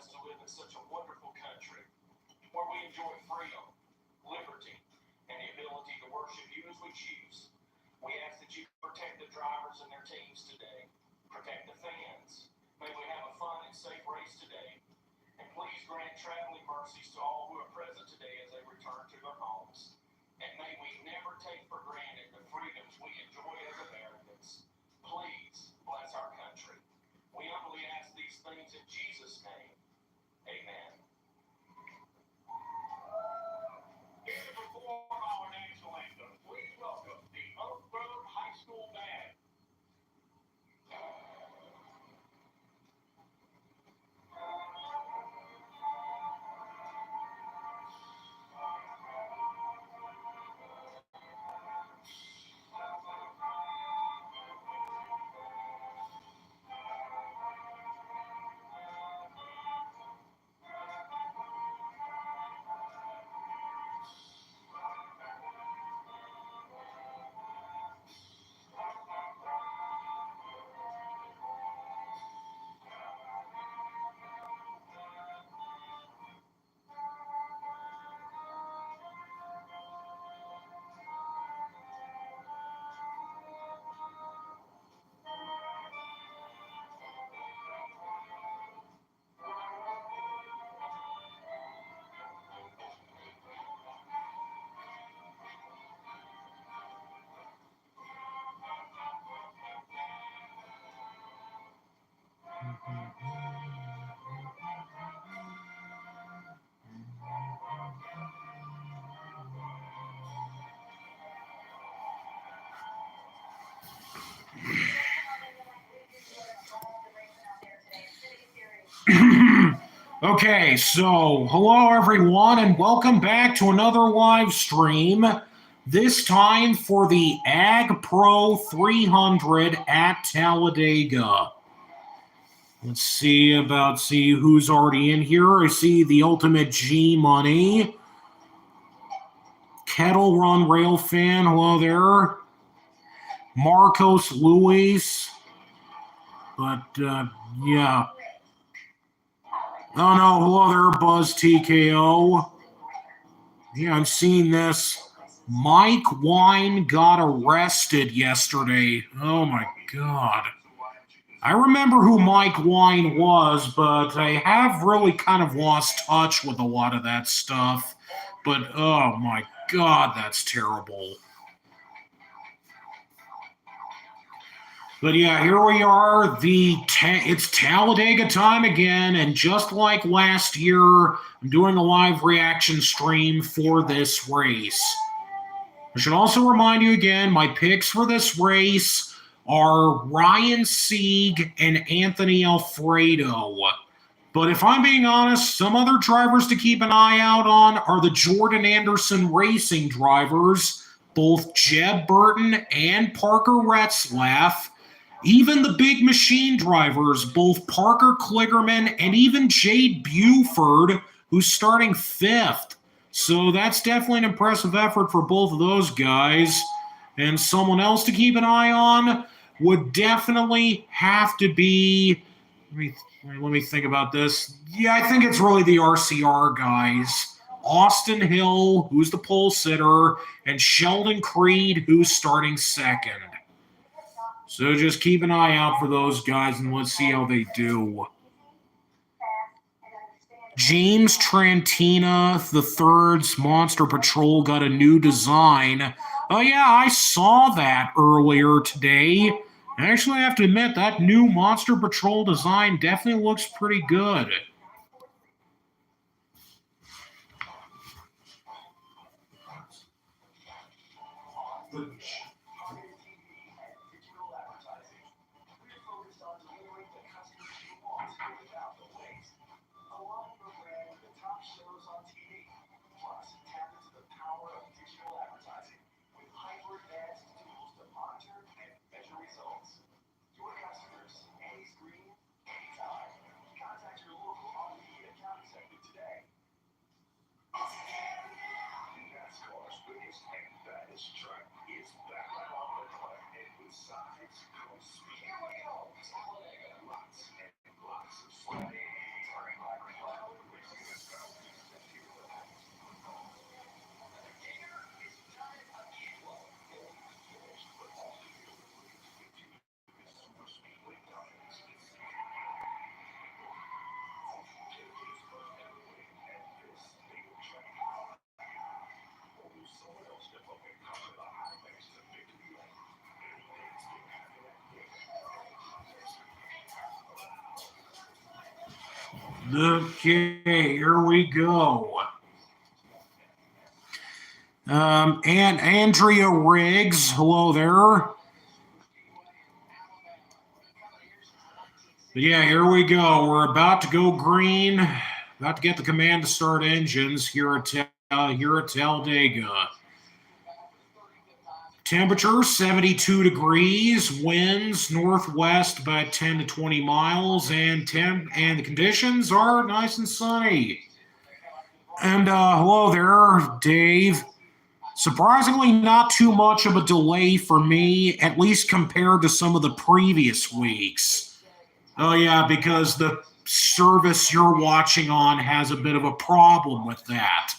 blessed to live in such a wonderful country where we enjoy freedom, liberty, and the ability to worship you as we choose. We ask that you protect the drivers and their teams today. Protect the fans. May we have a fun and safe race today. And please grant traveling mercies to all who are present today as they return to their homes. And may we never take for granted the freedoms we enjoy as Americans. Please bless our country. We humbly ask these things in Jesus' name. Amen. Here to perform our national anthem, please welcome the Oak Road High School Band. Okay, so hello everyone and welcome back to another live stream, this time for the Ag Pro 300 at Talladega. Let's see who's already in here. I see the Ultimate G Money. Kettle Run Rail Fan, hello there. Marcos Luis. But, yeah. Oh no, hello there, Buzz TKO. Yeah, I've seen this. Mike Wine got arrested yesterday. Oh my God. I remember who Mike Wine was, but I have really kind of lost touch with a lot of that stuff. But oh my God, that's terrible. But yeah, here we are. It's Talladega time again, and just like last year, I'm doing a live reaction stream for this race. I should also remind you again, my picks for this race are Ryan Sieg and Anthony Alfredo. But if I'm being honest, some other drivers to keep an eye out on are the Jordan Anderson Racing drivers, both Jeb Burton and Parker Retzlaff. Even the big machine drivers, both Parker Kligerman and even Jade Buford, who's starting 5th. So that's definitely an impressive effort for both of those guys. And someone else to keep an eye on would definitely have to be... Let me think about this. Yeah, I think it's really the RCR guys. Austin Hill, who's the pole sitter, and Sheldon Creed, who's starting 2nd. So just keep an eye out for those guys and let's see how they do. James Trantina III's Monster Patrol got a new design. Oh yeah, I saw that earlier today. I actually have to admit, that new Monster Patrol design definitely looks pretty good. Okay, here we go. And Andrea Riggs, hello there. But yeah, here we go. We're about to go green. About to get the command to start engines here at Talladega. Temperature 72 degrees, winds northwest about 10 to 20 miles, and the conditions are nice and sunny. And hello there, Dave. Surprisingly, not too much of a delay for me, at least compared to some of the previous weeks. Oh yeah, because the service you're watching on has a bit of a problem with that.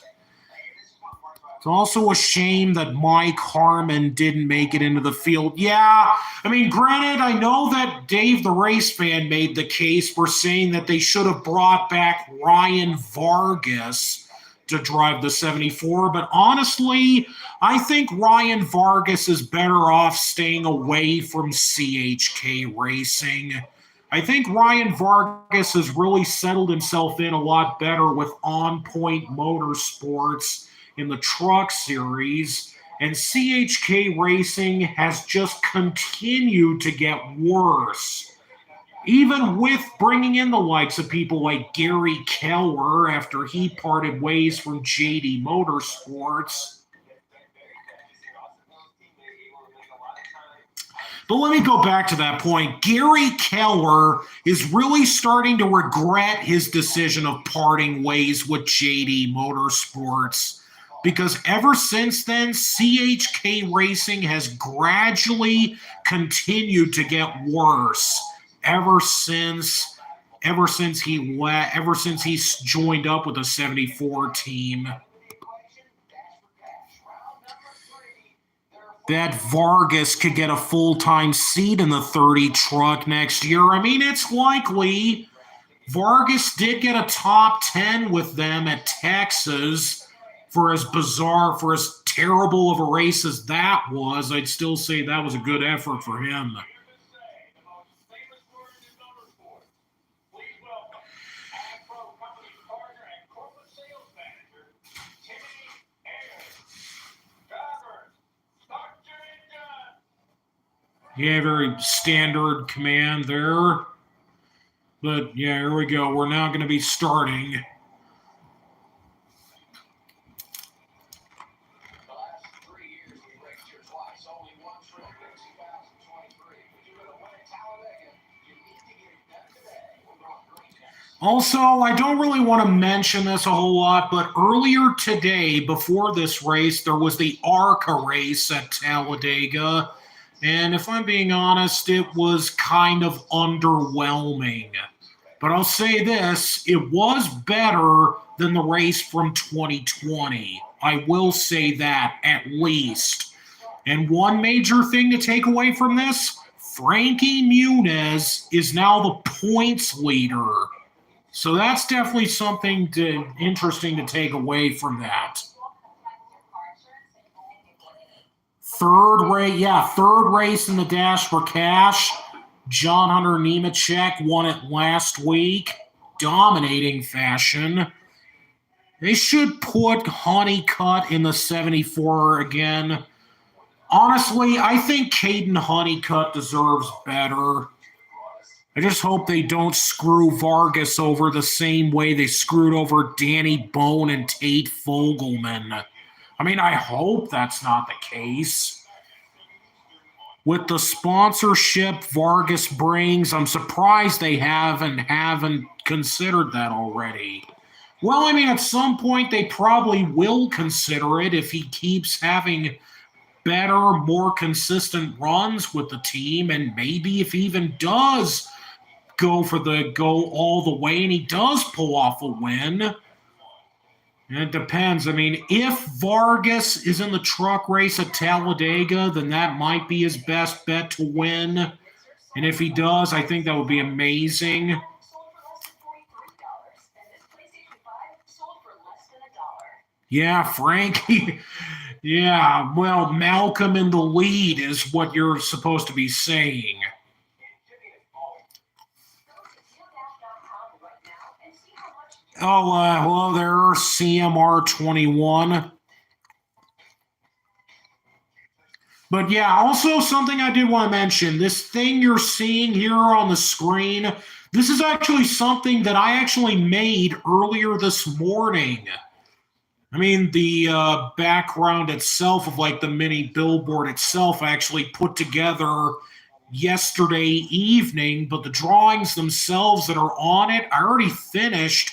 It's also a shame that Mike Harmon didn't make it into the field. Yeah, I mean, granted, I know that Dave the Race Fan made the case for saying that they should have brought back Ryan Vargas to drive the 74, but honestly, I think Ryan Vargas is better off staying away from CHK Racing. I think Ryan Vargas has really settled himself in a lot better with On Point Motorsports in the truck series, and CHK Racing has just continued to get worse. Even with bringing in the likes of people like Gary Keller after he parted ways from JD Motorsports. But let me go back to that point. Gary Keller is really starting to regret his decision of parting ways with JD Motorsports, because ever since then, CHK Racing has gradually continued to get worse. Ever since he's joined up with the 74 team. That Vargas could get a full-time seat in the 30 truck next year. I mean, it's likely. Vargas did get a top 10 with them at Texas. For as terrible of a race as that was, I'd still say that was a good effort for him. Yeah, very standard command there. But yeah, here we go. We're now going to be starting. Also, I don't really want to mention this a whole lot, but earlier today, before this race, there was the ARCA race at Talladega. And if I'm being honest, it was kind of underwhelming. But I'll say this, it was better than the race from 2020. I will say that, at least. And one major thing to take away from this, Frankie Muniz is now the points leader. So that's definitely something interesting to take away from that. Third race in the Dash for Cash. John Hunter Nemechek won it last week. Dominating fashion. They should put Honeycutt in the 74 again. Honestly, I think Caden Honeycutt deserves better. I just hope they don't screw Vargas over the same way they screwed over Danny Bone and Tate Fogelman. I mean, I hope that's not the case. With the sponsorship Vargas brings, I'm surprised they haven't considered that already. Well, I mean, at some point they probably will consider it if he keeps having better, more consistent runs with the team, and maybe if he even does go all the way and he does pull off a win. And it depends. I mean, if Vargas is in the truck race at Talladega, then that might be his best bet to win. And if he does, I think that would be amazing. Yeah, Frankie. Yeah, well, Malcolm in the lead is what you're supposed to be saying. hello there, CMR21. But yeah, also something I did want to mention, this thing you're seeing here on the screen, this is actually something that I actually made earlier this morning. I mean, the background itself of like the mini billboard itself I actually put together yesterday evening, but the drawings themselves that are on it, I already finished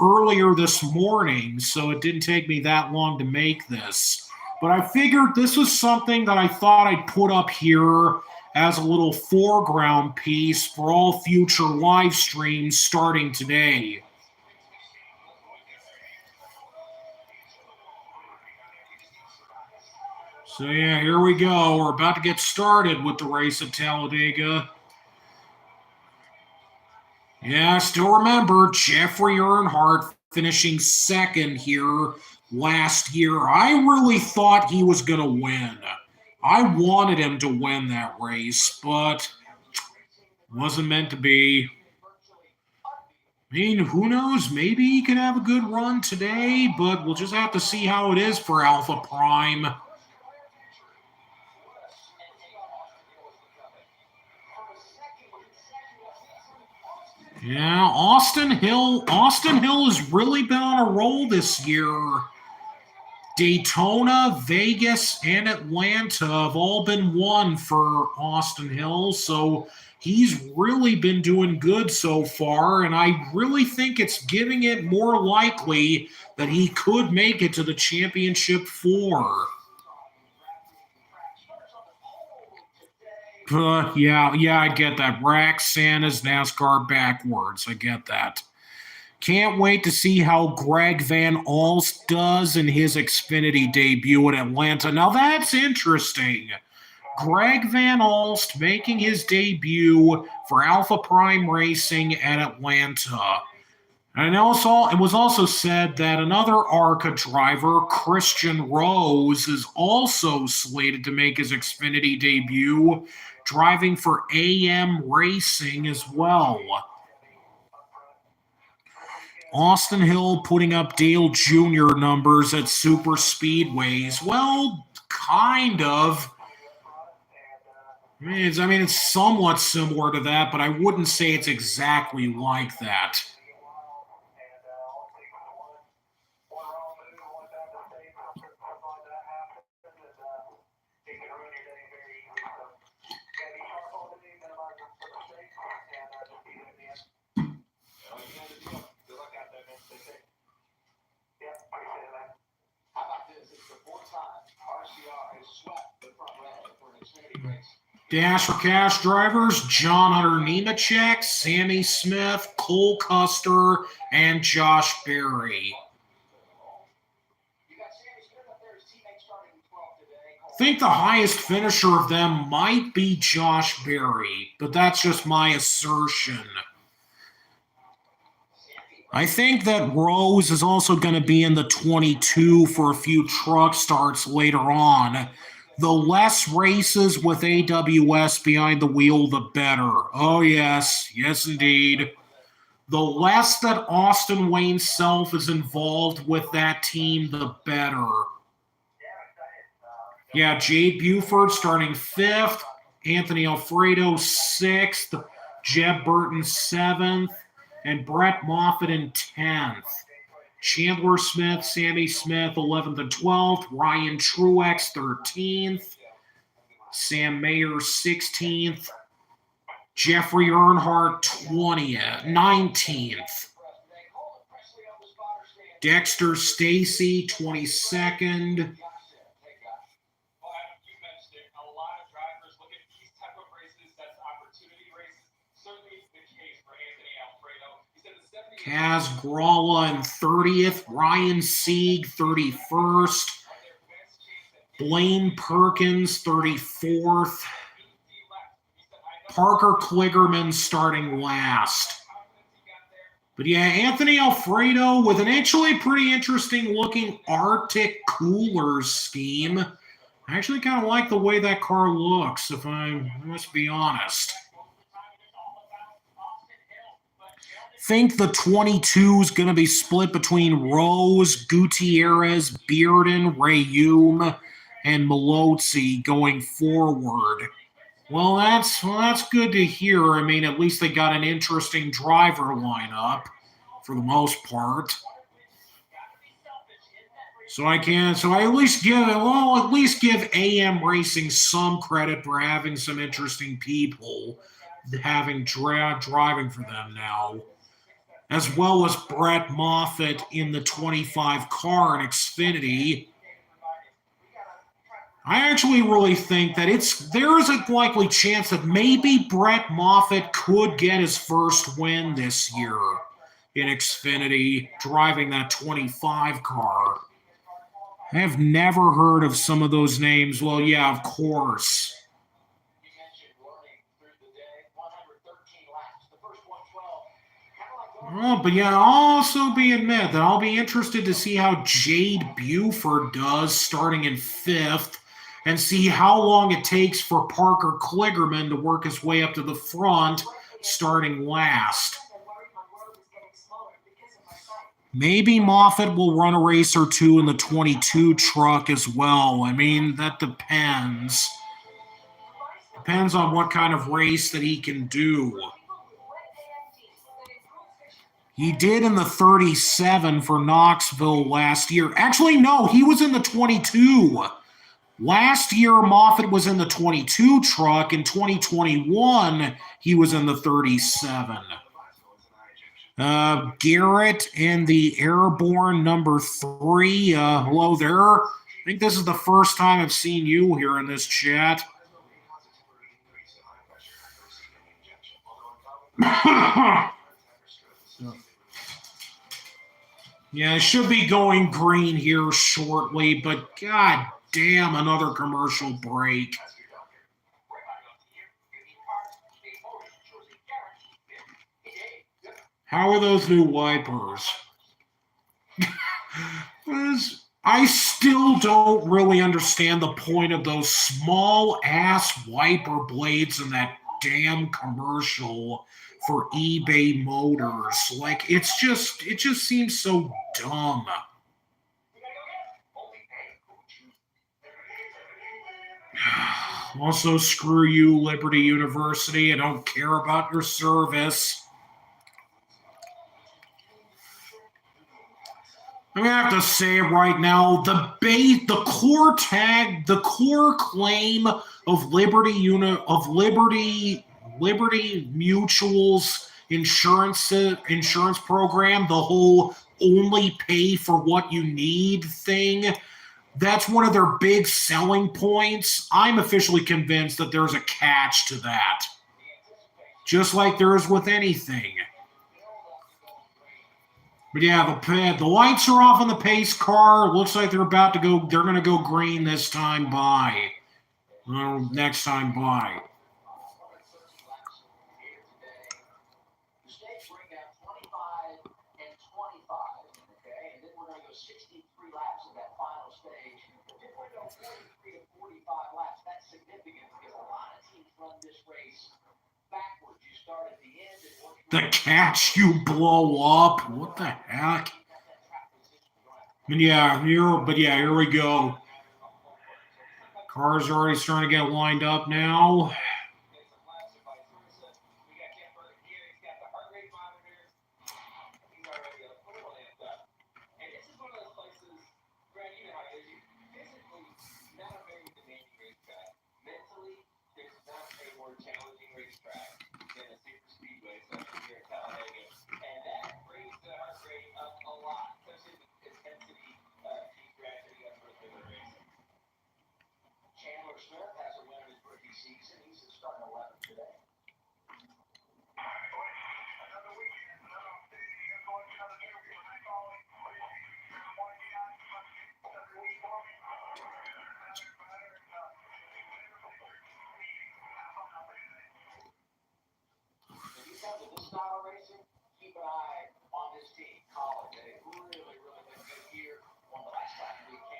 earlier this morning, so it didn't take me that long to make this. But I figured this was something that I thought I'd put up here as a little foreground piece for all future live streams starting today. So yeah, here we go. We're about to get started with the race at Talladega. Yeah, I still remember Jeffrey Earnhardt finishing second here last year. I really thought he was going to win. I wanted him to win that race, but wasn't meant to be. I mean, who knows? Maybe he could have a good run today, but we'll just have to see how it is for Alpha Prime. Yeah, Austin Hill has really been on a roll this year. Daytona, Vegas, and Atlanta have all been won for Austin Hill, so he's really been doing good so far, and I really think it's giving it more likely that he could make it to the championship 4. Yeah, I get that. Rack Santa's NASCAR backwards. I get that. Can't wait to see how Greg Van Alst does in his Xfinity debut at Atlanta. Now that's interesting. Greg Van Alst making his debut for Alpha Prime Racing at Atlanta. And also, it was also said that another ARCA driver, Christian Rose, is also slated to make his Xfinity debut, driving for AM Racing as well. Austin Hill putting up Dale Jr. numbers at super speedways. Well, kind of. I mean, it's somewhat similar to that, but I wouldn't say it's exactly like that. Dash for Cash drivers, John Hunter Nemechek, Sammy Smith, Cole Custer, and Josh Berry. I think the highest finisher of them might be Josh Berry, but that's just my assertion. I think that Rose is also going to be in the 22 for a few truck starts later on. The less races with AWS behind the wheel, the better. Oh, yes. Yes, indeed. The less that Austin Wayne Self is involved with that team, the better. Yeah, Jade Buford starting 5th. Anthony Alfredo 6th. Jeb Burton 7th. And Brett Moffitt in 10th. Chandler Smith, Sammy Smith, 11th and 12th. Ryan Truex, 13th. Sam Mayer, 16th. Jeffrey Earnhardt, 19th. Dexter Stacy, 22nd. Kaz Gralla in 30th, Ryan Sieg 31st, Blaine Perkins 34th, Parker Kligerman starting last. But yeah, Anthony Alfredo with an actually pretty interesting looking Arctic Coolers scheme. I actually kind of like the way that car looks, I must be honest. think the 22 is going to be split between Rose, Gutierrez, Bearden, Rayum, and Malotzi going forward. Well, that's good to hear. I mean, at least they got an interesting driver lineup for the most part. So I at least give AM Racing some credit for having some interesting people driving for them now, as well as Brett Moffitt in the 25 car in Xfinity. I actually really think that there is a likely chance that maybe Brett Moffitt could get his first win this year in Xfinity driving that 25 car. I have never heard of some of those names. Well, yeah, of course. Oh, but yeah, I'll also admit that I'll be interested to see how Jade Buford does starting in 5th and see how long it takes for Parker Kligerman to work his way up to the front starting last. Maybe Moffitt will run a race or two in the 22 truck as well. I mean, that depends. Depends on what kind of race that he can do. He did in the 37 for Knoxville last year. Actually, no, he was in the 22. Last year, Moffitt was in the 22 truck. In 2021, he was in the 37. Garrett in the Airborne number 3. Hello there. I think this is the first time I've seen you here in this chat. Yeah, I should be going green here shortly, but god damn, another commercial break. How are those new wipers? I still don't really understand the point of those small-ass wiper blades in that damn commercial for eBay Motors. Like, it just seems so dumb. Also, screw you, Liberty University. I don't care about your service. I'm gonna have to say it right now. The core claim of Liberty Mutual's insurance program, the whole only pay for what you need thing. That's one of their big selling points. I'm officially convinced that there's a catch to that. Just like there is with anything. But yeah, the lights are off on the pace car. Looks like they're going to go green this time by. Next time by. The catch you blow up. What the heck? But yeah, here we go. Cars are already starting to get lined up now.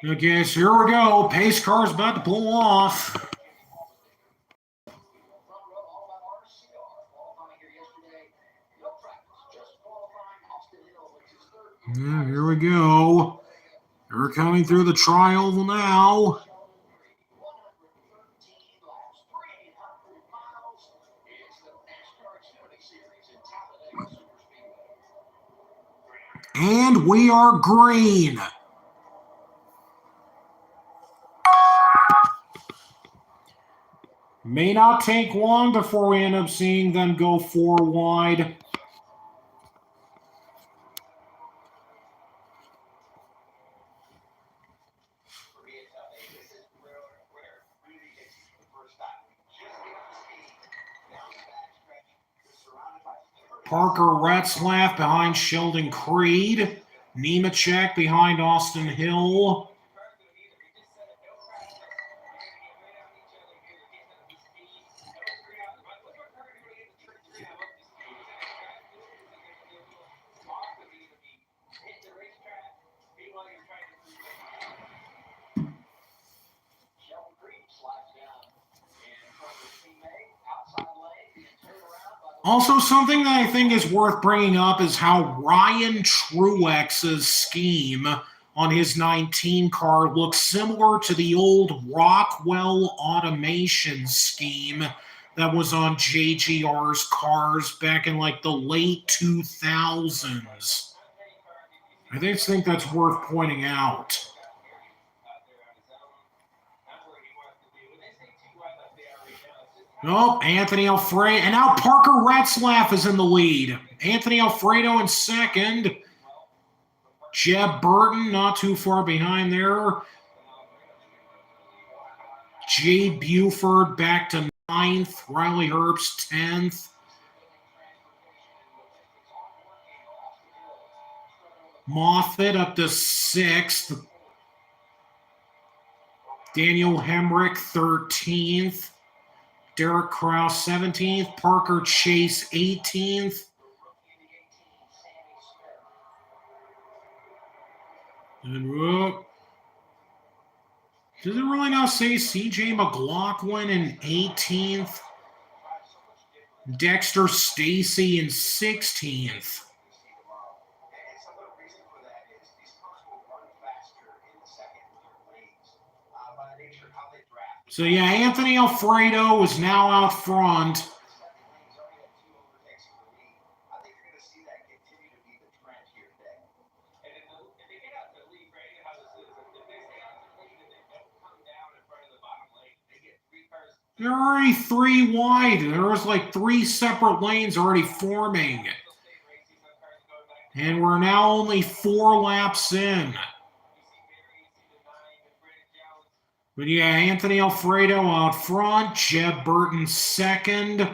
Okay, so here we go. Pace car's about to pull off. here we go. They're coming through the trial now. And we are green. May not take long before we end up seeing them go 4 wide. Parker Retzlaff behind Sheldon Creed. Nemechek behind Austin Hill. Also, something that I think is worth bringing up is how Ryan Truex's scheme on his 19 car looks similar to the old Rockwell Automation scheme that was on JGR's cars back in like the late 2000s. I just think that's worth pointing out. Oh, Anthony Alfredo. And now Parker Retzlaff is in the lead. Anthony Alfredo in second. Jeb Burton not too far behind there. Jay Buford back to 9th. Riley Herbst 10th. Moffitt up to 6th. Daniel Hemrick 13th. Derek Krause 17th. Parker Chase 18th. And does it really not say CJ McLaughlin in 18th? Dexter Stacy in 16th. So yeah, Anthony Alfredo is now out front. They're already 3 wide. There's like 3 separate lanes already forming. And we're now only 4 laps in. But yeah, Anthony Alfredo out front. Jeb Burton second.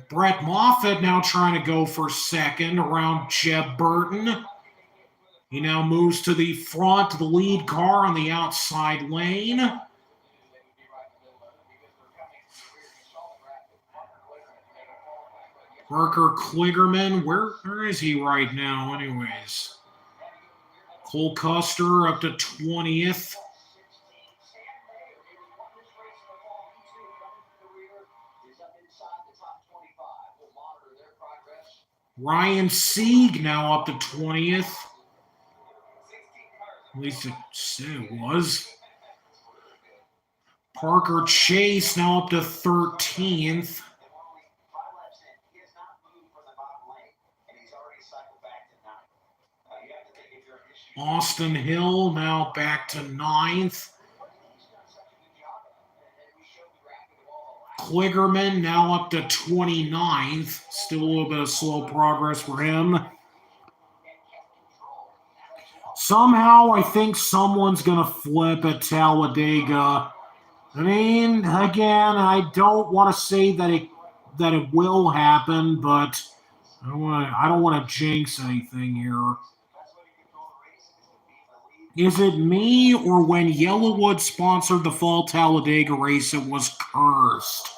Brett Moffitt now trying to go for second around Jeb Burton. He now moves to the front, the lead car on the outside lane. Parker Kligerman, where is he right now anyways? Cole Custer up to 20th. Ryan Sieg now up to 20th. At least it was. Parker Chase now up to 13th. Austin Hill now back to 9th. Kligerman now up to 29th. Still a little bit of slow progress for him. Somehow, I think someone's going to flip at Talladega. I mean, again, I don't want to say that it will happen, but I don't want to jinx anything here. Is it me, or when Yellowwood sponsored the fall Talladega race, it was cursed?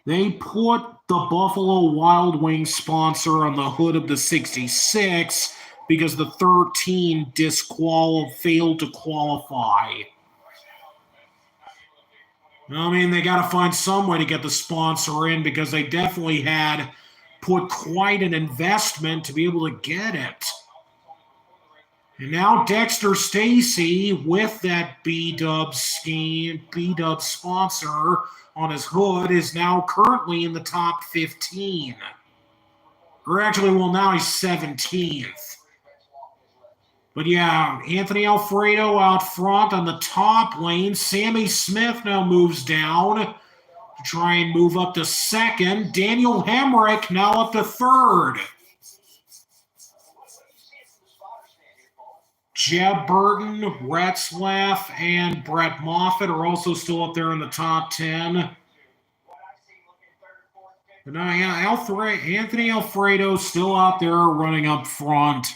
They put the Buffalo Wild Wings sponsor on the hood of the 66 because the 13 failed to qualify. I mean, they got to find some way to get the sponsor in because they definitely had put quite an investment to be able to get it. And now Dexter Stacy with that B-Dub scheme, B-Dub sponsor on his hood is now currently in the top 15. Or actually, well, now he's 17th. But yeah, Anthony Alfredo out front on the top lane. Sammy Smith now moves down to try and move up to second. Daniel Hemrick now up to third. Jeb Burton, Retzlaff, and Brett Moffitt are also still up there in the top 10. But now, yeah, Anthony Alfredo still out there running up front.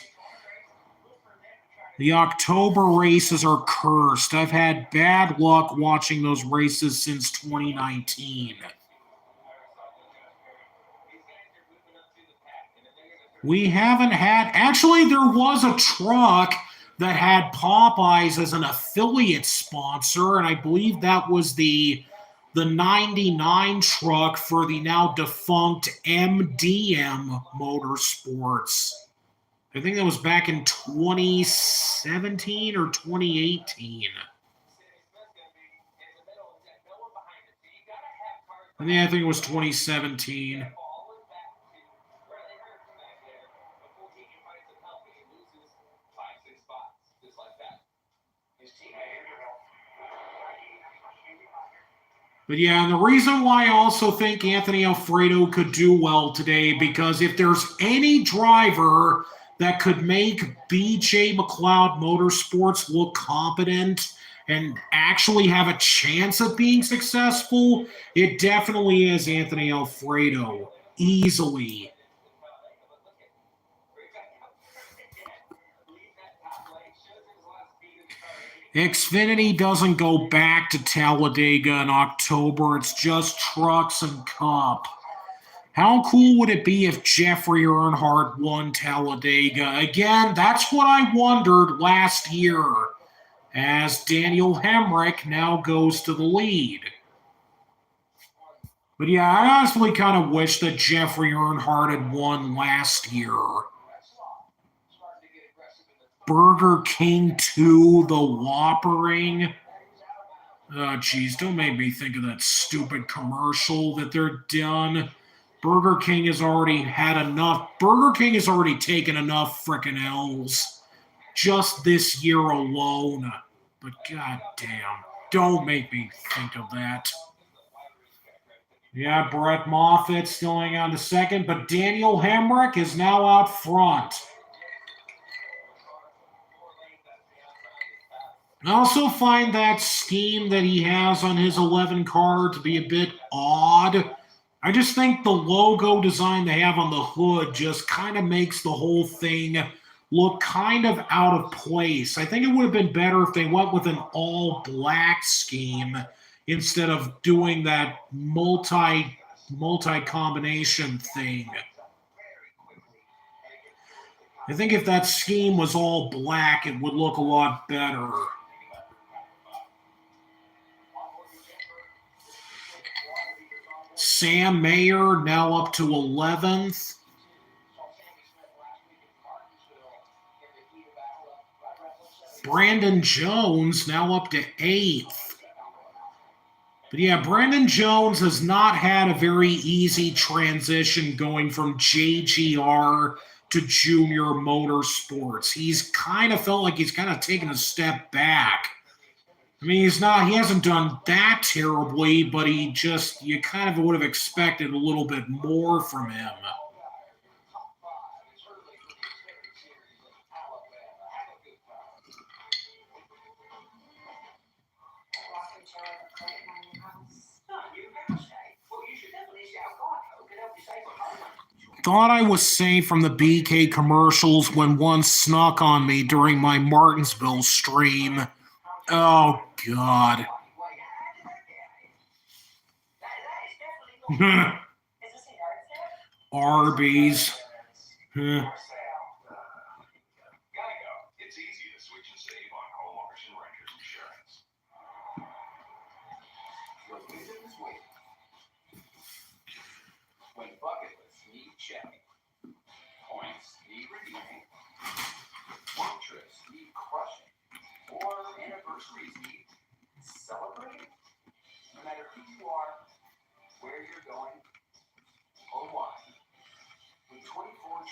The October races are cursed. I've had bad luck watching those races since 2019. We haven't had... Actually, there was a truck that had Popeyes as an affiliate sponsor, and I believe that was the 99 truck for the now defunct MDM Motorsports. I think that was back in 2017 or 2018. I think it was 2017. But yeah, and the reason why I also think Anthony Alfredo could do well today, because if there's any driver that could make BJ McLeod Motorsports look competent and actually have a chance of being successful, it definitely is Anthony Alfredo. Easily. Xfinity doesn't go back to Talladega in October. It's just trucks and Cup. How cool would it be if Jeffrey Earnhardt won Talladega? Again, that's what I wondered last year, as Daniel Hemrick now goes to the lead. But yeah, I honestly kind of wish that Jeffrey Earnhardt had won last year. Burger King 2, the Whoppering. Oh, geez, don't make me think of that stupid commercial that they're done. Burger King has already had enough. Burger King has already taken enough frickin' L's just this year alone. But goddamn, don't make me think of that. Yeah, Brett Moffitt's going on to second, but Daniel Hemrick is now out front. I also find that scheme that he has on his 11 car to be a bit odd. I just think the logo design they have on the hood just kind of makes the whole thing look kind of out of place. I think it would have been better if they went with an all-black scheme instead of doing that multi-combination thing. I think if that scheme was all black, it would look a lot better. Sam Mayer now up to 11th. Brandon Jones now up to 8th. But yeah, Brandon Jones has not had a very easy transition going from JGR to Junior Motorsports. He's kind of felt like he's kind of taken a step back. I mean, he hasn't done that terribly, but you kind of would have expected a little bit more from him. Thought I was safe from the BK commercials when one snuck on me during my Martinsville stream. Oh, God. Arby's. Huh. It's easy to switch and save on homeowners and renters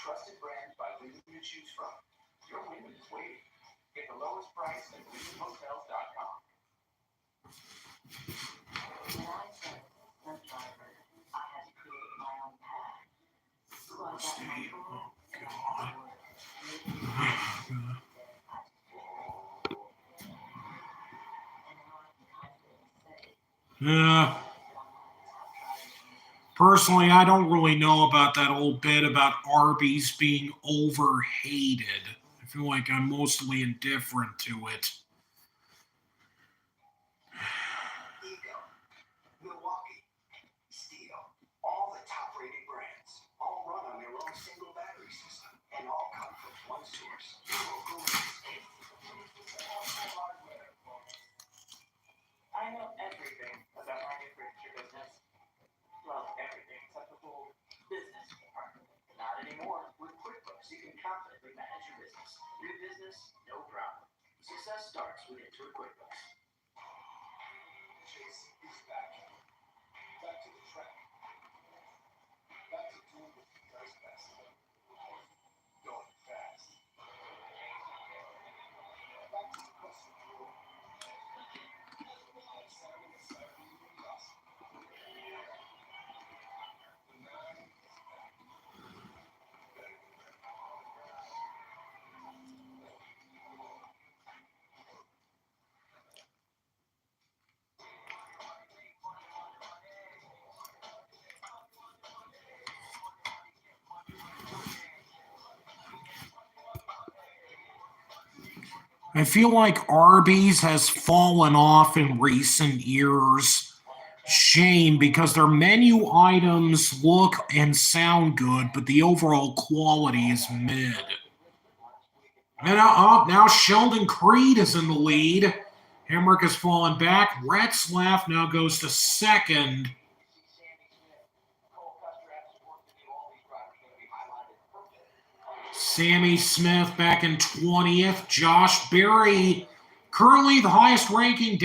trusted brand by Leland to choose from. Your win is waiting. Get the lowest price at LelandHotels.com. When I said stunt driver, I had to create my own path. So I got my full Yeah. Personally, I don't really know about that old bit about Arby's being overhated. I feel like I'm mostly indifferent to it. Milwaukee, Steel, all the top-rated brands, all run on their own single battery system, and all come from one source. I know everything about running a furniture business. Well, everything except the whole business part. Not anymore. With QuickBooks, you can confidently manage your business. New business, no problem. Success starts with Intuit QuickBooks. Chase is back. Back to the track. Back to doing what he does best. Going fast. Back to the question rule. I feel like Arby's has fallen off in recent years. Shame, because their menu items look and sound good, but the overall quality is mid. And now Sheldon Creed is in the lead. Hemrick has fallen back. Retzlaff now goes to second. Sammy Smith back in 20th. Josh Berry, currently the highest running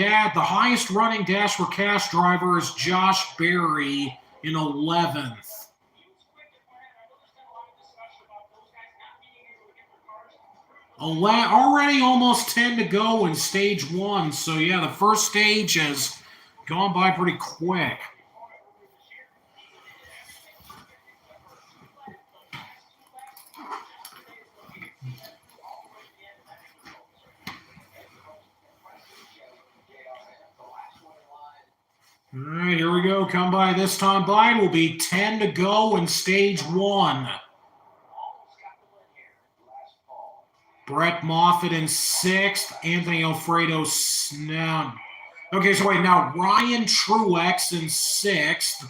dash for cash driver is Josh Berry in 11th. Already almost 10 to go in stage one. So yeah, the first stage has gone by pretty quick. All right, here we go. Come by this time by. Will be 10 to go in stage one. Brett Moffitt in 6th. Anthony Alfredo now. Okay, so wait, now Ryan Truex in 6th.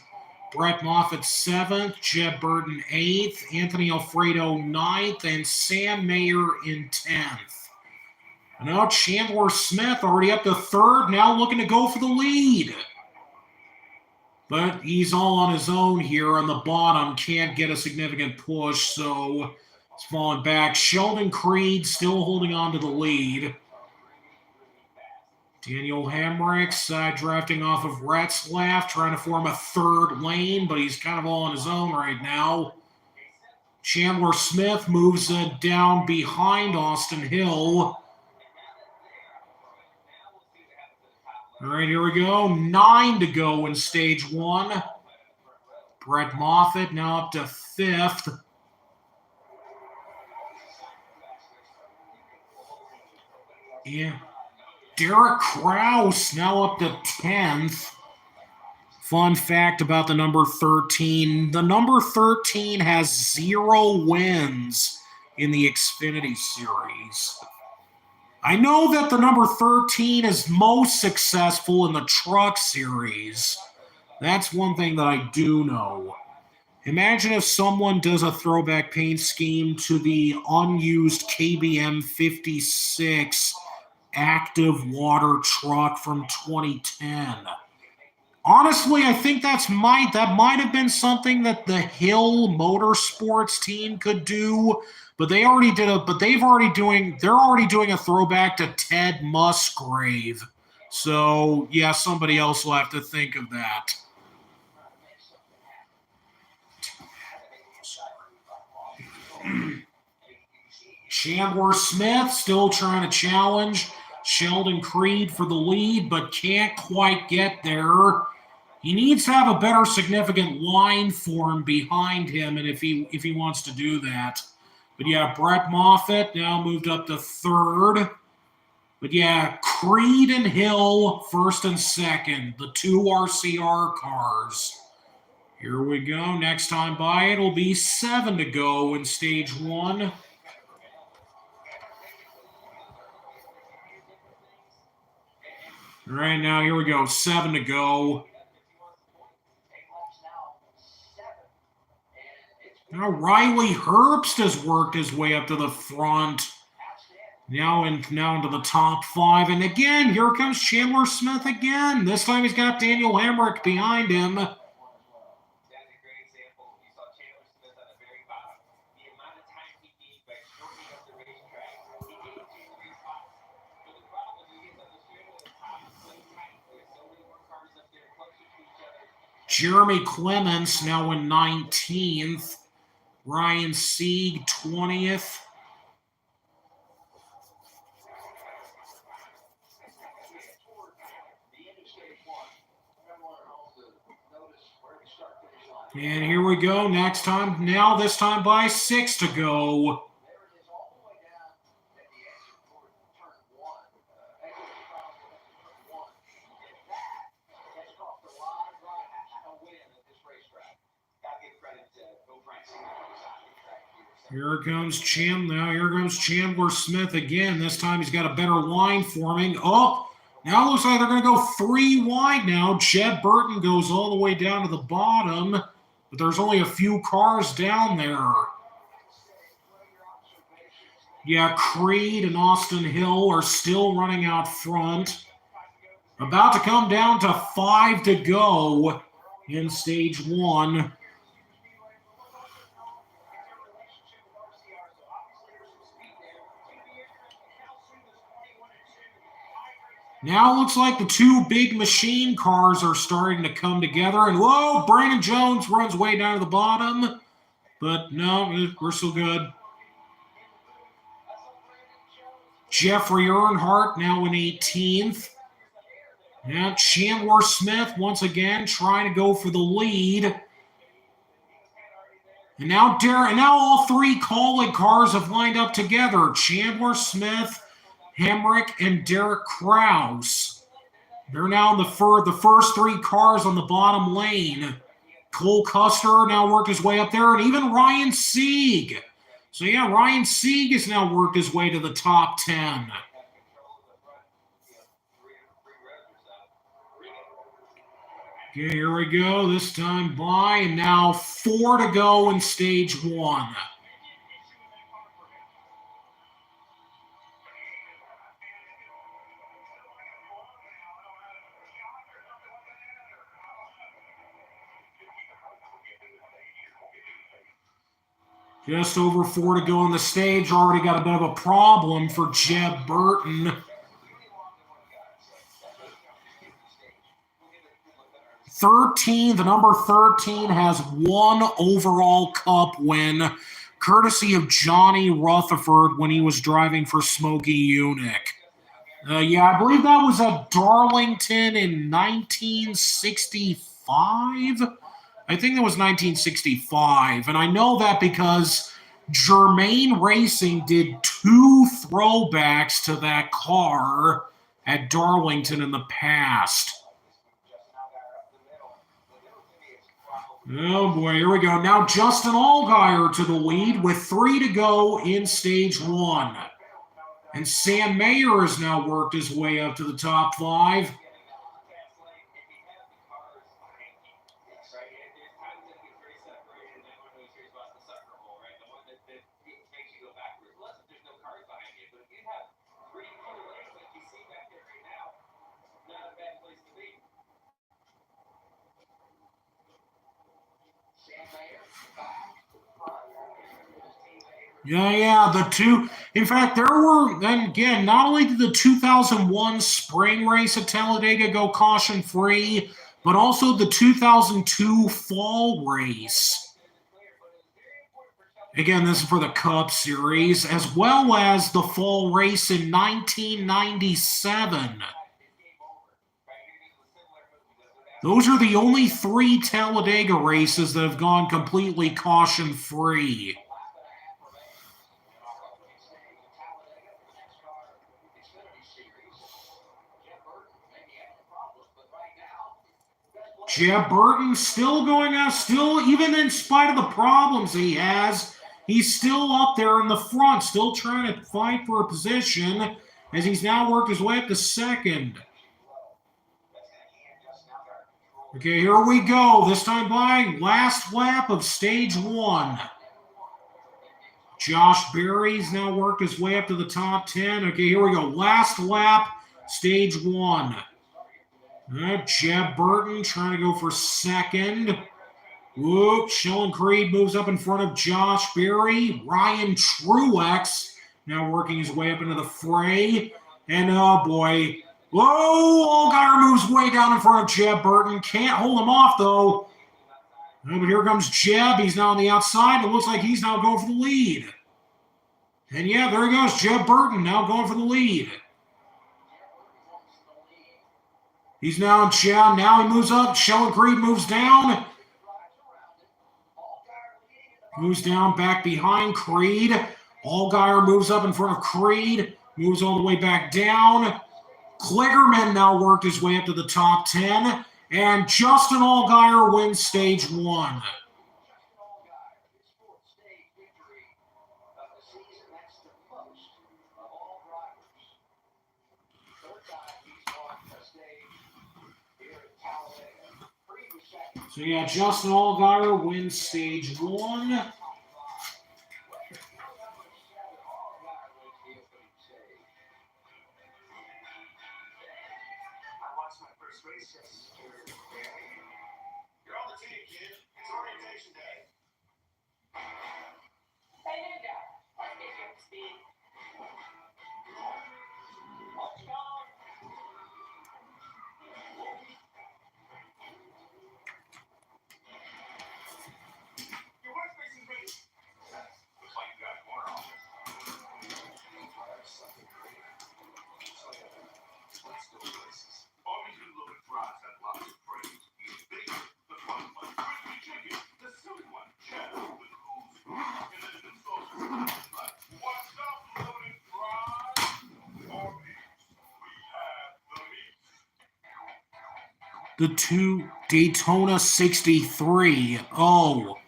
Brett Moffitt 7th. Jeb Burton 8th. Anthony Alfredo 9th. And Sam Mayer in 10th. And now Chandler Smith already up to 3rd. Now looking to go for the lead. But he's all on his own here on the bottom. Can't get a significant push, so it's falling back. Sheldon Creed still holding on to the lead. Daniel Hemrick side drafting off of Retzlaff, trying to form a 3rd lane, but he's kind of all on his own right now. Chandler Smith moves down behind Austin Hill. All right, here we go. 9 to go in stage one. Brett Moffitt now up to 5th. Yeah. Derek Kraus now up to 10th. Fun fact about the number 13. The number 13 has 0 wins in the Xfinity Series. I know that the number 13 is most successful in the Truck Series. That's one thing that I do know. Imagine if someone does a throwback paint scheme to the unused KBM 56 active water truck from 2010. Honestly, I think that might have been something that the Hill Motorsports team could do. But they're already doing a throwback to Ted Musgrave. So yeah, somebody else will have to think of that. Chandler Smith still trying to challenge Sheldon Creed for the lead, but can't quite get there. He needs to have a better significant line form behind him, and if he wants to do that. But yeah, Brett Moffitt now moved up to third. But yeah, Creed and Hill first and second, the two RCR cars. Here we go. Next time by, it'll be 7 to go in stage 1. All right, now here we go. 7 to go. Now Riley Herbst has worked his way up to the front. Now into the top 5. And again, here comes Chandler Smith again. This time he's got Daniel Hamrick behind him. Jeremy Clements now in 19th. Ryan Sieg 20th. And here we go. Next time, now this time by 6 to go. Here comes Chandler Smith again. This time he's got a better line forming. Oh, now it looks like they're going to go 3 wide now. Jed Burton goes all the way down to the bottom, but there's only a few cars down there. Yeah, Creed and Austin Hill are still running out front. About to come down to 5 to go in stage 1. Now it looks like the two big machine cars are starting to come together. And whoa, Brandon Jones runs way down to the bottom. But no, we're still good. Jeffrey Earnhardt now in 18th. Now Chandler Smith once again trying to go for the lead. And now all 3 Colleague cars have lined up together. Chandler Smith, Hamrick, and Derek Krause. They're now in the first 3 cars on the bottom lane. Cole Custer now worked his way up there, and even Ryan Sieg. So yeah, Ryan Sieg has now worked his way to the top 10. Okay, here we go. This time by, and now 4 to go in stage 1. Just over 4 to go on the stage. Already got a bit of a problem for Jeb Burton. 13, the number 13 has 1 overall cup win, courtesy of Johnny Rutherford when he was driving for Smokey Eunuch. Yeah, I believe that was at Darlington in 1965. I think that was 1965, and I know that because Germain Racing did 2 throwbacks to that car at Darlington in the past. Oh boy, here we go. Now Justin Allgaier to the lead with 3 to go in stage 1. And Sam Mayer has now worked his way up to the top 5. Yeah, the two. In fact, there were, then again, not only did the 2001 spring race at Talladega go caution-free, but also the 2002 fall race. Again, this is for the Cup Series, as well as the fall race in 1997. Those are the only 3 Talladega races that have gone completely caution-free. Jeb Burton still going out, still, even in spite of the problems he has, he's still up there in the front, still trying to fight for a position as he's now worked his way up to second. Okay, here we go. This time by last lap of stage 1. Josh Berry's now worked his way up to the top 10. Okay, here we go. Last lap, stage 1. Jeb Burton trying to go for second. Whoop, Sheldon Creed moves up in front of Josh Berry. Ryan Truex now working his way up into the fray. And oh boy. Whoa, Allgaier moves way down in front of Jeb Burton. Can't hold him off though. But here comes Jeb. He's now on the outside. It looks like he's now going for the lead. And yeah, there he goes. Jeb Burton now going for the lead. He's now in Chad. Now he moves up. Sheldon Creed moves down. Moves down back behind Creed. Allgaier moves up in front of Creed. Moves all the way back down. Kligerman now worked his way up to the top 10. And Justin Allgaier wins stage 1. So yeah, Justin Allgaier wins stage 1. You're on the team, kid. It's orientation day. Hey, new guy. Let's get you up to speed. What's going on? Your workspace is ready. Looks like you got a corner office. Something great. Let's go places. Always good looking fries have lots of praise. It's bigger, the fun one, crispy chicken, the silly one, cheddar with who's and then the sauce. What's up, loaded fries? Or meats? We have the meat. The 2 Daytona 63. Oh,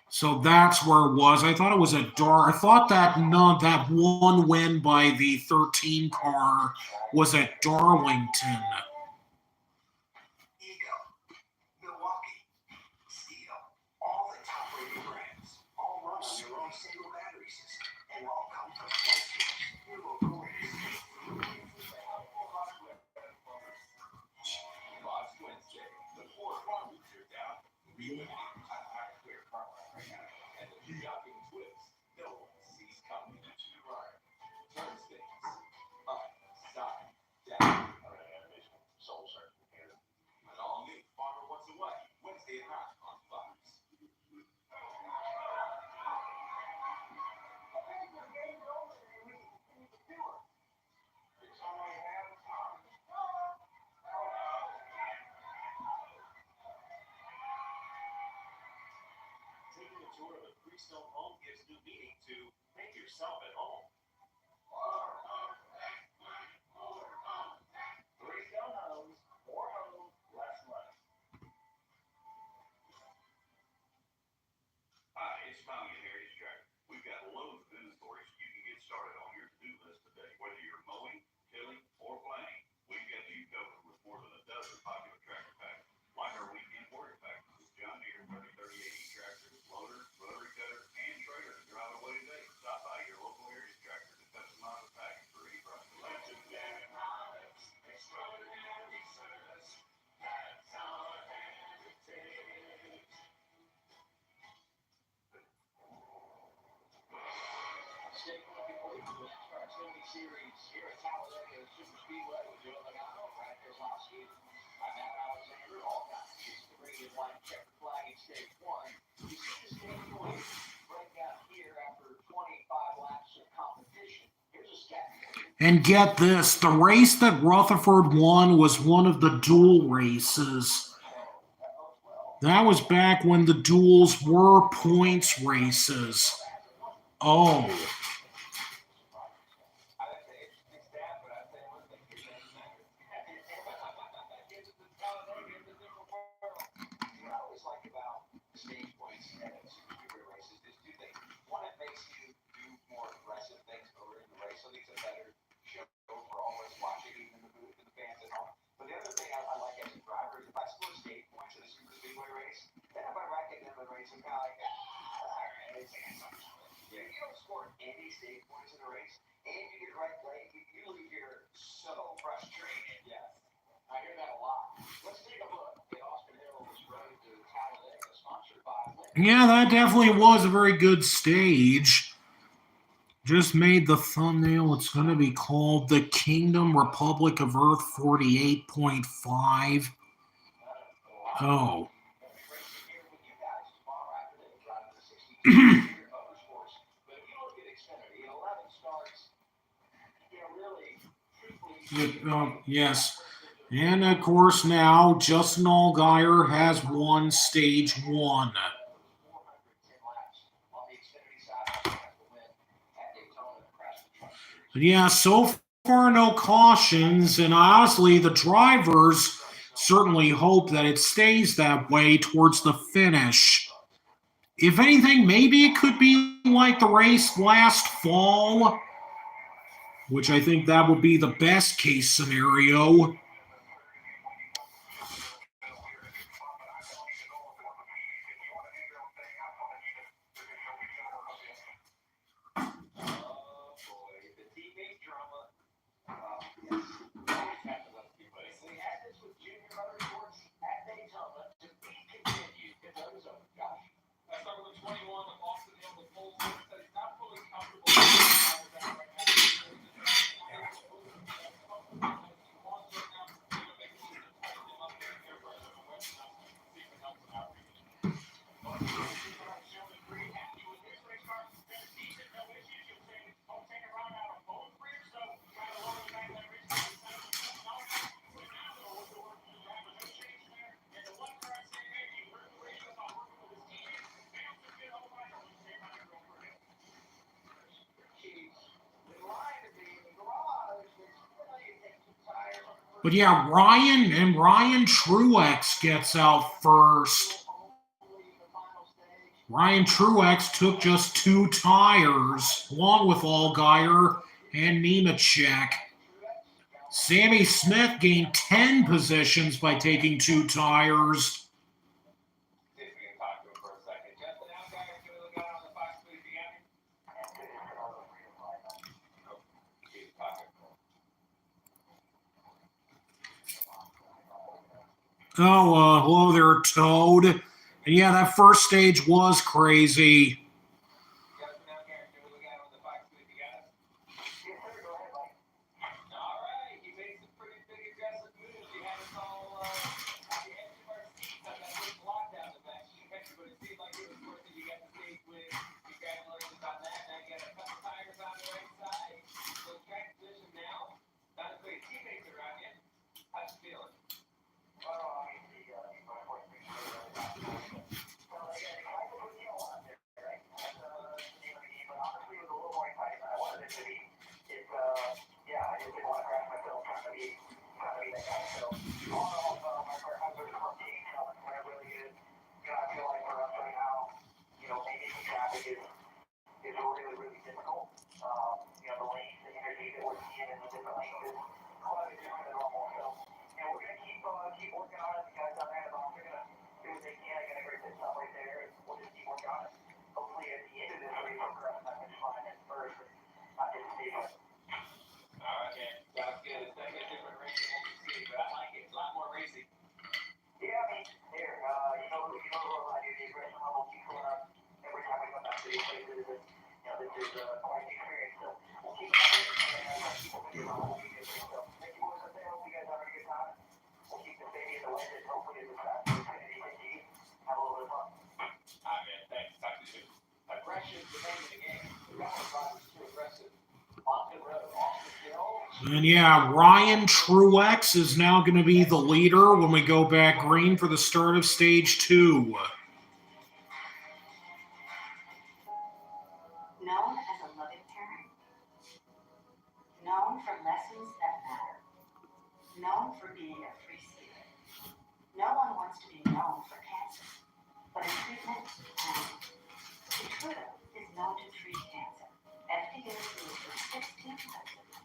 so that's where it was. I thought it was a I thought that that one win by the 13 car was at Darlington. Ego, Milwaukee, Steel, all the top rated brands, all run on their own single battery system, and all come from one source. Your local Lost Wednesday, the 4 farmers are down. Really clear farmland right now. And the shocking twist, no one sees coming. Right. Turns things upside down. Soul searching here. And all new Farmer What's Away, Wednesday at 9 on Fox. Taking a tour of a Freestone home gives new meaning to make yourself at home. Freestone homes, more home, less money. Hi, it's Tommy at Heritage Tractor. We've got loads of inventory so you can get started on your to-do list today. Whether you're mowing, tilling, or planting, we've got you covered with more than a dozen popular tractor packs. Like our weekend order packages with John Deere 3080 tractors, loader, rotary cutter, and trailer to drive away today. Stop by your local Heritage Tractor to customize a package for any price. Legendary products, extraordinary service. That's our heritage. Stay looking for the NASCAR Xfinity Series here at Talladega Super Speedway with Joe Logano, Brad Keselowski. I'm Matt Alexander. All guys, it's the green and white checkered flag in stage 1. You see the stage 1 break out here And get this, the race that Rutherford won was one of the dual races. That was back when the duels were points races. Oh. Yeah, that definitely was a very good stage. Just made the thumbnail. It's going to be called the Kingdom Republic of Earth 48.5. Oh. Yes. And of course, now Justin Allgaier has won stage one. But yeah, so far no cautions, and honestly, the drivers certainly hope that it stays that way towards the finish. If anything, maybe it could be like the race last fall, which I think that would be the best case scenario. But yeah, Ryan Truex gets out first. Ryan Truex took just 2 tires, along with Allgaier and Nemechek. Sammy Smith gained 10 positions by taking 2 tires. Oh, hello there, Toad. And yeah, that first stage was crazy. And yeah, Ryan Truex is now going to be the leader when we go back green for the start of stage 2. Known as a loving parent. Known for lessons that matter. Known for being a free spirit. No one wants to be known for cancer, but in treatment, Alfredo is known to treat cancer. FDA approved for 16 types of cancer.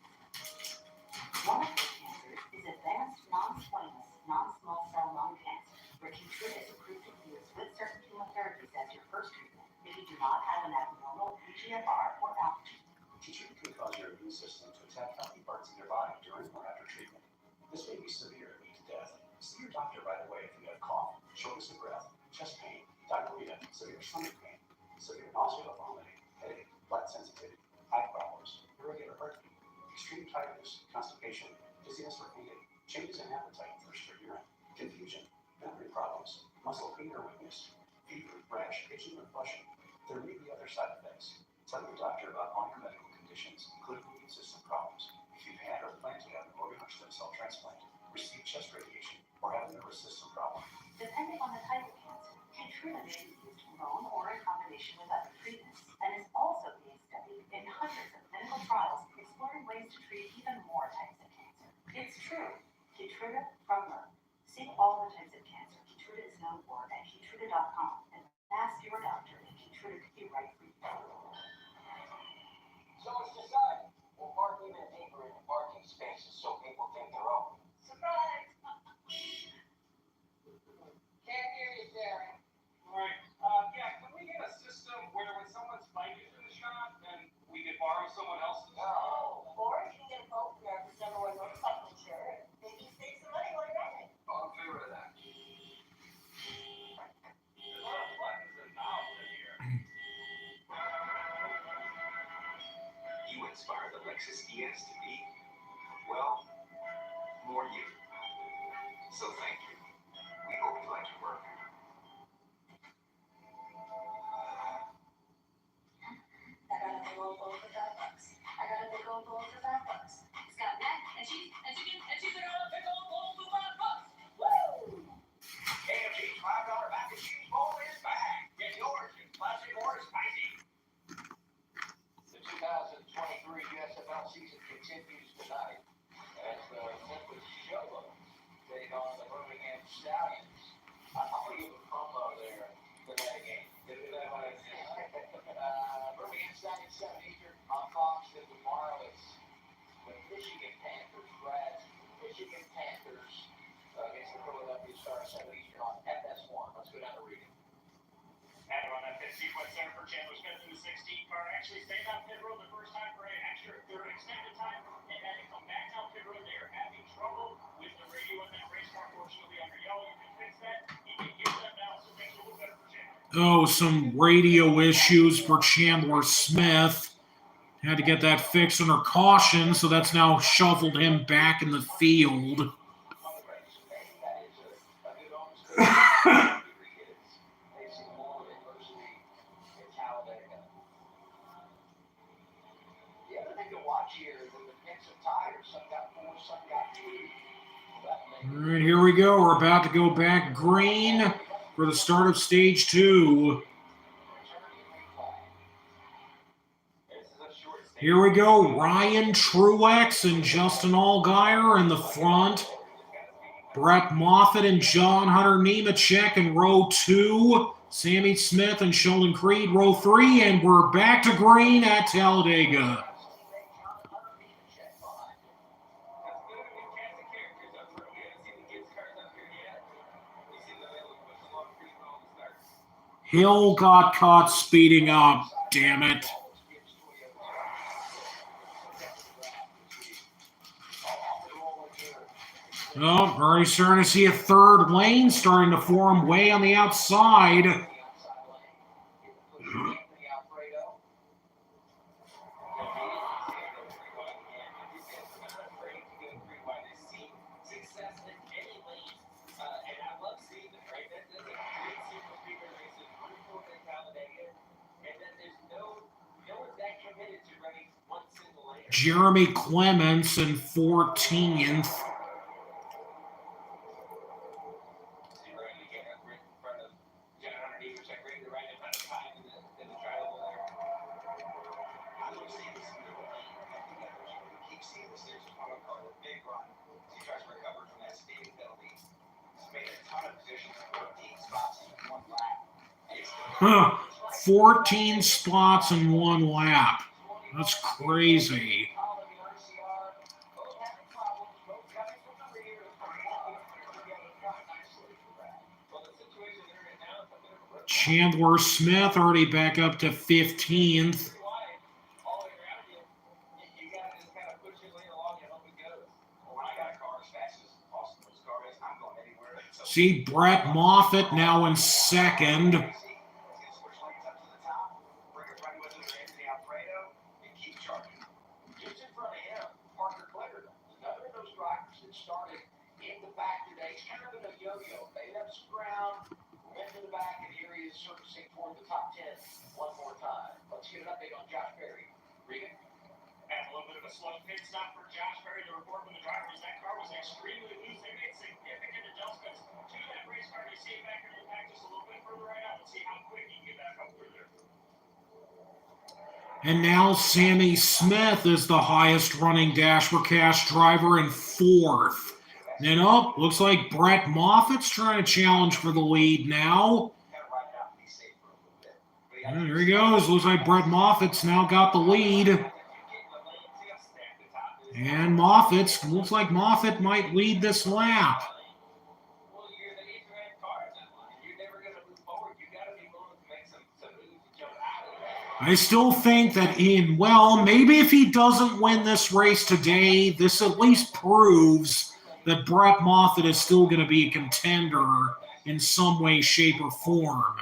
One of those cancers is advanced non-squamous, non-small cell lung cancer, where Keytruda is approved to be used with certain chemotherapies as your first treatment if you do not have an abnormal EGFR or ALK gene. Keytruda can cause your immune system to attack healthy parts of your body during or after treatment. This may be severe and lead to death. See your doctor right away if you have cough, shortness of breath, chest pain, diarrhea, severe stomach pain, severe nausea, vomiting, headache, blood sensitivity, eye problems, irregular heartbeat, extreme tiredness, constipation, dizziness or fainting, changes in appetite, thirst for urine, confusion, memory problems, muscle pain or weakness, fever, rash, itching or flushing. There may be other side effects. Tell your doctor about all your medical conditions, including immune system problems. If you've had or plan to have an organ or stem cell transplant, receive chest radiation, or have a nervous system problem. Depending on the type of cancer, Keytruda may be used alone or in combination with other treatments, and is also being studied in hundreds of clinical trials exploring ways to treat even more types of cancer. It's true. Keytruda from love. See all the types of cancer Keytruda is known for at Keytruda.com and ask your doctor if Keytruda could be right for you. So it's decided. We'll park even deeper into parking spaces so people think they're open. Surprise! Can't hear you, Darren. Alright, yeah, can we get a system where when someone's fighting in the shop, then we can borrow someone else's? Oh, or you can get a boat there for number one motorcycle insurance. Maybe you save some money while you're at it. I'm in favor of that. There's a lot of buttons and knobs in here. You inspire the Lexus ES to be, well, more you. So thank you. We hope you like your work. I got a big old bowl for $5. I got a big old bowl for $5. It's got mac and cheese and chicken and cheese and a big old bowl for $5. Woo! KFC's $5 mac and cheese bowl is back. Get yours in classic or spicy. The 2023 USFL season continues tonight as the Memphis Showboat take on the Birmingham Stallions. I'm going to give a promo there for that game. Birmingham Stallions 7 Eastern on Fox, and tomorrow it's the Michigan Panthers, Brad's Michigan Panthers against the Philadelphia Stars 7 Eastern on FS1. Let's go down to reading. And on that pit sequence center for Chandler Smith in the 16 car actually stayed on pit road the first time for an extra third extended time and had to come back down pit road. They are having trouble with the radio in that race car. Fortunately, under yellow, you can fix that. He can get that now, so things are a little better for Chandler. Oh, some radio issues for Chandler Smith. Had to get that fixed under caution, so that's now shuffled him back in the field. All right, here we go. We're about to go back green for the start of stage 2. Here we go. Ryan Truex and Justin Allgaier in the front. Brett Moffitt and John Hunter Nemechek in row 2. Sammy Smith and Sheldon Creed row 3. And we're back to green at Talladega. Hill got caught speeding up. Damn it. Oh, already starting to see a third lane starting to form way on the outside. Jeremy Clements in 14th. Huh. 14 spots in one lap. That's crazy. Chandler Smith already back up to 15th. See Brett Moffitt now in second. Just in front of him, Parker Cleverton, another of those drivers that started in the back today. It's kind of been a yo-yo. Made up some ground, went to the back, and here he is surfacing toward the top 10 one more time. Let's get an update on Josh Berry. Regan? And a little bit of a slow pit stop for Josh Berry to report from the drivers. That car was extremely loose. They made significant adjustments to that race car. You see it back in the pack just a little bit further right out. Let's see how quick he can get back up through there. And now Sammy Smith is the highest running Dash for Cash driver in 4th. And looks like Brett Moffitt's trying to challenge for the lead now. And there he goes. Looks like Brett Moffitt's now got the lead. And looks like Moffitt might lead this lap. I still think that maybe if he doesn't win this race today, this at least proves that Brett Moffitt is still going to be a contender in some way, shape, or form.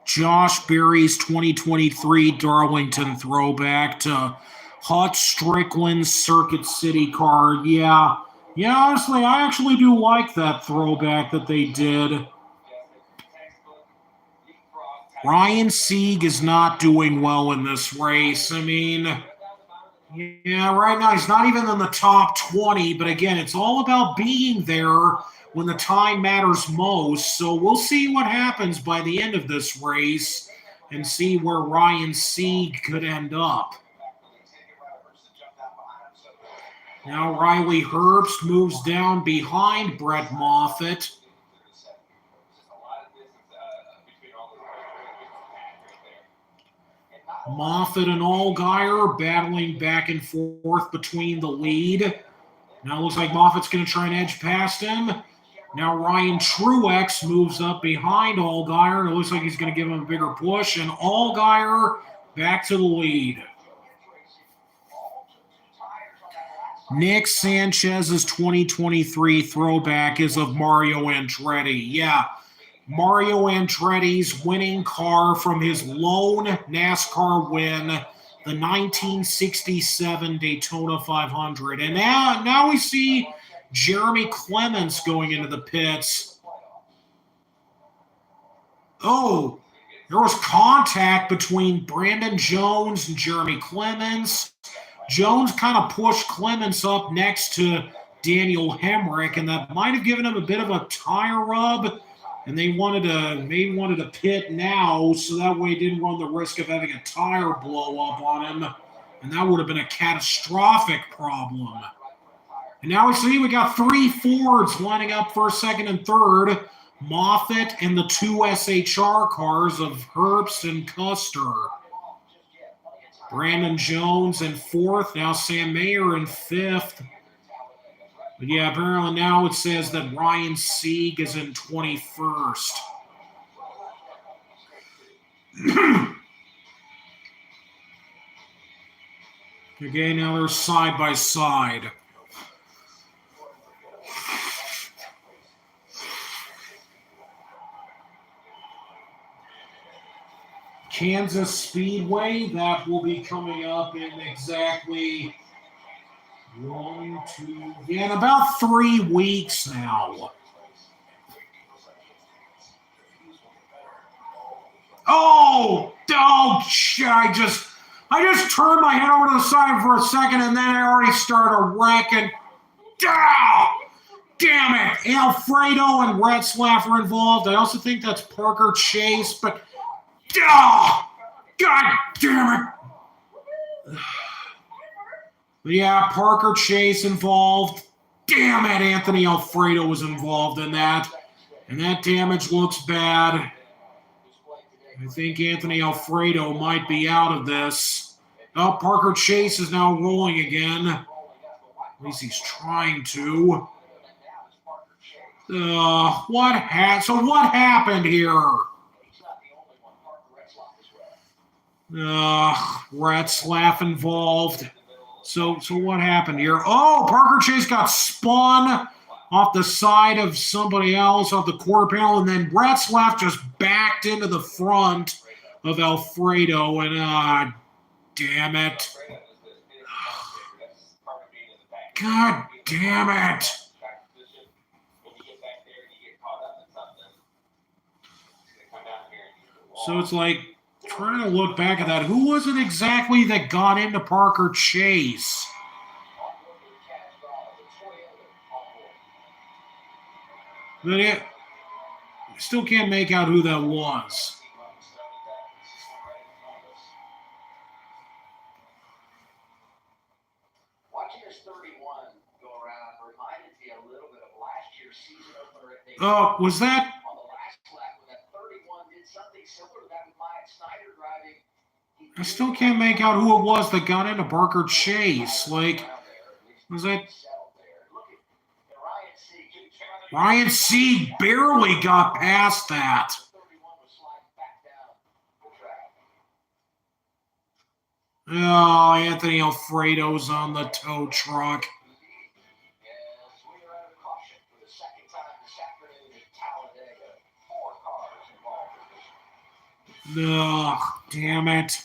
Josh Berry's 2023 Darlington throwback to Hut Strickland's Circuit City car. Yeah, honestly, I actually do like that throwback that they did. Ryan Sieg is not doing well in this race. I mean, right now he's not even in the top 20, but again, it's all about being there when the time matters most. So we'll see what happens by the end of this race and see where Ryan Sieg could end up. Now Riley Herbst moves down behind Brett Moffitt. Moffitt and Allgaier battling back and forth between the lead. Now it looks like Moffitt's going to try and edge past him. Now Ryan Truex moves up behind Allgaier. It looks like he's going to give him a bigger push. And Allgaier back to the lead. Nick Sanchez's 2023 throwback is of Mario Andretti. Yeah. Mario Andretti's winning car from his lone NASCAR win, the 1967 Daytona 500. And now we see Jeremy Clements going into the pits. Oh, there was contact between Brandon Jones and Jeremy Clements. Jones kind of pushed Clements up next to Daniel Hemrick, and that might have given him a bit of a tire rub. And they wanted to pit now, so that way he didn't run the risk of having a tire blow up on him. And that would have been a catastrophic problem. And now we got 3 Fords lining up first, second, and third. Moffitt and the 2 SHR cars of Herbst and Custer. Brandon Jones in 4th. Now Sam Mayer in 5th. But yeah, apparently now it says that Ryan Sieg is in 21st. Okay, now they're side by side. Kansas Speedway, that will be coming up in exactly... in about 3 weeks now. I just turned my head over to the side for a second, and then I already started wrecking. Damn it! Alfredo and Retzlaff are involved. I also think that's Parker Chase, but God damn it! But yeah, Parker Chase involved. Damn it, Anthony Alfredo was involved in that. And that damage looks bad. I think Anthony Alfredo might be out of this. Oh, Parker Chase is now rolling again. At least he's trying to. What happened here? Retzlaff involved. So what happened here? Oh, Parker Chase got spun off the side of somebody else, off the quarter panel, and then Retzlaff just backed into the front of Alfredo, and damn it. God damn it. So it's like, trying to look back at that, who was it exactly that got into Parker Chase? But I still can't make out who that was. Watching this 31 go around reminded me a little bit of last year's season opener at Daytona. Oh, was that? On the last lap, when that 31 did something similar to that with Mike Snyder driving. I still can't make out who it was that got into Parker Chase. Like, was that? Ryan Sieg barely got past that. Oh, Anthony Alfredo's on the tow truck. Yes, we are out of caution for the second time this afternoon at Talladega. 4 cars involved in this. Oh, damn it.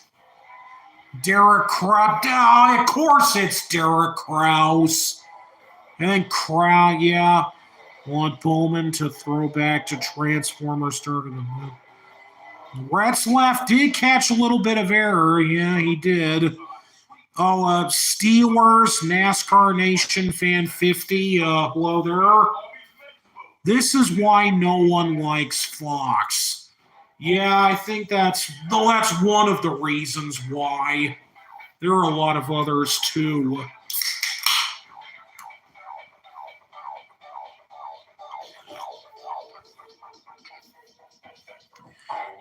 Derek Krause. Oh, of course it's Derek Krause. And then Krause, yeah. Want Bowman to throw back to Transformer starting the move. Retzlaff did catch a little bit of error. Yeah, he did. Oh, Steelers, NASCAR Nation Fan 50. Hello there. This is why no one likes Fox. Yeah, I think that's one of the reasons why. There are a lot of others too.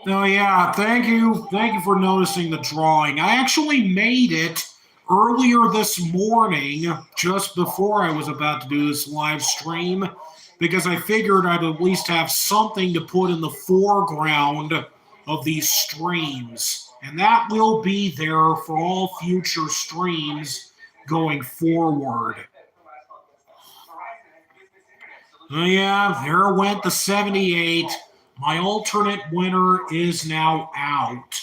Oh yeah, thank you for noticing the drawing. I actually made it earlier this morning, just before I was about to do this live stream, because I figured I'd at least have something to put in the foreground of these streams. And that will be there for all future streams going forward. Oh yeah, there went the 78. My alternate winner is now out.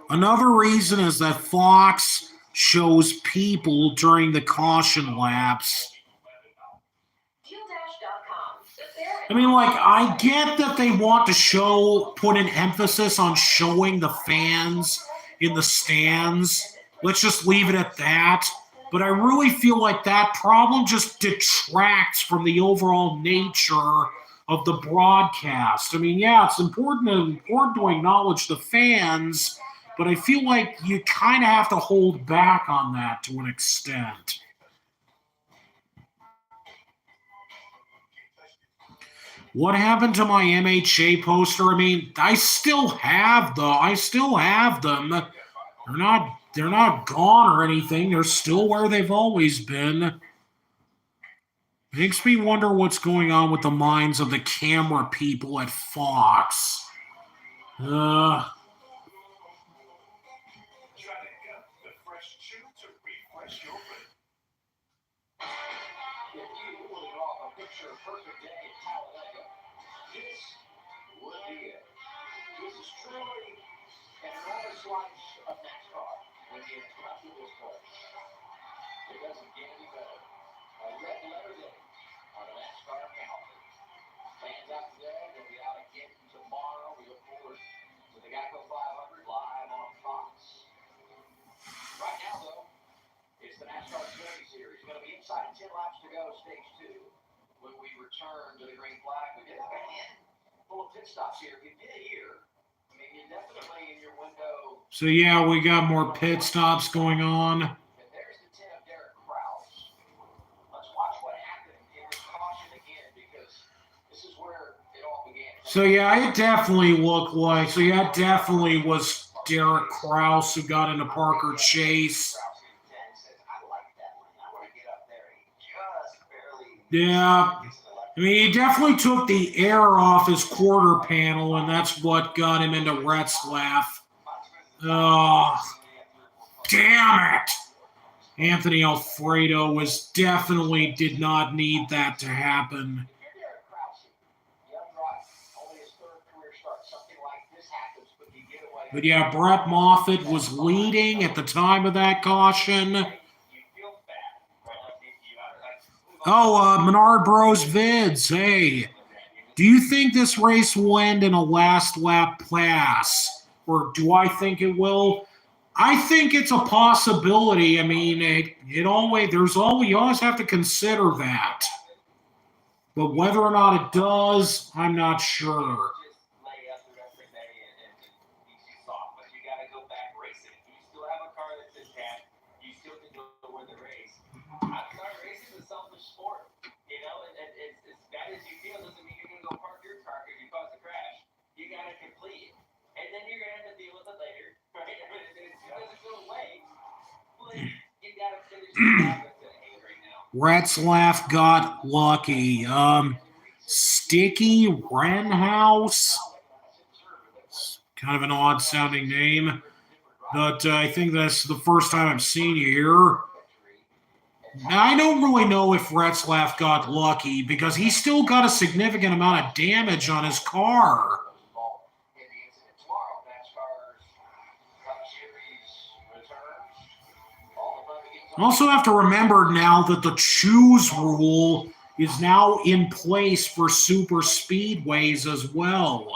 Another reason is that Fox shows people during the caution laps. I mean, like, I get that they want to put an emphasis on showing the fans in the stands. Let's just leave it at that. But I really feel like that problem just detracts from the overall nature of the broadcast. I mean, yeah, it's important to acknowledge the fans, but I feel like you kind of have to hold back on that to an extent. What happened to my MHA poster? I mean, I still have them. They're not gone or anything. They're still where they've always been. Makes me wonder what's going on with the minds of the camera people at Fox. It doesn't get any better. A red letter day on a NASCAR calendar. Fans out today, when we returned to the green flag. We did have a handful of pit stops here. You did here. I mean, you're definitely in your window. So yeah, we got more pit stops going on. And there's the 10 of Derek Krause. Let's watch what happened in this caution again, because this is where it all began. So yeah, it definitely looked like. So yeah, it definitely was Derek Krause who got into Parker Chase. Yeah, I mean, he definitely took the air off his quarter panel, and that's what got him into Retzlaff. Oh, damn it! Anthony Alfredo did not need that to happen. But yeah, Brett Moffitt was leading at the time of that caution. Oh, Menard Bros Vids, hey. Do you think this race will end in a last lap pass? Or do I think it will? I think it's a possibility. I mean, you always have to consider that. But whether or not it does, I'm not sure. Retzlaff got lucky. Sticky Renhouse. Kind of an odd sounding name. But I think that's the first time I've seen you here. Now, I don't really know if Retzlaff got lucky because he still got a significant amount of damage on his car. Also have to remember now that the choose rule is now in place for super speedways as well.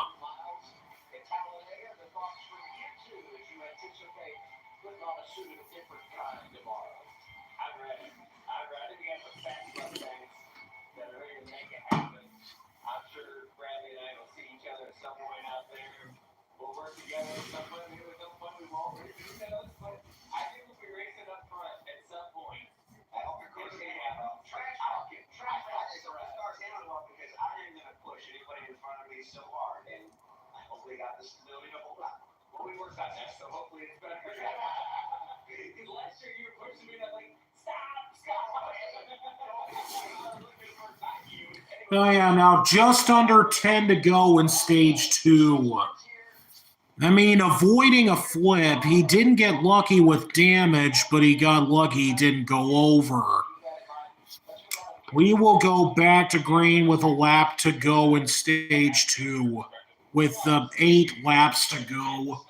Oh yeah, now just under 10 to go in stage 2. I mean, avoiding a flip, he didn't get lucky with damage, but he got lucky he didn't go over. We will go back to green with a lap to go in stage 2, with 8 laps to go.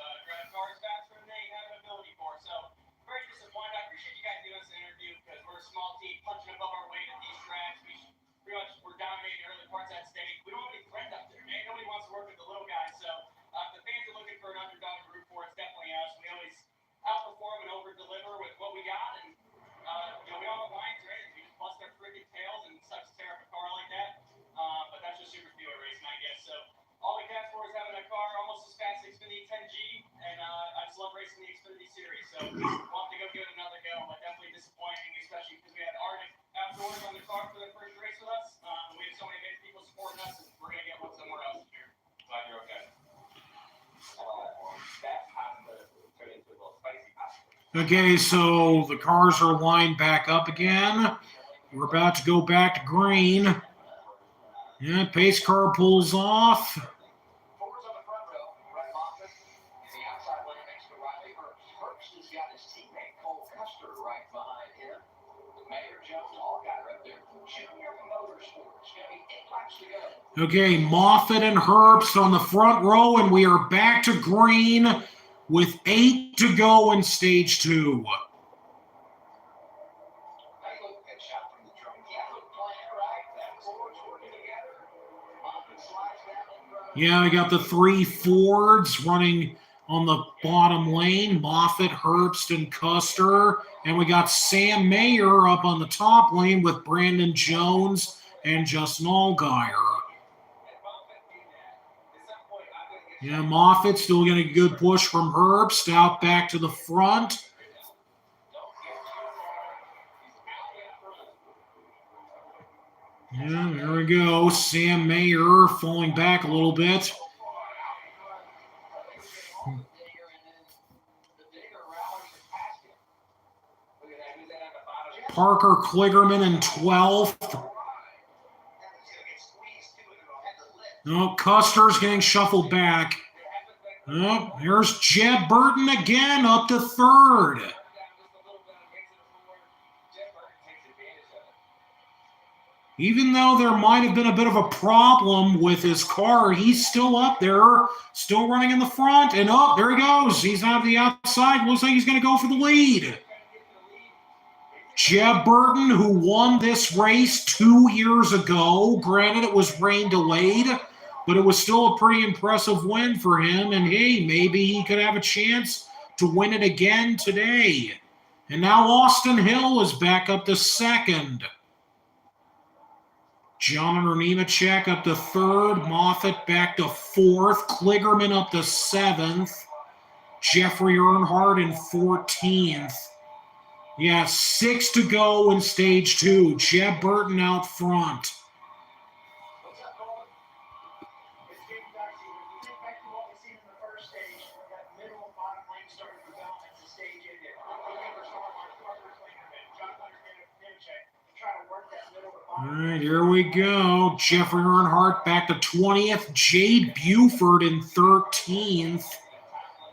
Okay, so the cars are lined back up again. We're about to go back to green. Yeah, pace car pulls off. Okay, Moffitt and Herbst on the front row, and we are back to green with 8 to go in stage 2. Yeah, we got the 3 Fords running on the bottom lane. Moffitt, Herbst, and Custer. And we got Sam Mayer up on the top lane with Brandon Jones and Justin Allgaier. Yeah, Moffitt still getting a good push from Herbst out back to the front. Yeah, there we go. Sam Mayer falling back a little bit. Parker Kligerman in 12th. No, Custer's getting shuffled back. Oh, here's Jeb Burton again up to 3rd. Even though there might have been a bit of a problem with his car, he's still up there, still running in the front. And there he goes. He's out of the outside. Looks like he's going to go for the lead. Jeb Burton, who won this race 2 years ago. Granted, it was rain delayed, but it was still a pretty impressive win for him. And hey, maybe he could have a chance to win it again today. And now Austin Hill is back up to 2nd. John Nemechek up to 3rd. Moffitt back to 4th. Kligerman up to 7th. Jeffrey Earnhardt in 14th. Yeah, 6 to go in stage 2. Jeb Burton out front. All right, here we go. Jeffrey Earnhardt back to 20th. Jade Buford in 13th.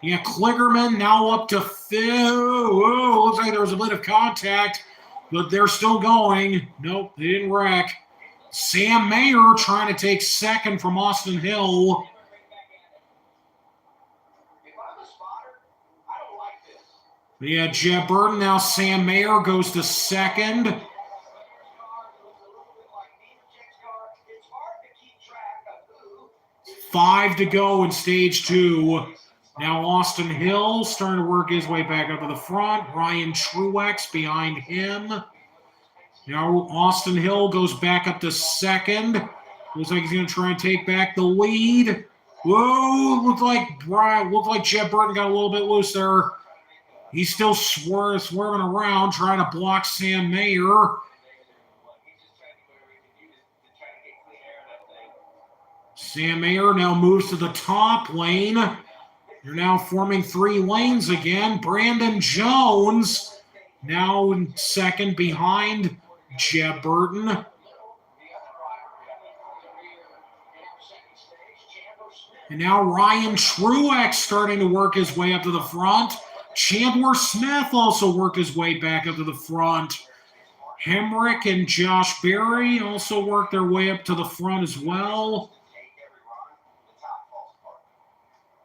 Yeah, Kligerman now up to 5th. Whoa, looks like there was a bit of contact, but they're still going. Nope, they didn't wreck. Sam Mayer trying to take 2nd from Austin Hill. But yeah, Jeb Burton, now Sam Mayer goes to 2nd. 5 to go in stage 2. Now Austin Hill starting to work his way back up to the front. Ryan Truex behind him. Now Austin Hill goes back up to 2nd. Looks like he's going to try and take back the lead. Whoa, looked like Jeb Burton got a little bit loose there. He's still swerving around, trying to block Sam Mayer. Sam Mayer now moves to the top lane. You're now forming 3 lanes again. Brandon Jones now in 2nd behind Jeb Burton. And now Ryan Truex starting to work his way up to the front. Chandler Smith also worked his way back up to the front. Hemrick and Josh Berry also worked their way up to the front as well.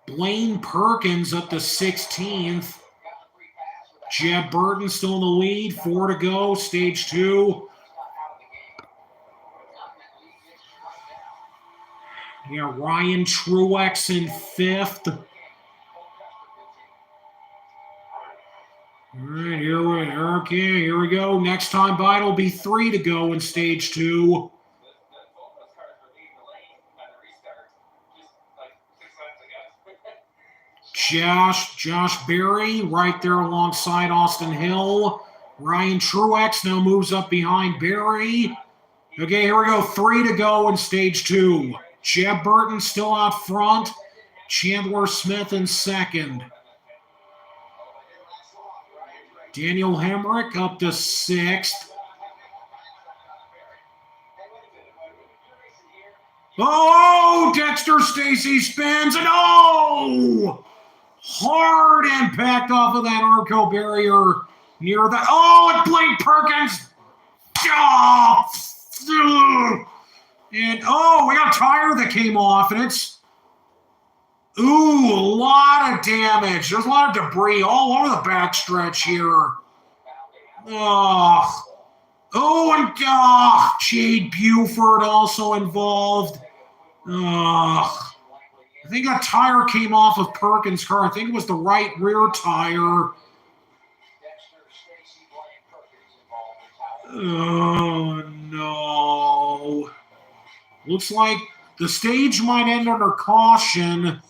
Blaine Perkins up to 16th. Jeb Burton still in the lead. 4 to go, stage 2. Yeah, Ryan Truex in 5th. All right, here we go. Next time by, it'll be 3 to go in stage 2. Josh Berry right there alongside Austin Hill. Ryan Truex now moves up behind Berry. Okay, here we go. 3 to go in stage 2. Jeb Burton still out front. Chandler Smith in 2nd. Daniel Hemrick up to 6th. Oh, Dexter Stacy spins and hard impact off of that Arco barrier near that. Oh, and Blaine Perkins. And we got a tire that came off, and it's a lot of damage. There's a lot of debris all over the backstretch here. And Jade Buford also involved. I think a tire came off of Perkins' car. I think it was the right rear tire. Dexter, Stacy, Blaine, Perkins involved in Talladega. Oh, no. Looks like the stage might end under caution. Well, you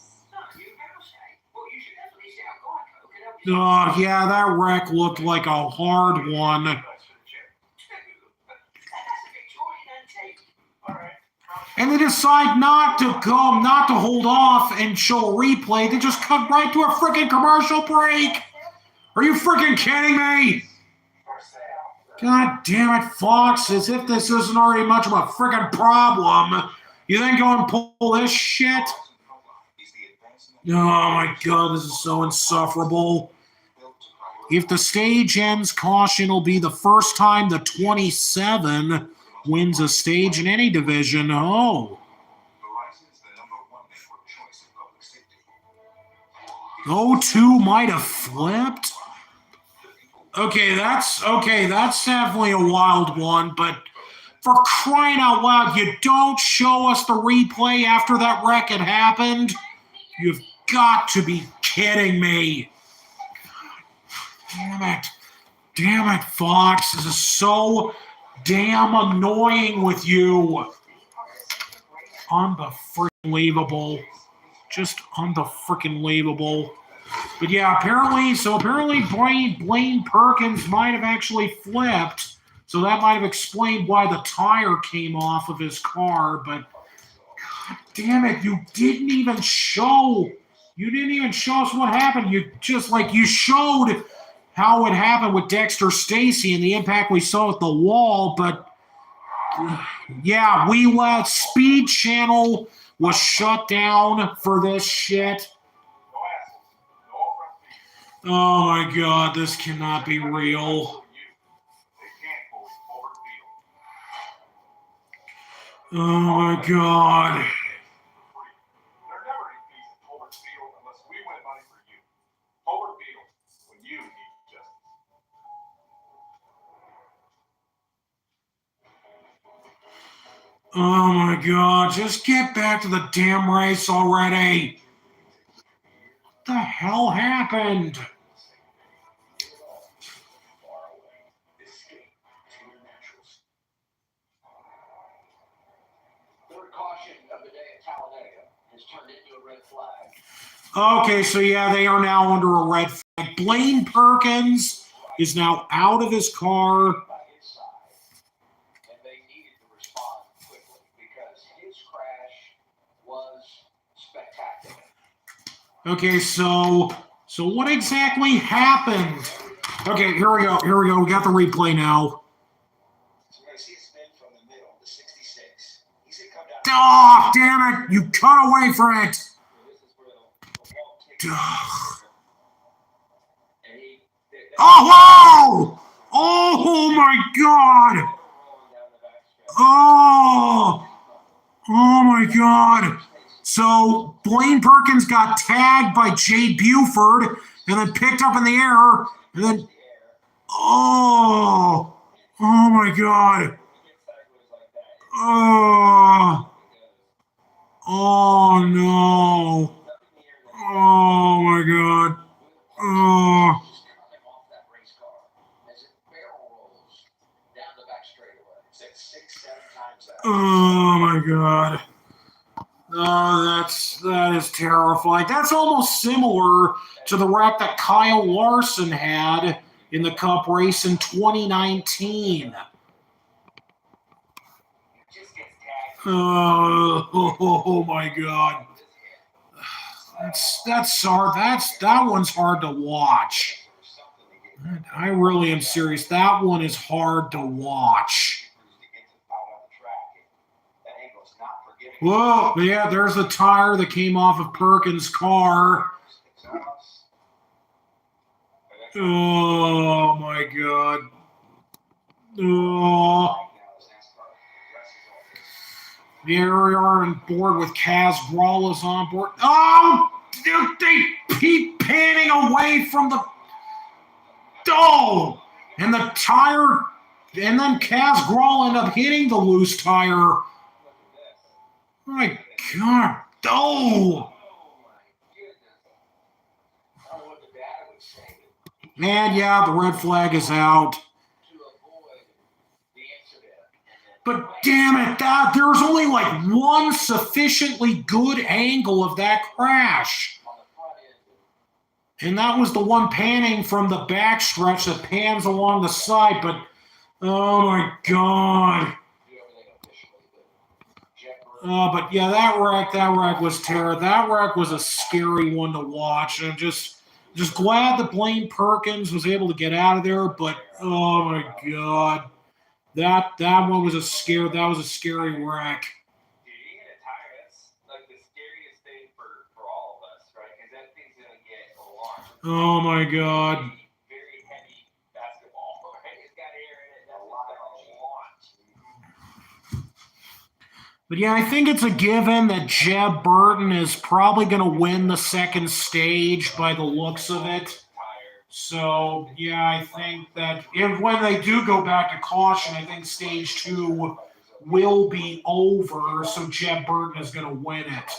should definitely stay out going, Coke, and help you. Yeah, that wreck looked like a hard one. That's a Victorian intake. All right. And they decide not to hold off and show a replay. They just cut right to a freaking commercial break. Are you freaking kidding me? God damn it, Fox, as if this isn't already much of a freaking problem. You then go and pull this shit? Oh my god, this is so insufferable. If the stage ends, caution will be the first time the 27 wins a stage in any division. Oh. O2 might have flipped. Okay, that's definitely a wild one, but for crying out loud, you don't show us the replay after that wreck had happened? You've got to be kidding me. Damn it, Fox. This is so damn annoying with you. Unbelievable. Just unbelievable. But yeah, apparently Blaine Perkins might have actually flipped. So that might have explained why the tire came off of his car. But god damn it, you didn't even show us what happened. You showed how it happened with Dexter Stacy and the impact we saw at the wall, but yeah, we let Speed Channel was shut down for this shit. Oh my god, this cannot be real. Oh my god. There never any peace in Hobart Field unless we win money for you. Hobart Field, when you need justice. Oh my god, just get back to the damn race already. What the hell happened? Third caution of the day at Talladega has turned into a red flag. Okay, so yeah, they are now under a red flag. Blaine Perkins is now out of his car. By his side, and they needed to respond quickly because his crash was spectacular. Okay, so what exactly happened? Okay, here we go. We got the replay now. So we're going to see a spin from the middle, the 66. He said come down. Oh, damn it! You cut away from it. This is where the wall takes Ugh. and he Oh, whoa! Oh my god! rolling down the back stretch. Oh my god! So Blaine Perkins got tagged by Jay Buford and then picked up in the air and then oh my god! Oh no! Oh my god! Oh. Oh my god. Oh, that is terrifying. That's almost similar to the wreck that Kyle Larson had in the Cup race in 2019. Oh my god. That's hard. That one's hard to watch. I really am serious. That one is hard to watch. Whoa, yeah, there's the tire that came off of Perkins' car. Oh my god. Oh. Here we are on board with Kaz Gralla on board. Oh! They keep panning away from the... Oh! And the tire... And then Kaz Gralla ended up hitting the loose tire. My god. Oh! And yeah, the red flag is out. To avoid the incident. But damn it, there's only like one sufficiently good angle of that crash. On the front end. And that was the one panning from the backstretch that pans along the side. But, oh my God. Do everything officially, but Jeff But yeah, that wreck was terrible. That wreck was a scary one to watch. And I'm just glad that Blaine Perkins was able to get out of there. But, oh my God. That one was a scary wreck. Dude, you hit a tire, that's like the scariest thing for all of us, right? Because that thing's going to get alarmed. Oh my God. Very heavy basketball, right? It's got air in it. That's a lot of launch. But yeah, I think it's a given that Jeb Burton is probably going to win the second stage by the looks of it. So, yeah, I think that when they do go back to caution, I think stage 2 will be over, so Jeb Burton is going to win it.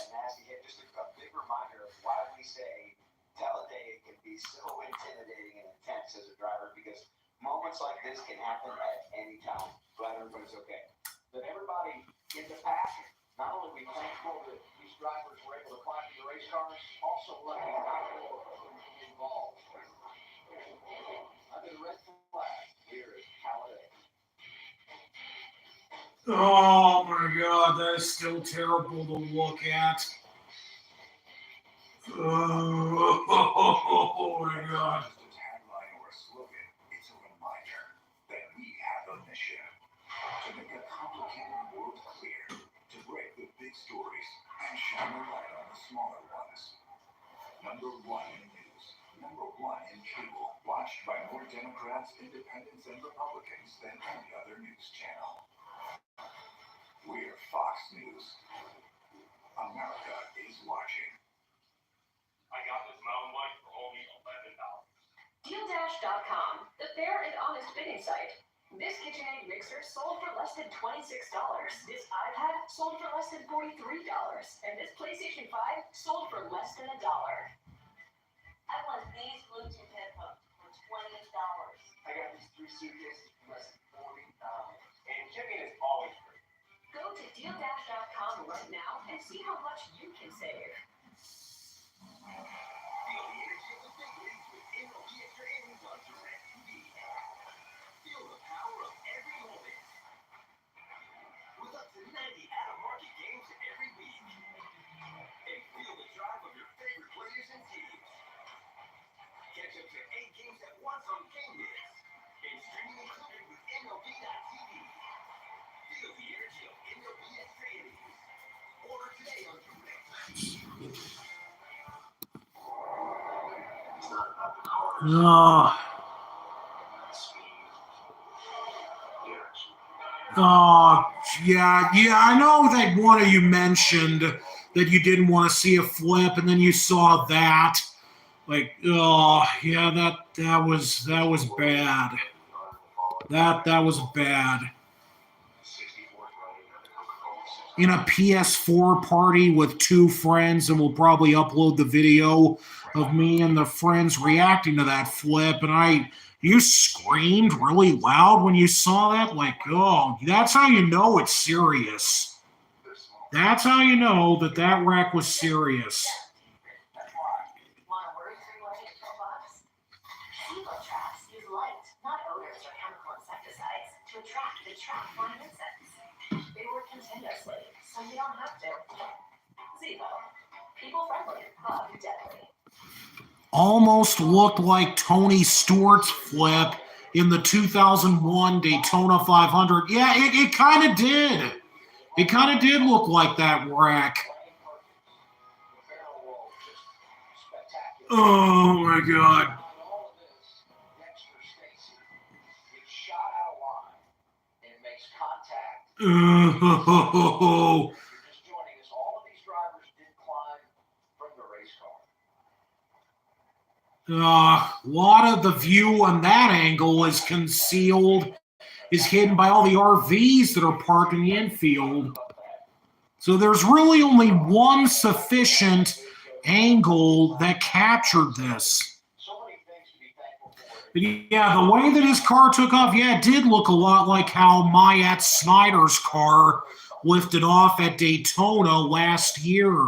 Just a big reminder of why we say Talladega can be so intimidating and intense as a driver, because moments like this can happen at any time. Glad everybody's okay. But everybody in the pack, not only we thankful that these drivers were able to climb to the race cars, also lucky not all of them involved. Under the red flag, here is Talladega. Oh my God, that is still terrible to look at. Oh my God. Just a tagline or a slogan, it's a reminder that we have a mission to make a complicated world clear, to break the big stories and shine a light on the smaller ones. Number 1 in news, number 1 in cable, watched by more Democrats, Independents, and Republicans than any other news channel. We're Fox News. America is watching. I got this mountain bike for only $11. DealDash.com, the fair and honest bidding site. This KitchenAid mixer sold for less than $26. This iPad sold for less than $43. And this PlayStation 5 sold for less than $1. I want these Bluetooth headphones for $20. I got these 3 suitcases for less than $40. And shipping is always free. Go to DealDash.com right now and see how much you can save. Feel the energy of the big leagues with MLB Extra Innings on DirecTV. Feel the power of every moment. With up to 90 out-of-market games every week. And feel the drive of your favorite players and teams. Catch up to 8 games at once on Game Mix. And streaming included with MLB.tv. Feel the energy of MLB Extra Innings. Order today on DirecTV. Oh, yeah, I know that one of you mentioned that you didn't want to see a flip, and then you saw that. Like, oh, yeah, that was bad. That was bad. In a PS4 party with 2 friends, and we'll probably upload the video of me and the friends reacting to that flip, and you screamed really loud when you saw that. Like, oh, that's how you know it's serious. That's how you know that wreck was serious. Want a worry-free way to toolbox? Sieg traps use light, not odors or chemical insecticides, to attract the trap-flying insects. They work continuously, so you don't have to. Sieg, people-friendly, but deadly. Almost looked like Tony Stewart's flip in the 2001 Daytona 500. Yeah, it kind of did. It kind of did look like that wreck. Oh, my God. Oh. A lot of the view on that angle is concealed, is hidden by all the RVs that are parked in the infield. So there's really only one sufficient angle that captured this. But yeah, the way that his car took off, yeah, it did look a lot like how Myatt Snyder's car lifted off at Daytona last year.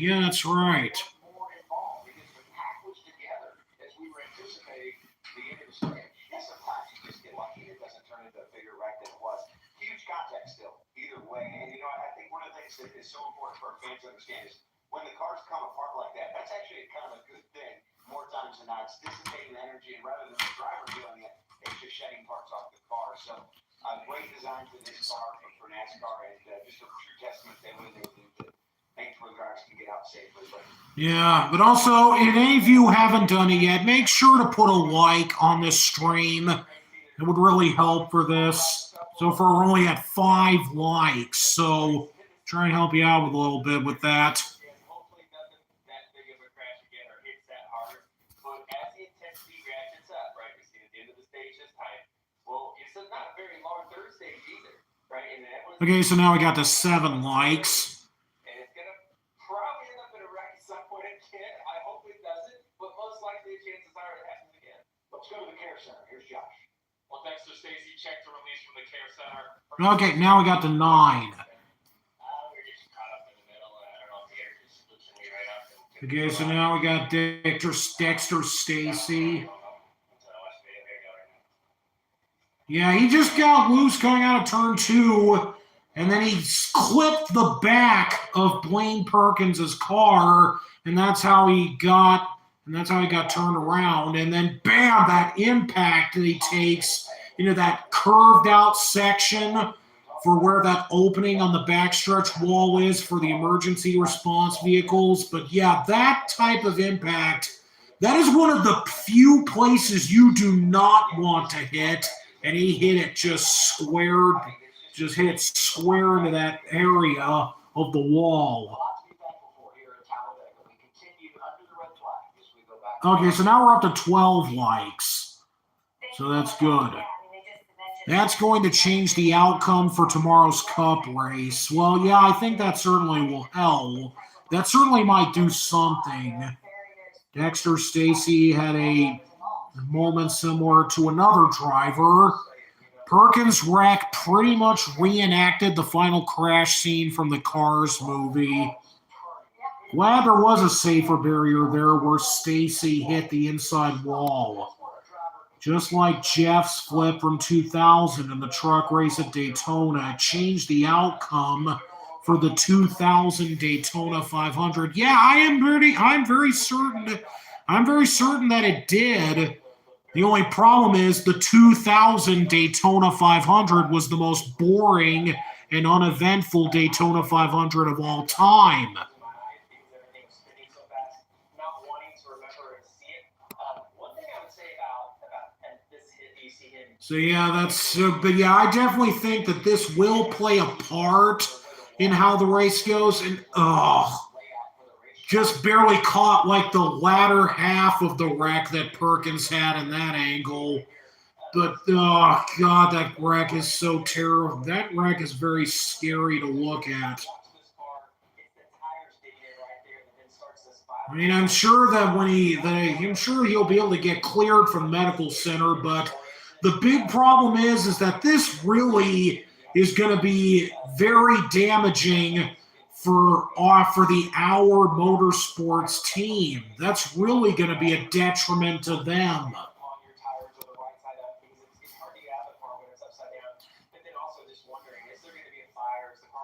Yeah, that's right. More involved because the pack was together as we were anticipating the end of the sprint. Yeah, sometimes you just get lucky and it doesn't turn into a bigger wreck than it was. Huge contact still, either way. And I think one of the things that is so important for our fans to understand is when the cars come apart like that, that's actually kind of a good thing. More times than not, it's dissipating energy, and rather than the driver doing it, it's just shedding parts off the car. So, great design for this car for NASCAR, and just a true testament to everything they do to make sure the drivers can get out safely. But Yeah, but also, if any of you haven't done it yet, make sure to put a like on this stream. It would really help for this. So far, we're only at 5 likes, so try and help you out with a little bit with that. hopefully nothing that big of a crash again or hits that hard. But as the intensity ratchets up, right, we see at the end of the stage this time. Well, it's not a very long third stage either, right? And that was Okay, so now we got to 7 likes. and it's gonna probably end up in a wreck at some point again. I hope it doesn't, but most likely the chances are it happens again. Let's go to the care center. Here's Josh. Well, thanks to Stacy, check the release from the care center. Okay, now we got to 9. We're just caught up in the middle. I don't know if the air just loosened me right up. Okay, so now we got Dexter Stacy. Yeah, he just got loose going out of turn 2, and then he clipped the back of Blaine Perkins' car, and that's how he got turned around. And then bam, that impact that he takes into that curved out section for where that opening on the backstretch wall is for the emergency response vehicles. But yeah, that type of impact, that is one of the few places you do not want to hit. And he hit it hit it square into that area of the wall. Okay, so now we're up to 12 likes. So that's good. That's going to change the outcome for tomorrow's Cup race. Well, yeah, I think that certainly will help. That certainly might do something. Dexter Stacy had a moment similar to another driver. Perkins' wreck pretty much reenacted the final crash scene from the Cars movie. Glad there was a safer barrier there where Stacy hit the inside wall. Just like Jeff's flip from 2000 in the truck race at Daytona, it changed the outcome for the 2000 Daytona 500. Yeah, I'm very certain that it did. The only problem is the 2000 Daytona 500 was the most boring and uneventful Daytona 500 of all time. So yeah, but yeah, I definitely think that this will play a part in how the race goes. And just barely caught like the latter half of the wreck that Perkins had in that angle. But oh god, that wreck is so terrible. That wreck is very scary to look at. I mean, I'm sure that I'm sure he'll be able to get cleared from the medical center, but the big problem is that this really is going to be very damaging for the Our Motorsports team. That's really going to be a detriment to them.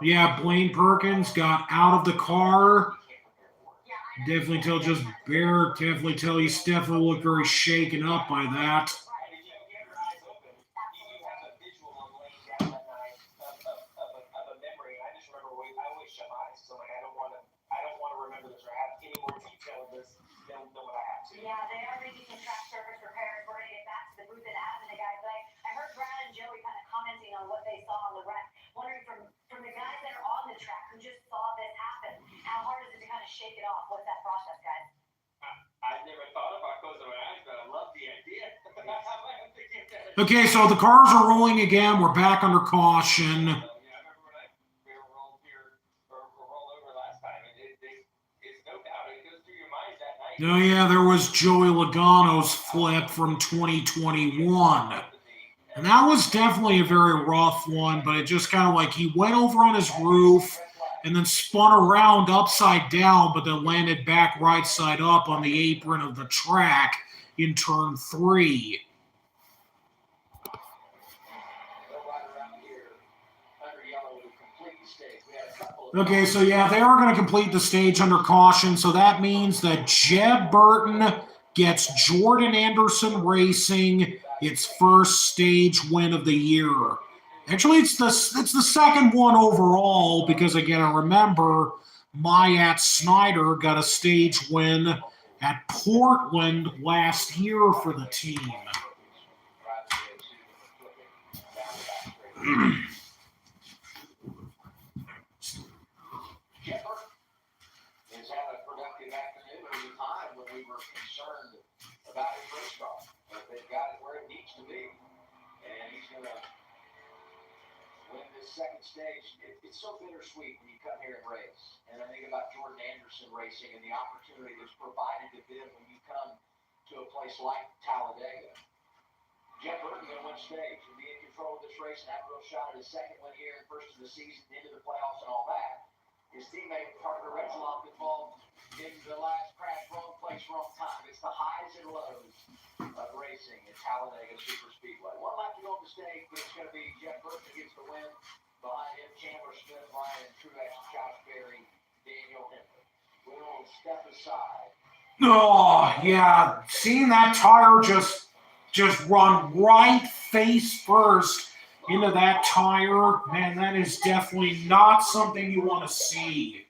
Yeah, Blaine Perkins got out of the car. Definitely tell he's definitely looked very shaken up by that. Yeah, they are making some track surface repairs. We're going to get back to the booth and Adam and the guys. I heard Brad and Joey kind of commenting on what they saw on the wreck. Wondering from the guys that are on the track who just saw this happen, how hard is it to kind of shake it off? What's that process, guys? I've never thought about closing my eyes, but I love the idea. Okay, so the cars are rolling again. We're back under caution. I remember when we were rolled over last time, and it's no doubt it goes through your mind that night. Oh, yeah, there was Joey Logano's flip from 2021. And that was definitely a very rough one, but it just kind of like he went over on his roof and then spun around upside down, but then landed back right side up on the apron of the track in turn 3. Okay, so yeah, they are going to complete the stage under caution, so that means that Jeb Burton gets Jordan Anderson Racing its first stage win of the year. Actually, it's the second one overall because, again, I remember Mayat Snyder got a stage win at Portland last year for the team. Has had a productive afternoon at a time when we were concerned about his race car. But they've got it where it needs to be. And he's going to win this second stage. It's so bittersweet when you come here and race. And I think about Jordan Anderson Racing and the opportunity that's provided to them when you come to a place like Talladega. Jeff Burton going to win stage and be in control of this race and have a real shot at his second win here and first of the season, into the playoffs and all that. His teammate, Parker Retzloff, involved in the last crash, wrong place, wrong time. It's the highs and lows of racing at Talladega Superspeedway. One lap to go on the stage, but it's going to be Jeff Burton who gets the win. Behind him, Chandler Smith, Ryan Truex, Josh Berry, Daniel Hemmer. We'll step aside. Oh, yeah. Seeing that tire just run right face first into that tire, man, that is definitely not something you want to see.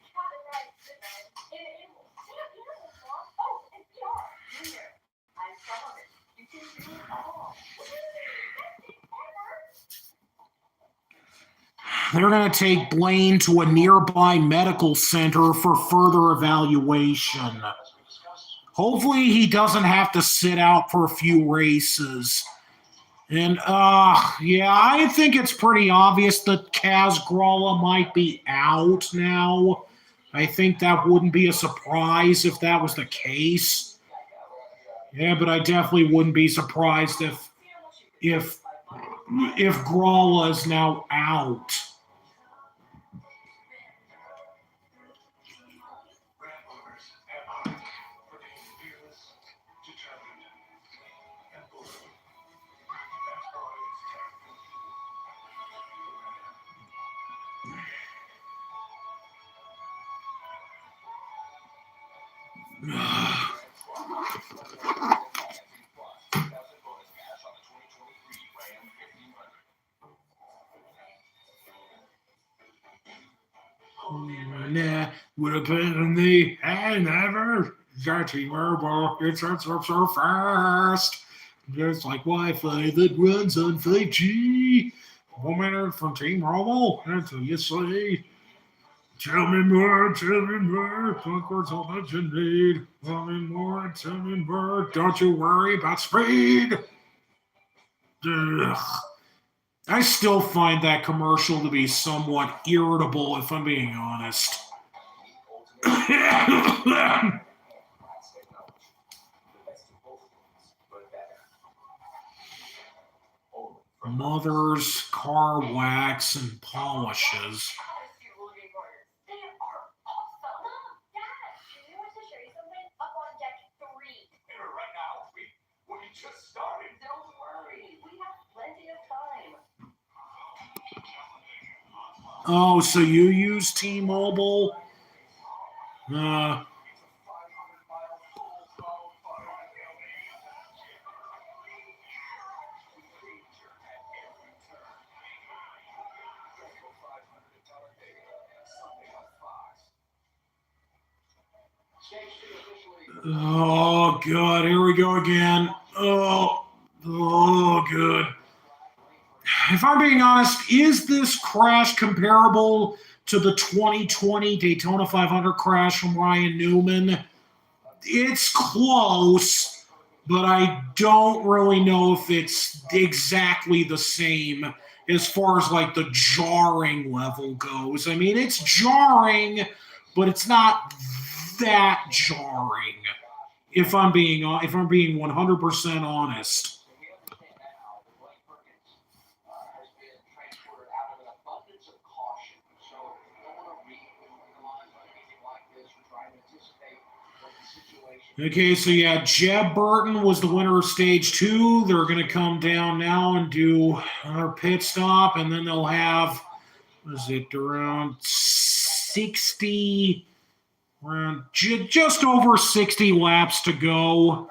They're going to take Blaine to a nearby medical center for further evaluation. Hopefully he doesn't have to sit out for a few races. And, yeah, I think it's pretty obvious that Kaz Gralla might be out now. I think that wouldn't be a surprise if that was the case. Yeah, but I definitely wouldn't be surprised if Gralla is now out. Nah, would have been me. I never got mobile. It's so fast. Just like Wi-Fi that runs on 5G. 1 minute from T-Mobile until you say, tell me more, Conquer's all that you need. Tell me more, don't you worry about speed. Ugh. I still find that commercial to be somewhat irritable, if I'm being honest. Mothers, car wax, and polishes. Oh, so you use T-Mobile? Oh, God, here we go again. Oh, good. If I'm being honest, is this crash comparable to the 2020 Daytona 500 crash from Ryan Newman? It's close, but I don't really know if it's exactly the same as far as like the jarring level goes. I mean, it's jarring, but it's not that jarring. If I'm being 100% honest. And we understand now that Blake Perkins has been transported out of an abundance of caution. So you don't want to read between the lines on anything like this or try to anticipate what the situation is. Okay, so yeah, Jeb Burton was the winner of stage 2. They're going to come down now and do another pit stop, and then they'll have, what is it, around 60, around just over 60 laps to go.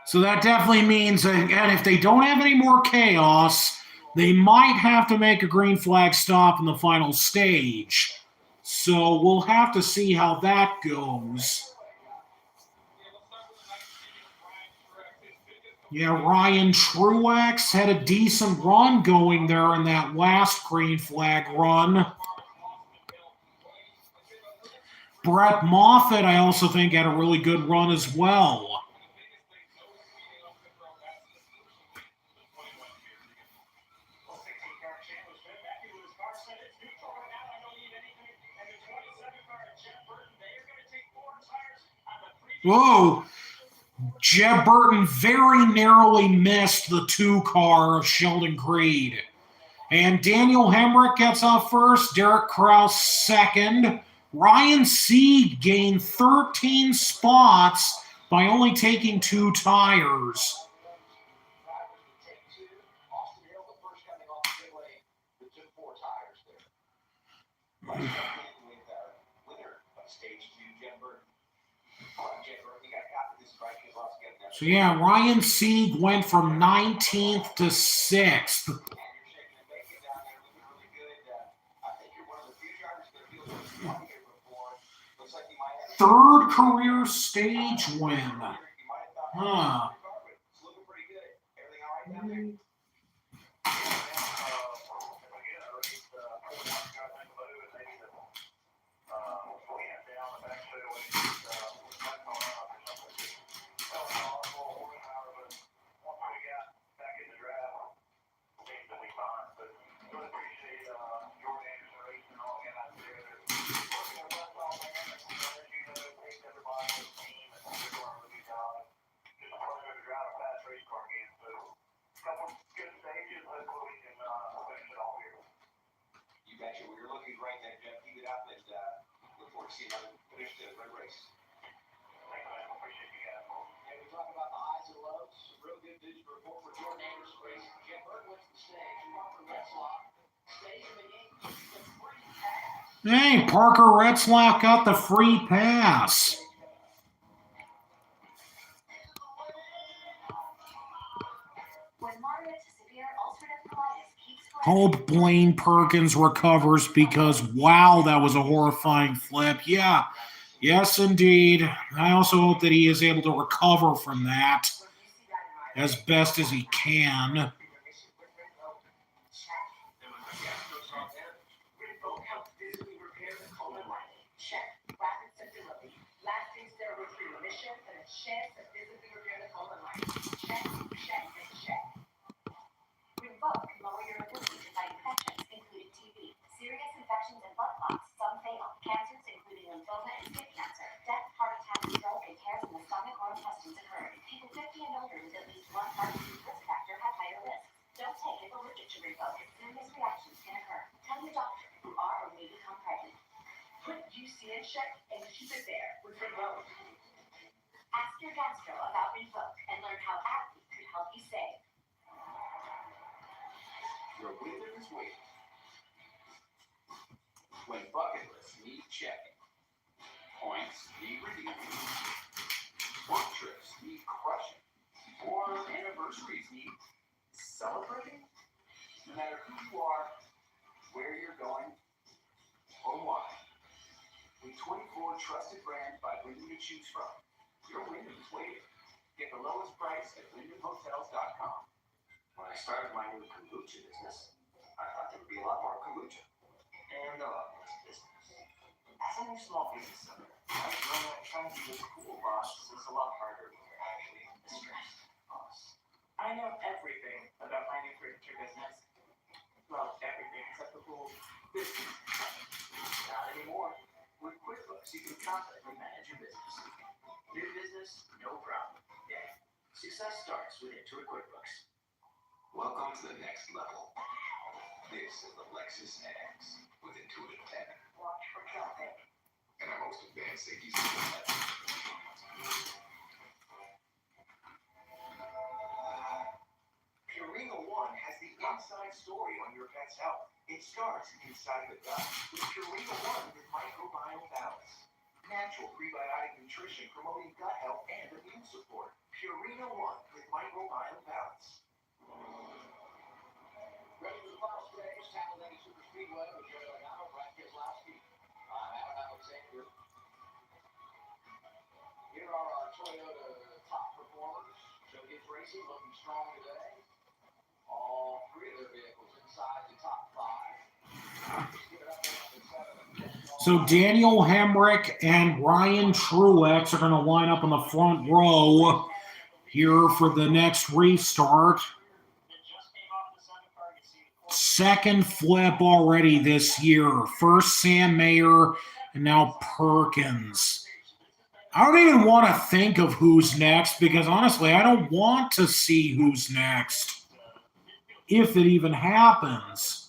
So that definitely means, again, if they don't have any more chaos, they might have to make a green flag stop in the final stage. So we'll have to see how that goes. Yeah, Ryan Truex had a decent run going there in that last green flag run. Brett Moffitt, I also think, had a really good run as well. Whoa! Jeb Burton very narrowly missed the 2 car of Sheldon Creed. And Daniel Hemrick gets off first, Derek Kraus second. Ryan Sieg gained 13 spots by only taking 2 tires. So yeah, Ryan Sieg went from 19th to 6th. Third career stage win. Huh. Hey, Parker Retzlaff got the free pass. Hope Blaine Perkins recovers because, wow, that was a horrifying flip. Yeah, yes, indeed. I also hope that he is able to recover from that as best as he can. When bucket lists need checking, points need redeeming, work trips need crushing, or anniversaries need celebrating. No matter who you are, where you're going, or why, with 24 trusted brands by Wyndham to choose from, your Wyndham is waiting. Get the lowest price at WyndhamHotels.com. When I started my new kombucha business, I thought there would be a lot more kombucha. And a lot less business. As a new small business owner, I was trying to be a cool boss. It's a lot harder when you're actually a stressed boss. I know everything about my new furniture business. Well, everything except the whole business. Not anymore. With QuickBooks, you can confidently manage your business. New business, no problem. Yeah. Success starts with Intuit QuickBooks. Welcome to the next level. This is the Lexus NX with Intuitive 10 Watch for traffic. and our most advanced safety system. Purina One has the inside story on your pet's health. It starts inside the gut with Purina One with microbiome balance. Natural prebiotic nutrition promoting gut health and immune support. Purina One with microbiome balance. Ready for the final stage, Talladega Super Speedway with Joey Logano, Brad Keselowski. I'm Adam Alexander. Here are our Toyota top performers. Showcase Racing looking strong today. All three of their vehicles inside the top five. Let's give it up there on the 7. So Daniel Hemrick and Ryan Truex are going to line up in the front row here for the next restart. Second flip already this year. First Sam Mayer and now Perkins. I don't even want to think of who's next because honestly, I don't want to see who's next. If it even happens.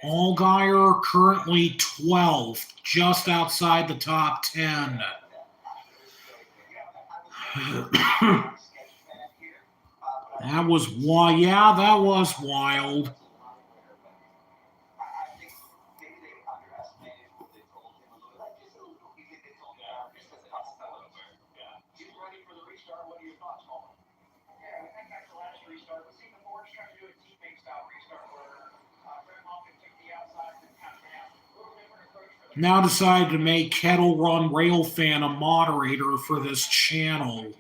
Allgaier currently 12th, just outside the top 10. That was wild. Yeah, that was wild. Now decided to make Kettle Run Railfan a moderator for this channel.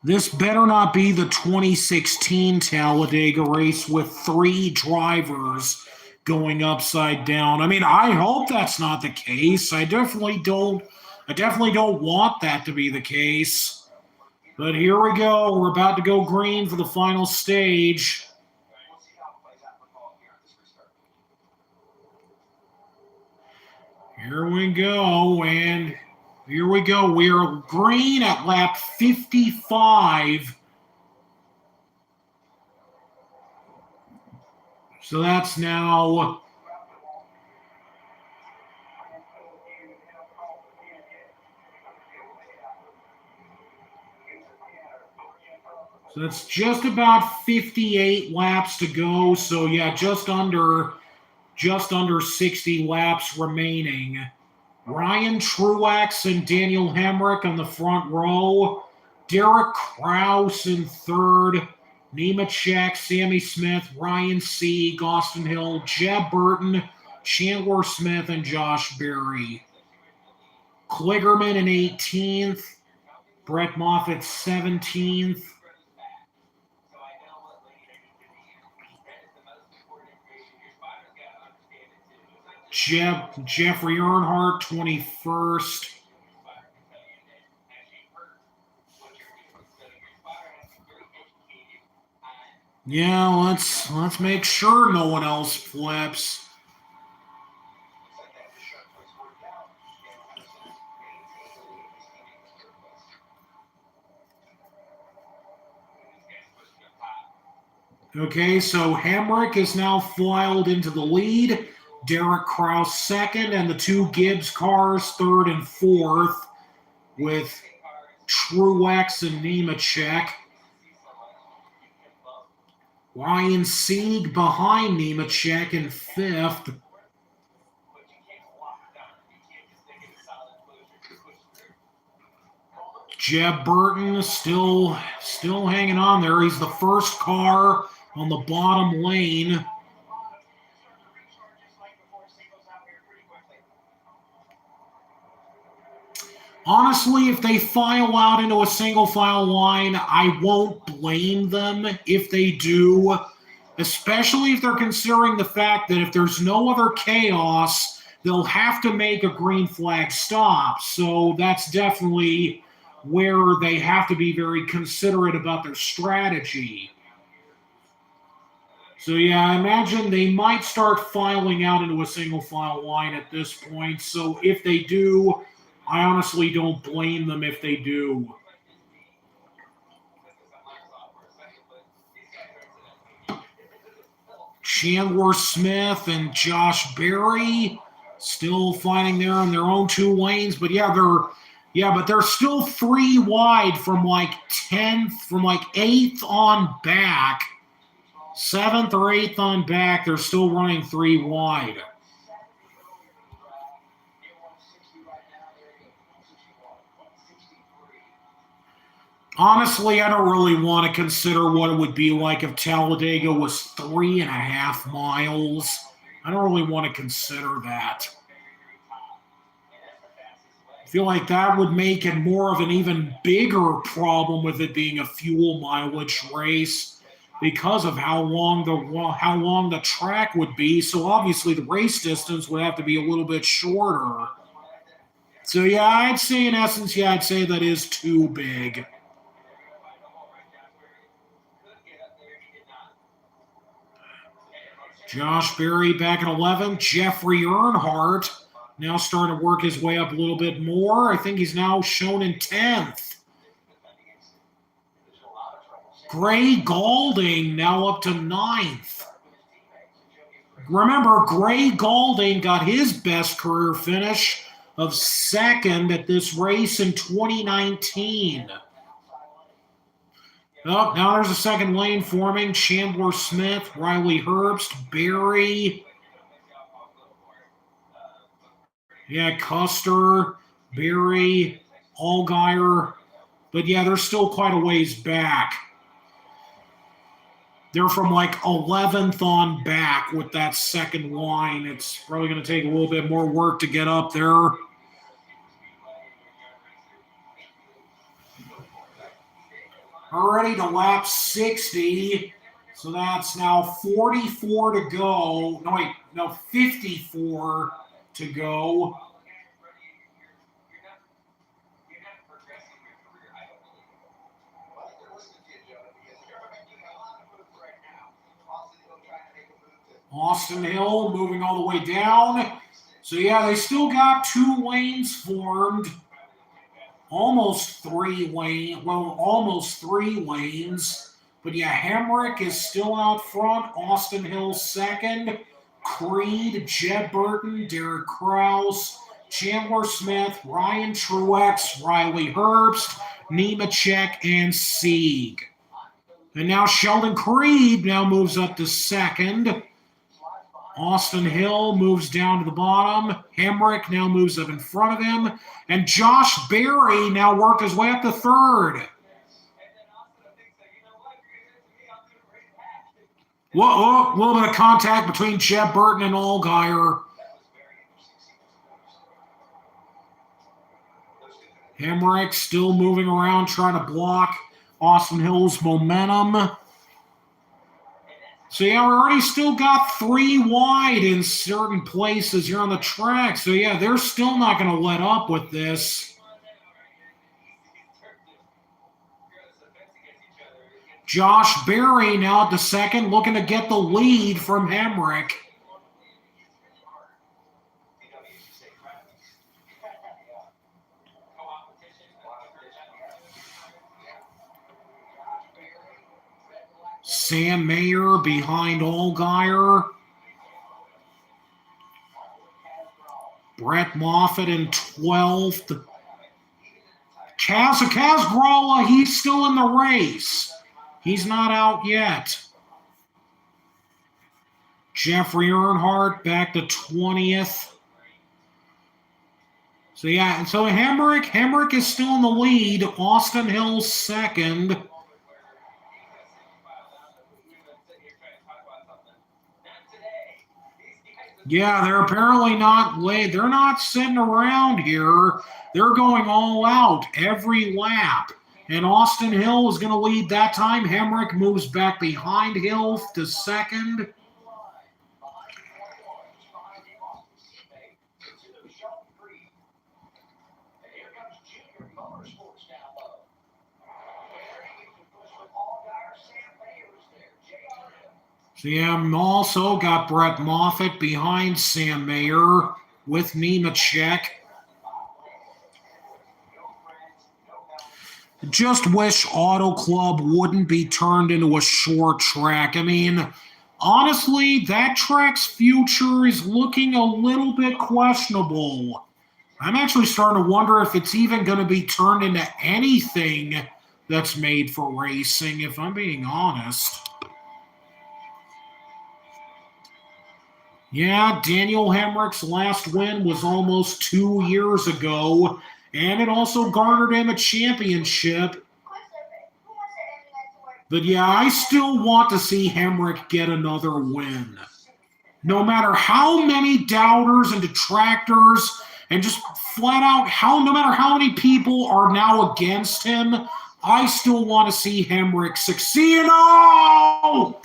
This better not be the 2016 Talladega race with 3 drivers going upside down. I mean, I hope that's not the case. I definitely don't want that to be the case. But here we go. We're about to go green for the final stage. Here we go, and here we go. We are green at lap 55. So that's now... So that's just about 58 laps to go. So yeah, just under 60 laps remaining. Ryan Truex and Daniel Hemrick on the front row. Derek Kraus in third. Nemechek, Sammy Smith, Ryan Sieg, Austin Hill, Jeb Burton, Chandler Smith, and Josh Berry. Kligerman in 18th. Brett Moffitt 17th. Jeffrey Earnhardt, 21st. Yeah, let's make sure no one else flips. Okay, so Hemrick is now filed into the lead. Derek Kraus second, and the 2 Gibbs cars third and fourth with Truex and Nemechek. Ryan Sieg behind Nemechek in fifth. Jeb Burton still hanging on there. He's the first car on the bottom lane. Honestly, if they file out into a single file line, I won't blame them if they do, especially if they're considering the fact that if there's no other chaos, they'll have to make a green flag stop. So that's definitely where they have to be very considerate about their strategy. So yeah, I imagine they might start filing out into a single file line at this point. So if they do, I honestly don't blame them if they do. Chandler Smith and Josh Berry still fighting there in their own 2 lanes, but but they're still 3 wide from like 10th, from like 8th on back, 7th or 8th on back. They're still running 3 wide. Honestly, I don't really want to consider what it would be like if Talladega was 3.5 miles. I don't really want to consider that. I feel like that would make it more of an even bigger problem with it being a fuel mileage race because of how long the track would be. So obviously the race distance would have to be a little bit shorter. So yeah, I'd say in essence, I'd say that is too big. Josh Berry back at 11. Jeffrey Earnhardt now starting to work his way up a little bit more. I think he's now shown in 10th. Gray Galding now up to 9th. Remember, Gray Galding got his best career finish of 2nd at this race in 2019. Oh, now there's a second lane forming. Chandler Smith, Riley Herbst, Berry. Yeah, Custer, Berry, Allgaier. But yeah, they're still quite a ways back. They're from like 11th on back with that second line. It's probably going to take a little bit more work to get up there. Already to lap 60. So that's now 44 to go. 54 to go. Austin Hill moving all the way down. So yeah, they still got 2 lanes formed. Almost 3 lanes. But yeah, Hemrick is still out front. Austin Hill second. Creed, Jed Burton, Derek Kraus, Chandler Smith, Ryan Truex, Riley Herbst, Nemechek, and Sieg. And now Sheldon Creed now moves up to second. Austin Hill moves down to the bottom. Hemrick now moves up in front of him. And Josh Berry now worked his way up to third. Whoa, a little bit of contact between Jeb Burton and Allgaier. Hemrick still moving around, trying to block Austin Hill's momentum. So yeah, we already still got 3 wide in certain places here on the track. So yeah, they're still not going to let up with this. Josh Berry now at the second, looking to get the lead from Hemrick. Sam Mayer behind Allgaier. Brett Moffitt in 12th. Kaz Gralla, he's still in the race. He's not out yet. Jeffrey Earnhardt back to 20th. So yeah, and so Hemrick is still in the lead. Austin Hill second. Yeah, they're apparently not late. They're not sitting around here. They're going all out every lap. And Austin Hill is going to lead that time. Hemrick moves back behind Hill to second. So yeah, also got Brett Moffitt behind Sam Mayer with Nemechek. Just wish Auto Club wouldn't be turned into a short track. I mean, honestly, that track's future is looking a little bit questionable. I'm actually starting to wonder if it's even going to be turned into anything that's made for racing, if I'm being honest. Yeah, Daniel Hemrick's last win was almost 2 years ago, and it also garnered him a championship. But yeah, I still want to see Hemrick get another win. No matter how many doubters and detractors and just flat out no matter how many people are now against him, I still want to see Hemrick succeed. Oh!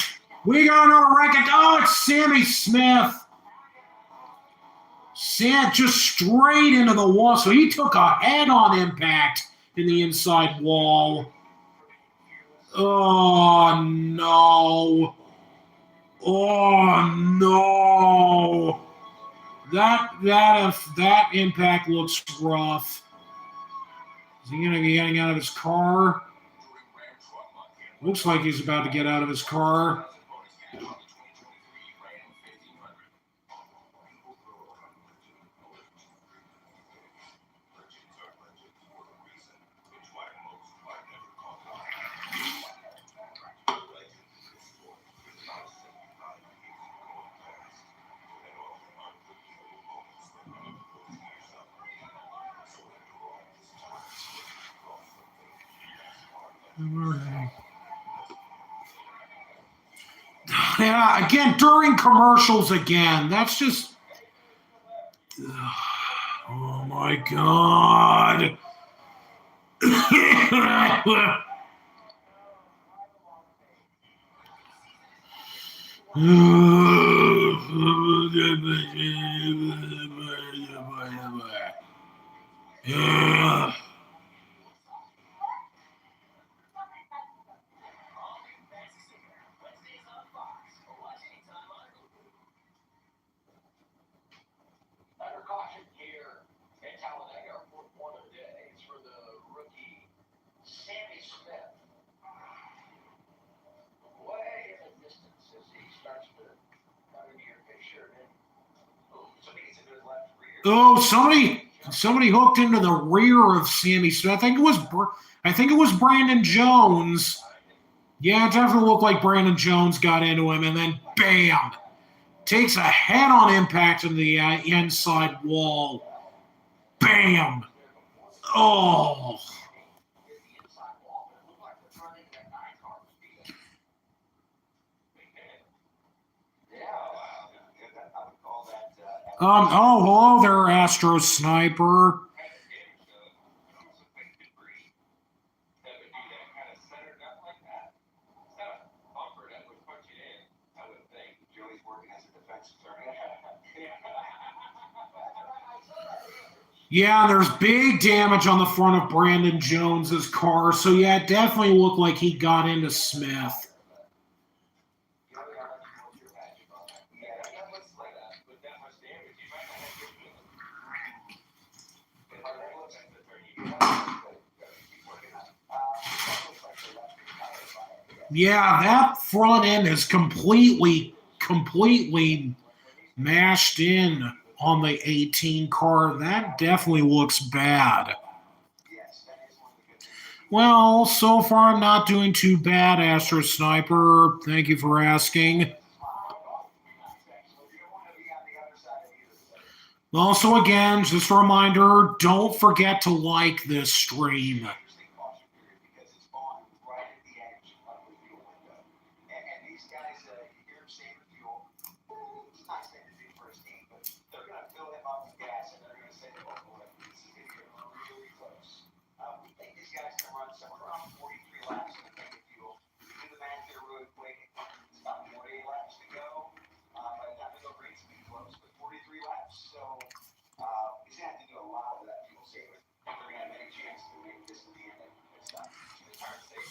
We got another record. Oh, it's Sammy Smith. Sam just straight into the wall. So he took a head-on impact in the inside wall. Oh, no. Oh, no. That impact looks rough. Is he going to be getting out of his car? Looks like he's about to get out of his car. Yeah, again, during commercials again. That's just... Oh, my God. Yeah. Under caution here at Talladega, our fourth one of the day. It's for the rookie, Sammy Smith. Way in the distance as he starts to come into your picture. And somebody gets into his left rear. Oh, somebody hooked into the rear of Sammy Smith. I think it was Brandon Jones. Yeah, it definitely looked like Brandon Jones got into him, and then bam, takes a head-on impact into the inside wall. Bam. Oh. Hello there, Astro Sniper. Yeah, there's big damage on the front of Brandon Jones's car. So yeah, it definitely looked like he got into Smith. Yeah, that front end is completely mashed in on the 18 car. That definitely looks bad. Well, so far I'm not doing too bad, Astro Sniper. Thank you for asking. Also, again, just a reminder, don't forget to like this stream.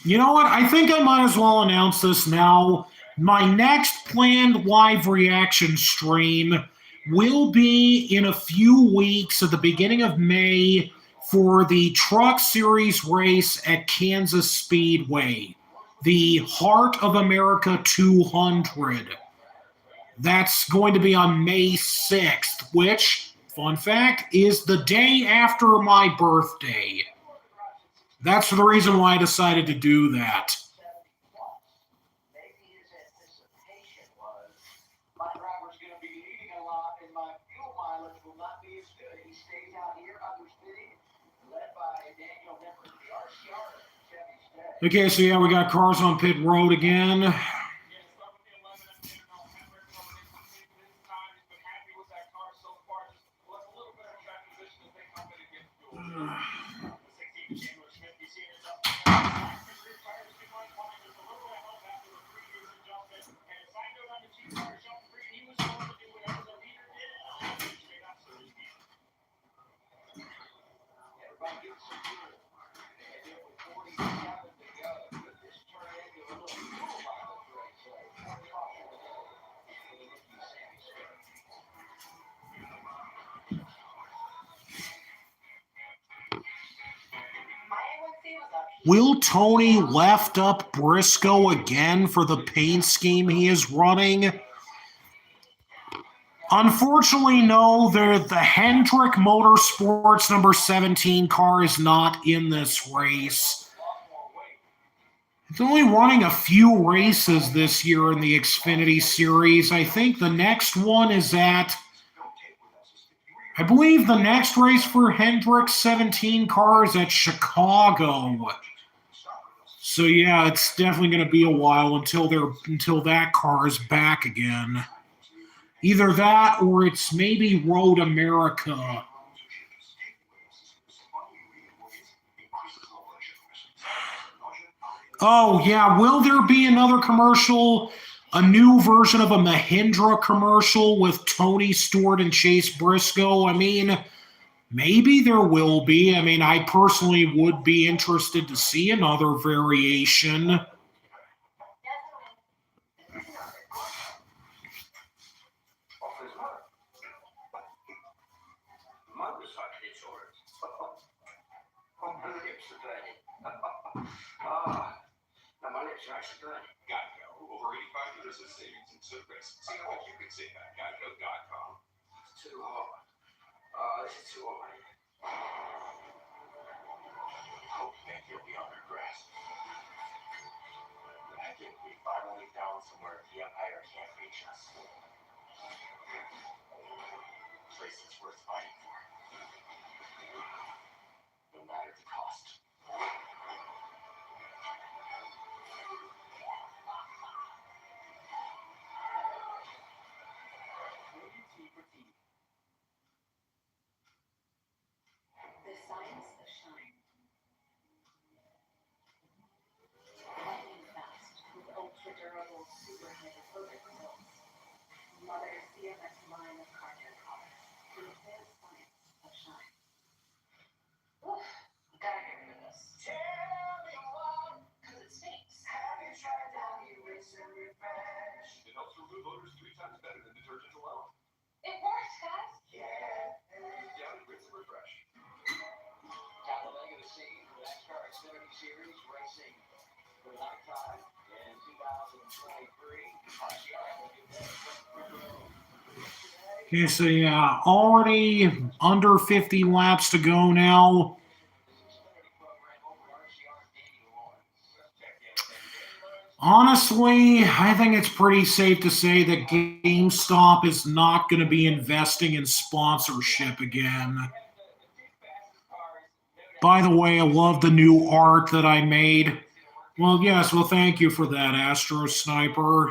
You know what? I think I might as well announce this now. My next planned live reaction stream will be in a few weeks at the beginning of May for the Truck Series race at Kansas Speedway, the Heart of America 200. That's going to be on May 6th, which, fun fact, is the day after my birthday. That's the reason why I decided to do that. Maybe his anticipation was, my driver's going to be eating a lot and my fuel mileage will not be as good. He stays out here underspinning, led by Daniel Nimmer. The RCR Chevy's day. Okay, so yeah, we got cars on pit road again. Everybody gets some fuel. And then with 47 to go, could this turn into a little fuel mileage race? Caution to go for the rookie Sammy Smith. Will Tony left up Briscoe again for the paint scheme he is running? Unfortunately, no. The Hendrick Motorsports number 17 car is not in this race. It's only running a few races this year in the Xfinity Series. I think the next one is at, I believe the next race for Hendrick's 17 car is at Chicago. So yeah, it's definitely going to be a while until that car is back again. Either that or it's maybe Road America. Oh yeah, will there be another commercial? A new version of a Mahindra commercial with Tony Stewart and Chase Briscoe? I mean, maybe there will be. I mean, I personally would be interested to see another variation. Motorcycle insurance. My lips are burning. Now my lips are actually burning. Geico. Over 85 years of savings and service. See how much you can save at geico.com. It's too hot. This is too hot. Hope you think you'll be on their grasp. I think we finally found somewhere the Empire can't reach us. Place that's worth fighting for. No matter the cost. The science of shine. Lightning fast with ultra durable, super hydrophobic results. Mother's CMS line of car care products. The advanced science of shine. Oof, gotta get rid of this. Tell me why. Because it stinks. Have you tried Downy Rinse and Refresh? It helps remove odors 3 times better than detergent alone. It works, guys. Yeah. Downy Rinse and Refresh. Talladega Time for the NXS Xfinity Series racing for nighttime in 2023. RCR will get that from Okay, so yeah, already under 50 laps to go now. Honestly, I think it's pretty safe to say that GameStop is not going to be investing in sponsorship again. By the way, I love the new art that I made. Well, yes, well, thank you for that, Astro Sniper.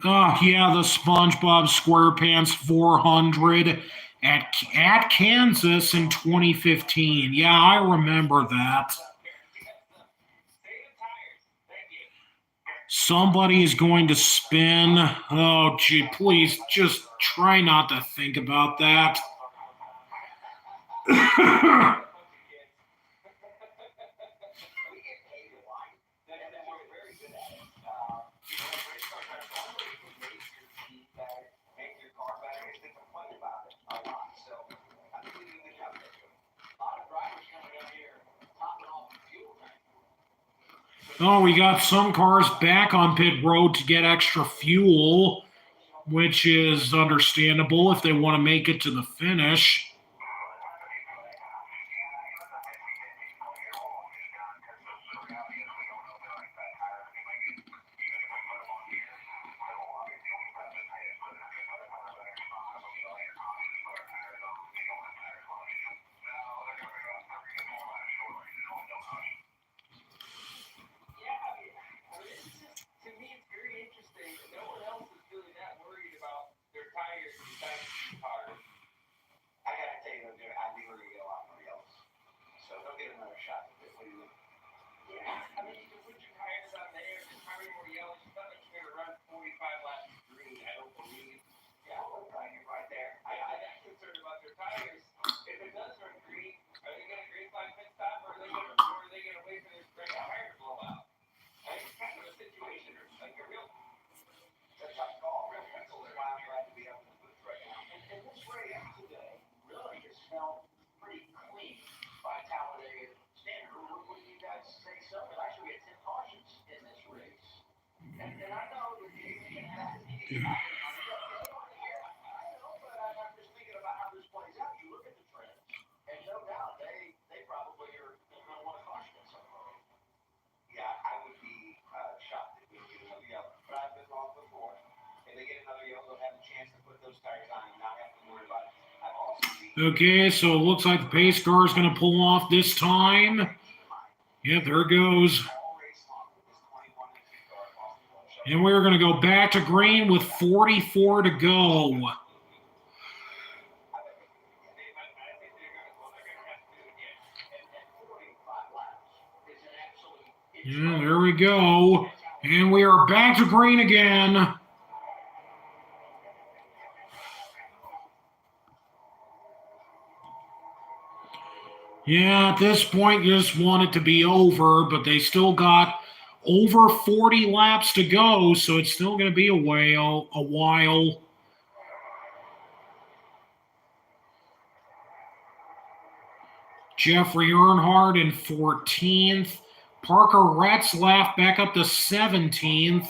Oh, yeah, the SpongeBob SquarePants 400 at Kansas in 2015. Yeah, I remember that. Somebody is going to spin. Oh, gee, please just try not to think about that. Oh, we got some cars back on pit road to get extra fuel, which is understandable if they want to make it to the finish. To me, it's very interesting. No one else is really that worried about their tires besides these cars. I gotta tell you, I'd be ready to get a lot more yellows. So don't get another shot at it. What do you think? Yeah, I mean, you can put your tires on there, just probably more yellows. It's not like you're going to run 45 laps of green, I don't believe. Yeah, right there. I'm not concerned about their tires. If it does run green, are they going to green flag pit stop, or are they going to wait for this great tire to blow out? I mean, it's kind of a situation, like a real. That's a call. That's why I'm glad to be up in the booth right now. And this race today really has felt pretty clean by Talladega standard. Wouldn't you guys say so? But actually, we had 10 cautions in this race. And I know that I know, but I'm just thinking about how this plays out. You look at the trends, and no doubt they probably are going to want to caution at some point. Yeah, I would be shocked if we get another yellow. But I've been wrong before. If they get another yellow, they'll have a chance to put those tires on and not have to worry about it. I've also seen. Okay, so it looks like the pace car is going to pull off this time. Yeah, there it goes. And we're going to go back to green with 44 to go. Yeah, there we go. And we are back to green again. Yeah, at this point, you just want it to be over, but they still got over 40 laps to go, so it's still going to be a while. Jeffrey Earnhardt in 14th. Parker Retzlaff back up to 17th.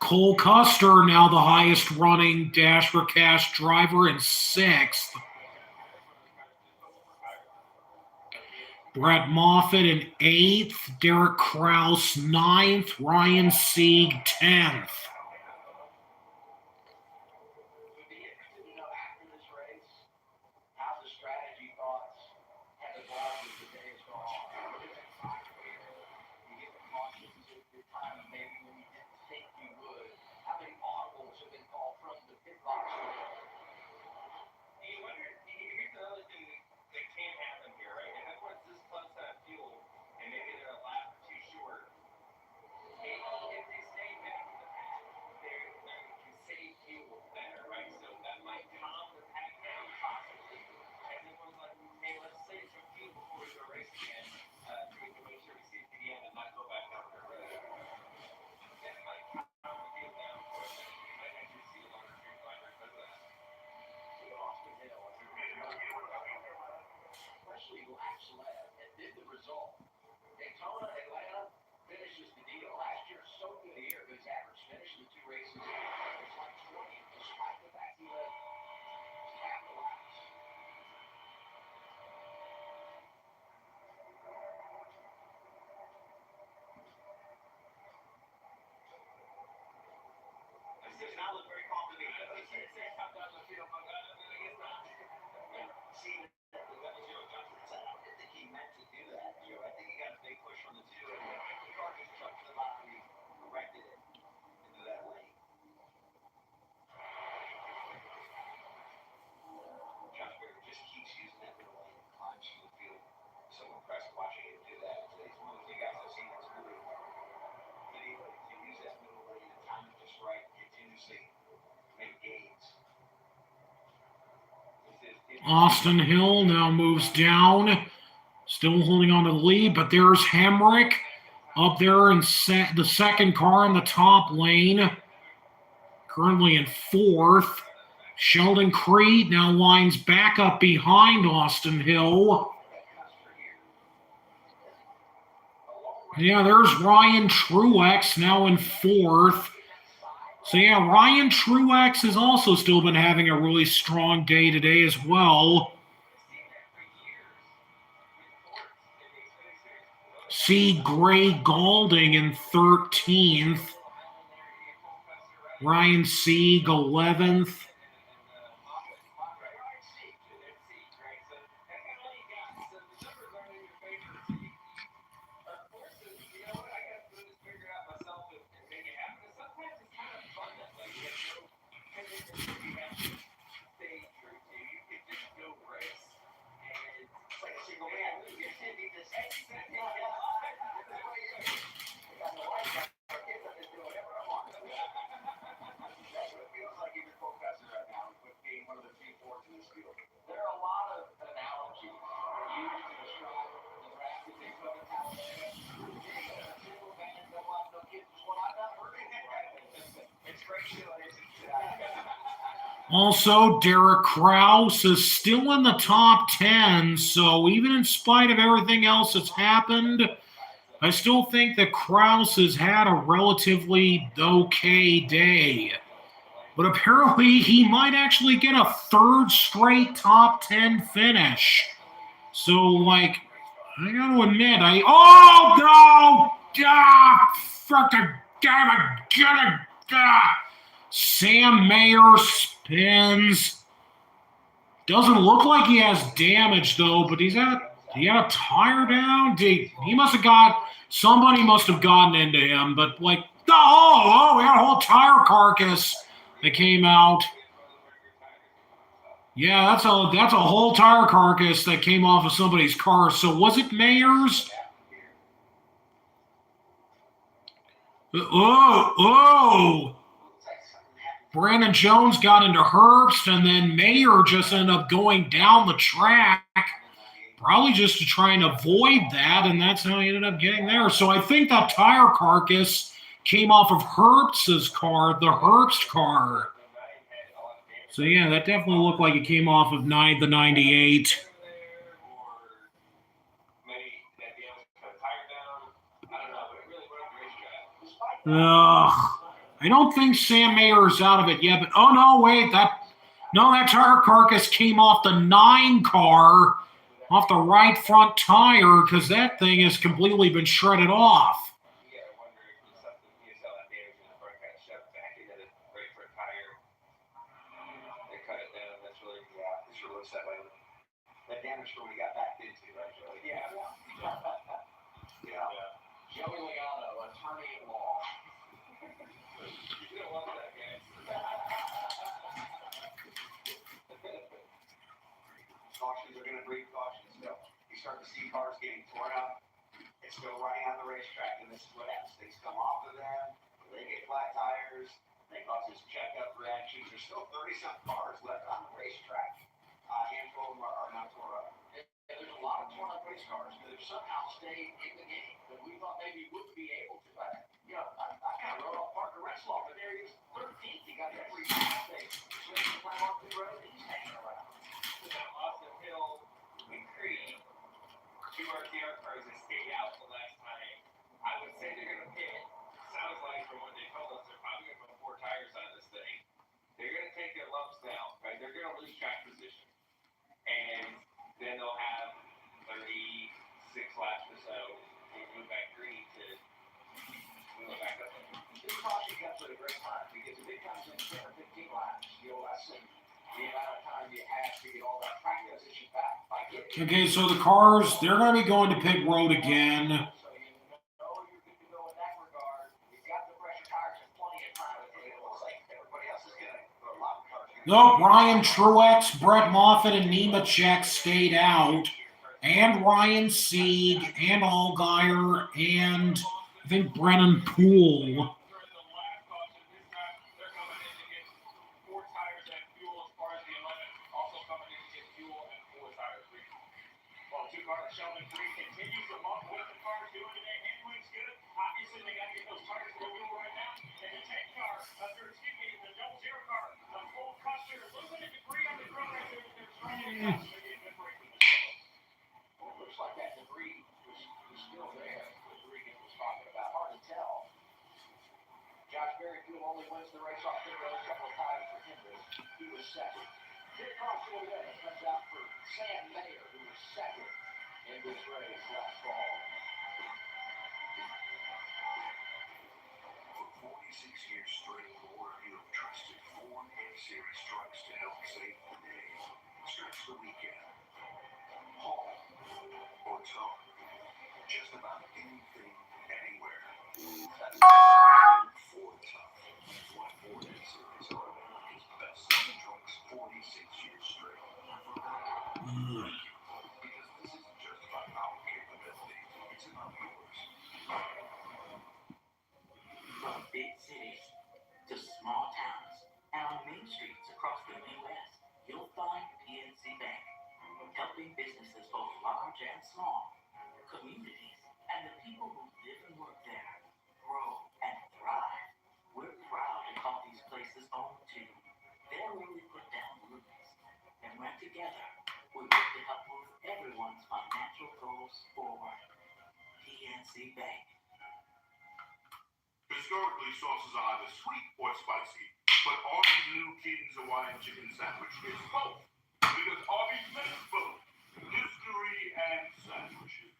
Cole Custer, now the highest running Dash for Cash driver, in 6th. Brett Moffitt in 8th. Derek Kraus 9th. Ryan Sieg 10th. Here's another thing that can happen here, right? And that's what's this close on fuel, and maybe they're a lap too short. If they stay back in the pack, Austin Hill now moves down, still holding on to the lead, but there's Hemrick up there in the second car in the top lane, currently in fourth. Sheldon Creed now lines back up behind Austin Hill. Yeah, there's Ryan Truex now in fourth. So yeah, Ryan Truex has also still been having a really strong day today as well. See Gray Galding in 13th. Ryan Sieg 11th. There are a lot of analogies used to describe the draft that they took at Talladega. Single fans that watch no kids is what I'm not working for. It's great shit. Also, Derek Kraus is still in the top 10, so even in spite of everything else that's happened, I still think that Kraus has had a relatively okay day. But apparently, he might actually get a third straight top 10 finish. So, like, I gotta admit, oh, no! Fucking damn it! Sam Mayer spins. Doesn't look like he has damage, though, but he had a tire down? Somebody must have gotten into him, but, like, we had a whole tire carcass that came out. Yeah, that's a whole tire carcass that came off of somebody's car. So was it Mayer's? Oh! Brandon Jones got into Herbst, and then Mayer just ended up going down the track, probably just to try and avoid that, and that's how he ended up getting there. So I think that tire carcass came off of Herbst's car, the Herbst car. So yeah, that definitely looked like it came off of the 98. I don't think Sam Mayer is out of it yet, but oh no, wait, that tire carcass came off the 9 car, off the right front tire, because that thing has completely been shredded off. That damage from when he got back into, right, Joey? Yeah. Joey Logano, attorney at law. You don't love that guy. Cautions are going to breed cautions still. You start to see cars getting torn up. It's still running on the racetrack, and this is what happens. Things come off of them. They get flat tires. They cause this checkup reactions. There's still 30-some cars left on the racetrack. A handful of them are not torn up. There's a lot of torn up race cars that have somehow stayed in the game that we thought maybe wouldn't be able to. But, I kind of wrote off Parker Retzlaff, but there he is, 13th. He got that free stage. So he's playing off the road, and he's hanging around. Austin Hill and Creed, 2 RTR cars that stayed out the last time. I would say they're going to pit. Sounds like from what they told us, they're probably going to put 4 tires on this thing. They're going to take their lumps down, right? They're going to lose track position. And then they'll have 36 laps or so. We'll move back green to move back up. This caution comes at a great time because if it comes in 10 or 15 laps, you'll lessen the amount of time you have to get all that track position back by getting. Okay, so the cars, they're going to be going to pit road again. So you know you're good to go in that regard. You've got the pressure tires and plenty of time. It looks like everybody else is going to put a lot of cars. Nope, Ryan Truex, Brett Moffitt, and Nemechek stayed out. And Ryan Sieg, and Allgaier, and I think Brennan Poole. car, Sheldon 3 continues to monk what the car is doing today. Handling's good. Obviously, they got to get those tires to go right now. And the 10 car, the double zero car, a full cluster, a little bit of debris on the front right there. They're trying to get it. They're getting good break with this. Well, it looks like that debris was still there. The debris he was talking about. Hard to tell. Josh Berryfield only wins the race off the road a couple of times for Hendrick. He was second. Dick Crossfield comes out for Sam Mayer, who was second in this race last fall. For 46 years straight, Lord, you have trusted Ford F-Series trucks to help save the day. Stretch the weekend. Haul or tow. Just about anything, anywhere. Ford Tough. Why Ford F-Series are America's best-selling trucks 46 years straight. Because this isn't just about our capability, it's about yours. From big cities to small towns and on main streets across the Midwest, you'll find PNC Bank, helping businesses both large and small, communities, and the people who live and work there grow and thrive. We're proud to call these places home too. They're where we put down roots, and when together, we work to help move everyone's financial goals forward. PNC Bank. Historically, sauces are either sweet or spicy, but Arby's new King's Hawaiian Chicken Sandwich is both. Because Arby's makes both history and sandwiches.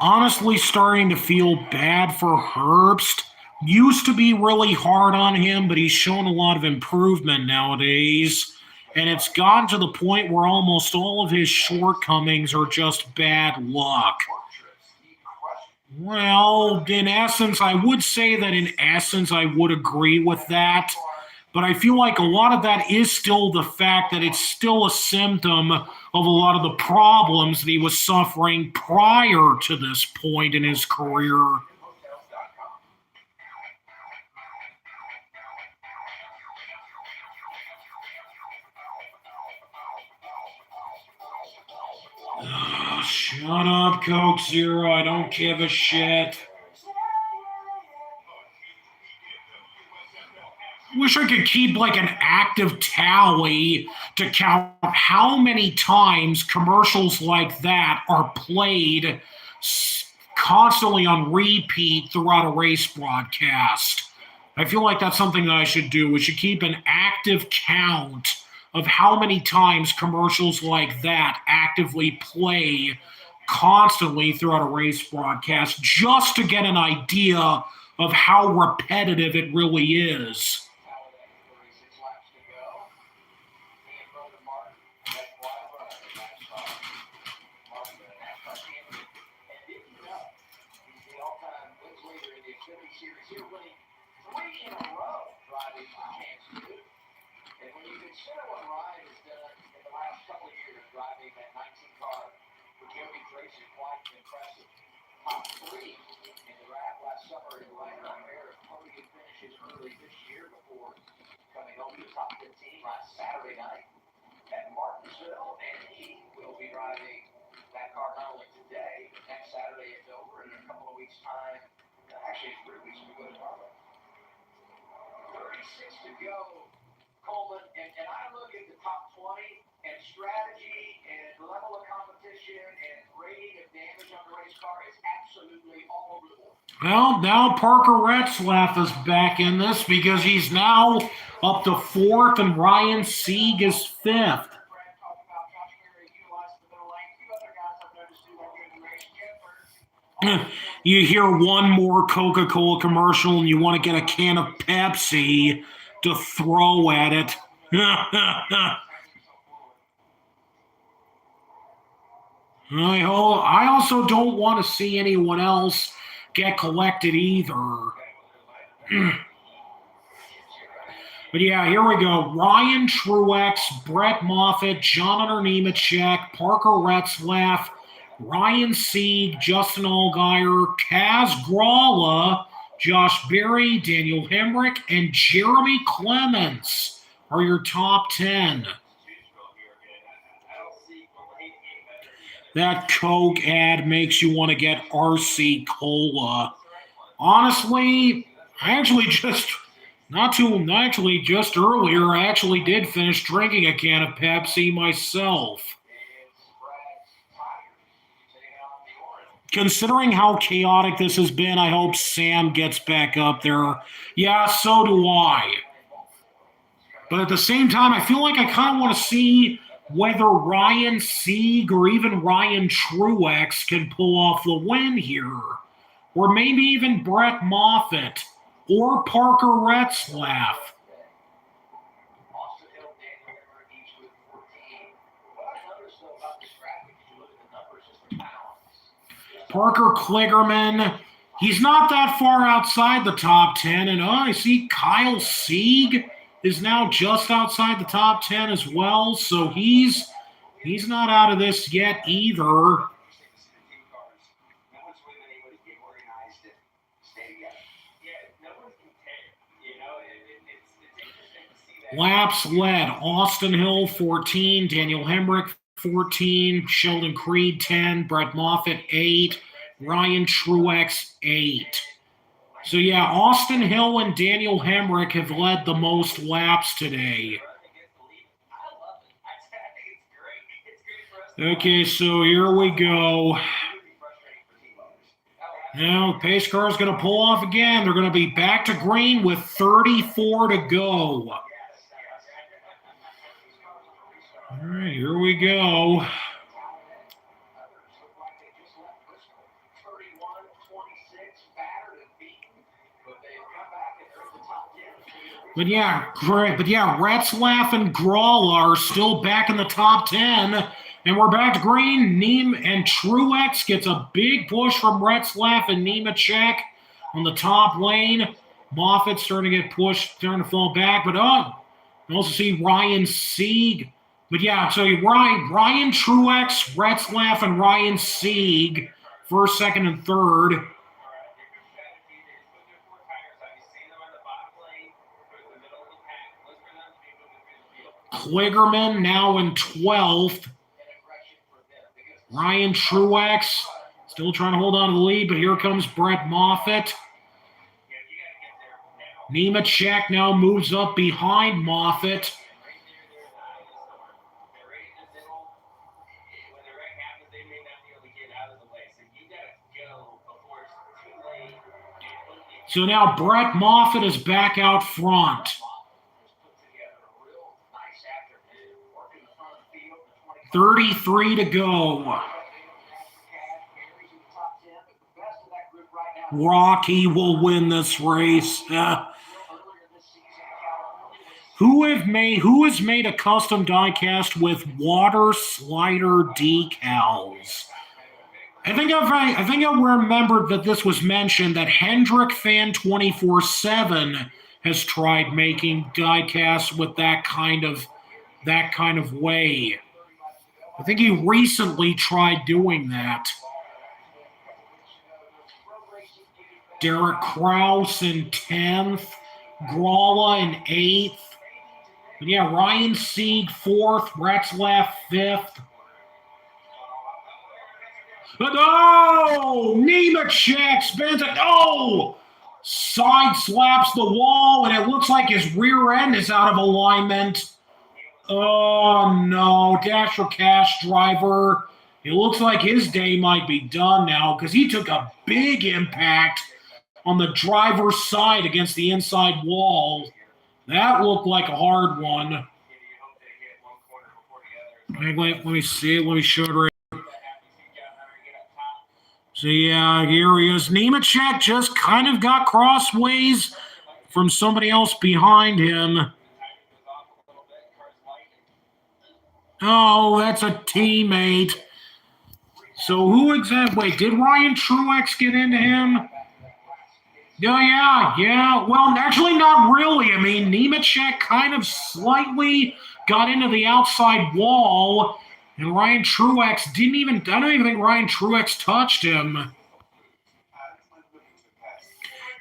Honestly, starting to feel bad for Herbst. Used to be really hard on him, but he's shown a lot of improvement nowadays. And it's gotten to the point where almost all of his shortcomings are just bad luck. Well, in essence, I would say that in essence I would agree with that. But I feel like a lot of that is still the fact that it's still a symptom of a lot of the problems that he was suffering prior to this point in his career. Shut up, Coke Zero. I don't give a shit. Wish I could keep like an active tally to count how many times commercials like that are played constantly on repeat throughout a race broadcast. I feel like that's something that I should do. We should keep an active count of how many times commercials like that actively play constantly throughout a race broadcast just to get an idea of how repetitive it really is. Talladega, 36 laps to go. He and brother Martin, that's why last start. Martin, the NASCAR champion. And did you know he's the all-time wins leader in the Xfinity Series here, winning 3 in a row driving for Chance Duke. And when you consider what Ryan has done in the last couple of years driving that 19 car for Jody Tracy, quite impressive. Top 3 in the draft last summer in Atlanta, a pair of podium finishes early this year before coming home to the top 15 last Saturday night at Martinsville. And he will be driving that car not only today, but next Saturday at Dover, and in a couple of weeks' time, actually 3 weeks we go to Marlin. 36 to go. Coleman, and I look at the top 20 and strategy and level of competition and rating of damage on the race car is absolutely all over the board. Well, now Parker Retzlaff is back in this because he's now up to 4th and Ryan Sieg is 5th. You hear one more Coca-Cola commercial and you want to get a can of Pepsi to throw at it. I also don't want to see anyone else get collected either. But yeah, here we go. Ryan Truex, Brett Moffitt, John Hunter Nemechek, Parker Retzlaff, Ryan Sieg, Justin Allgaier, Kaz Gralla, Josh Berry, Daniel Hemrick, and Jeremy Clements are your top 10. That Coke ad makes you want to get RC Cola. Honestly, I actually just just earlier, I actually did finish drinking a can of Pepsi myself. Considering how chaotic this has been, I hope Sam gets back up there. Yeah, so do I. But at the same time, I feel like I kind of want to see whether Ryan Sieg or even Ryan Truex can pull off the win here. Or maybe even Brett Moffitt or Parker Retzlaff. Austin Hill, Daniel Hemrick each with 14. What I noticed though about this graphic, if you look at the numbers, is the pounds. Parker Kligerman, he's not that far outside the top 10. And I see Kyle Sieg is now just outside the top 10 as well. So he's not out of this yet either. Laps led, Austin Hill 14, Daniel Hemrick 14, Sheldon Creed 10, Brett Moffitt 8, Ryan Truex 8. So yeah, Austin Hill and Daniel Hemrick have led the most laps today. Okay, so here we go. Now, the pace car is going to pull off again. They're going to be back to green with 34 to go. All right, here we go. But yeah, great. But yeah, Retzlaff and Gralla are still back in the top 10. And we're back to green. And Truex gets a big push from Retzlaff and Nemechek on the top lane. Moffitt's starting to get pushed, starting to fall back. But you also see Ryan Sieg. But yeah, so Ryan Truex, Retzlaff, and Ryan Sieg, first, second, and third. Kligerman now in 12th. Ryan Truex still trying to hold on to the lead, but here comes Brett Moffitt. Nemechek now moves up behind Moffitt. So now Brett Moffitt is back out front. 33 to go. Rocky will win this race. Who has made a custom diecast with water slider decals? I think I remembered that this was mentioned that Hendrick Fan 24/7 has tried making diecasts with that kind of way. I think he recently tried doing that. Derek Kraus in 10th, Gralla in 8th. But yeah, Ryan Sieg 4th, Retzlaff 5th. But Nemechek spins it. Side slaps the wall, and it looks like his rear end is out of alignment. Oh, no. Dasher Cash driver. It looks like his day might be done now because he took a big impact on the driver's side against the inside wall. That looked like a hard one. Let me see it. Let me show it right here. So, yeah, here he is. Nemechek just kind of got crossways from somebody else behind him. Oh, that's a teammate. So who exactly? Wait, did Ryan Truex get into him? Oh, yeah. Well, actually, not really. I mean, Nemechek kind of slightly got into the outside wall, and Ryan Truex didn't even. I don't even think Ryan Truex touched him.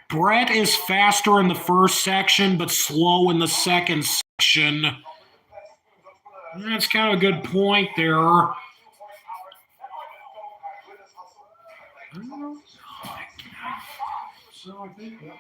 Brett is faster in the first section, but slow in the second section. That's kind of a good point there. So I think that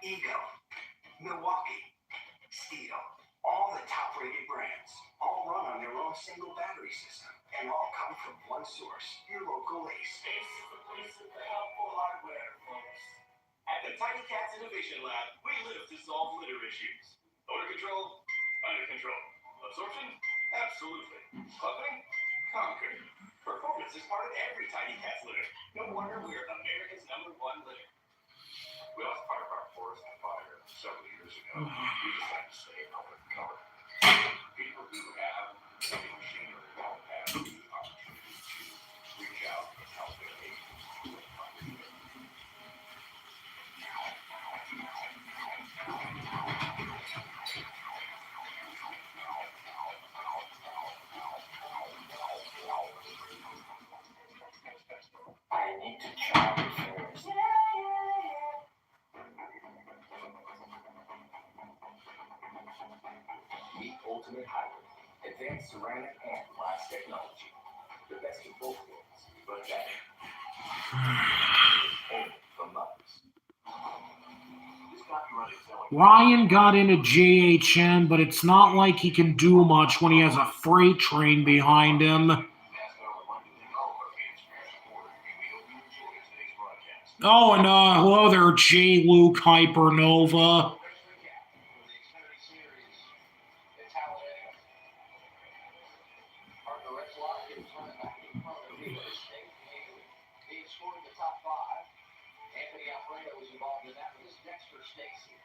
Ego, Milwaukee, Steel, all the top-rated brands, all run on their own single battery system, and all come from one source, your local Ace. Ace is the place with the helpful hardware, folks. At the Tiny Cats Innovation Lab, we live to solve litter issues. Odor control, under control. Absorption, absolutely. Clumping, conquered. Performance is part of every Tiny Cats litter. No wonder we're America's #1 litter. We lost part of our forest fire several years ago. We decided to stay out of cover. People who have some machinery don't have the opportunity to reach out and help their neighbors with property. I need to charge first. Meet Ultimate Hybrid, advanced ceramic and glass technology. The best of both worlds, but better. Only from Mothers. This copyright is selling. Ryan got into JHN, but it's not like he can do much when he has a freight train behind him. NASCAR would like to thank all of our fans for your support, and we hope you enjoy today's broadcast. Oh, and hello there, J. Luke Hypernova. Race recap for the Xfinity Series at Talladega. Partner Retzloff gets running back in front of the leaders. Being scored in the top 5. Anthony Alfredo was involved in that with his Dexter Stacy.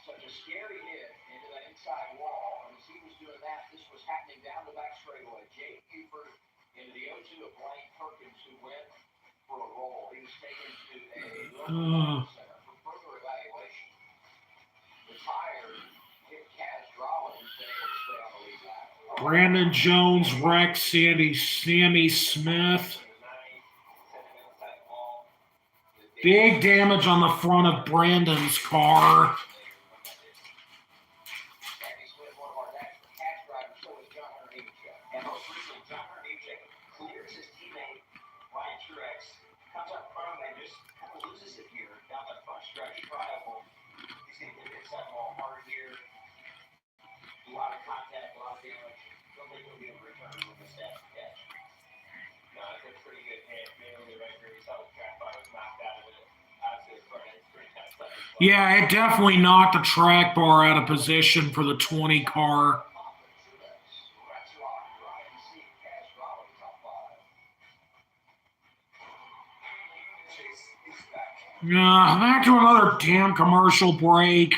Such a scary hit into that inside wall, and as he was doing that, this was happening down the back straightaway. Jake Buford into the 0-2 of Blaine Perkins, who went for a roll. He was taken to a local center for further evaluation. The tire hit Kaz Draw, who's been able to stay on the lead lap. Brandon Jones, Rex, Sammy Smith. Big damage on the front of Brandon's car. Sammy Smith, one of our national cash drivers, so is John Hunter Nemechek. And most recently, John Hunter Nemechek clears his teammate Ryan Truex, comes up front of him, just kind of loses it here down the front stretch. Trial. He's going to get inside the wall hard here. A lot of contact, a lot of damage. Don't think he'll be able to return with the snap catch. No, it's a pretty good hit. Mainly right here, he saw the track bar was knocked out of it. Obviously, the front end's pretty kind of stuck. Yeah, it definitely knocked the track bar out of position for the 20 car. Back to another damn commercial break.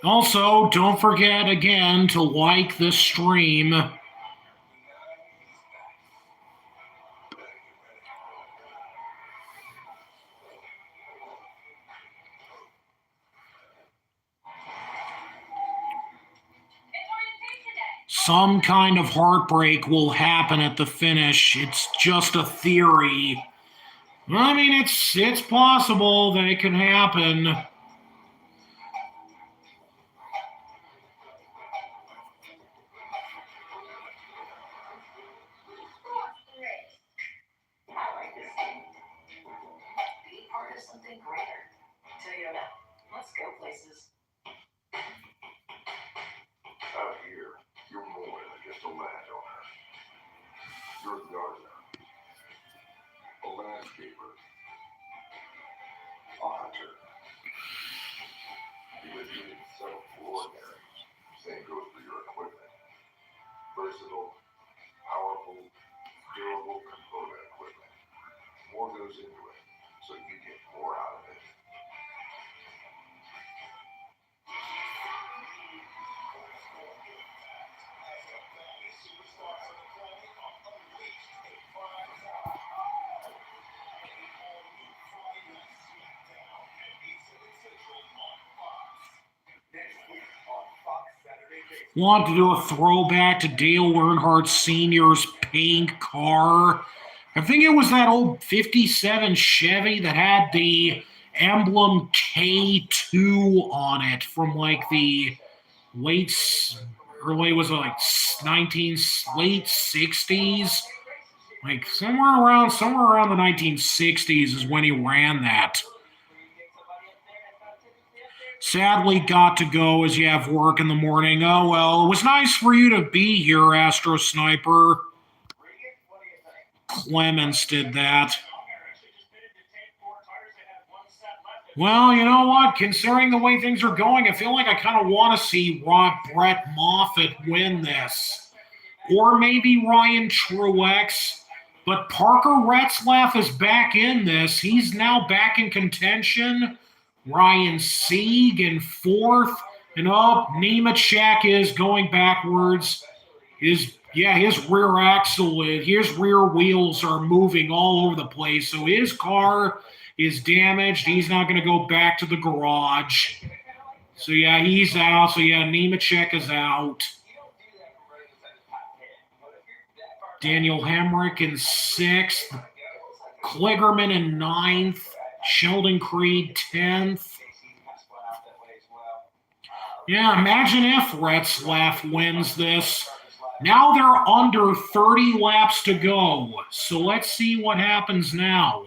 Also, don't forget again to like the stream. Some kind of heartbreak will happen at the finish. It's just a theory. I mean, it's possible that it can happen. I like this game. Be part of something greater. Toyota, let's go places. Out here, you're more than just a landowner. You're a gardener, a landscaper, a hunter. Because you need self-ordinary. Same goes for your equipment. Versatile, powerful, durable component equipment. More goes into it, so you get more out of it. Want to do a throwback to Dale Earnhardt Sr.'s pink car. I think it was that old 57 Chevy that had the emblem K2 on it from like the late, early, was it like 19, late 60s? Like somewhere around the 1960s is when he ran that. Sadly, got to go as you have work in the morning. Oh well, it was nice for you to be here, Astro Sniper. Clemens did that. Well, you know what? Considering the way things are going, I feel like I kind of want to see Brett Moffitt win this. Or maybe Ryan Truex. But Parker Retzlaff is back in this. He's now back in contention. Ryan Sieg in fourth. And Nemechek is going backwards. His rear axle, his rear wheels are moving all over the place. So his car is damaged. He's not going to go back to the garage. So yeah, he's out. So yeah, Nemechek is out. Daniel Hemrick in sixth. Kligerman in ninth. Sheldon Creed 10th. Yeah, imagine if Retzlaff wins this. Now they're under 30 laps to go. So let's see what happens now.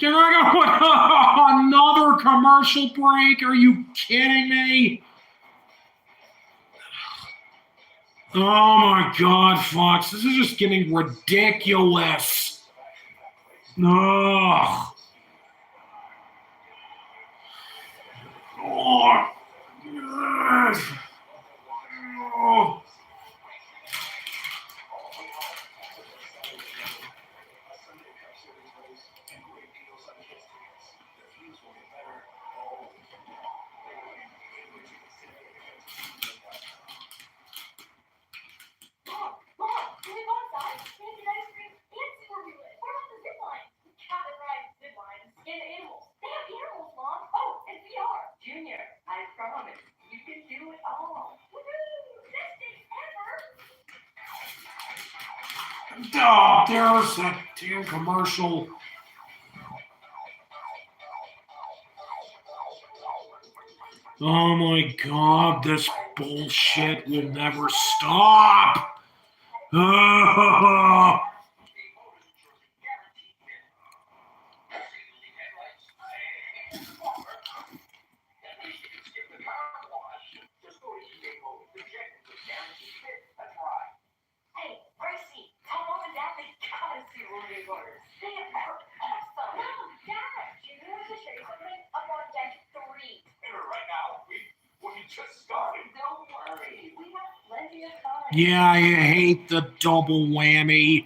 Another commercial break? Are you kidding me? Oh my God, Fox. This is just getting ridiculous. Ugh. Oh. Oh. Junior, I promise, you can do it all. Woohoo! Best day ever! Oh, there's that damn commercial. Oh my God, this bullshit will never stop. Oh. Hey, Gracie, tell Mom and Dad they gotta see Ruby Motors. They have power. Awesome. Mom, Dad, Junior wants to show you something up on deck 3. Right now, we just started. Don't worry, we have plenty of time. Yeah, I hate the double whammy.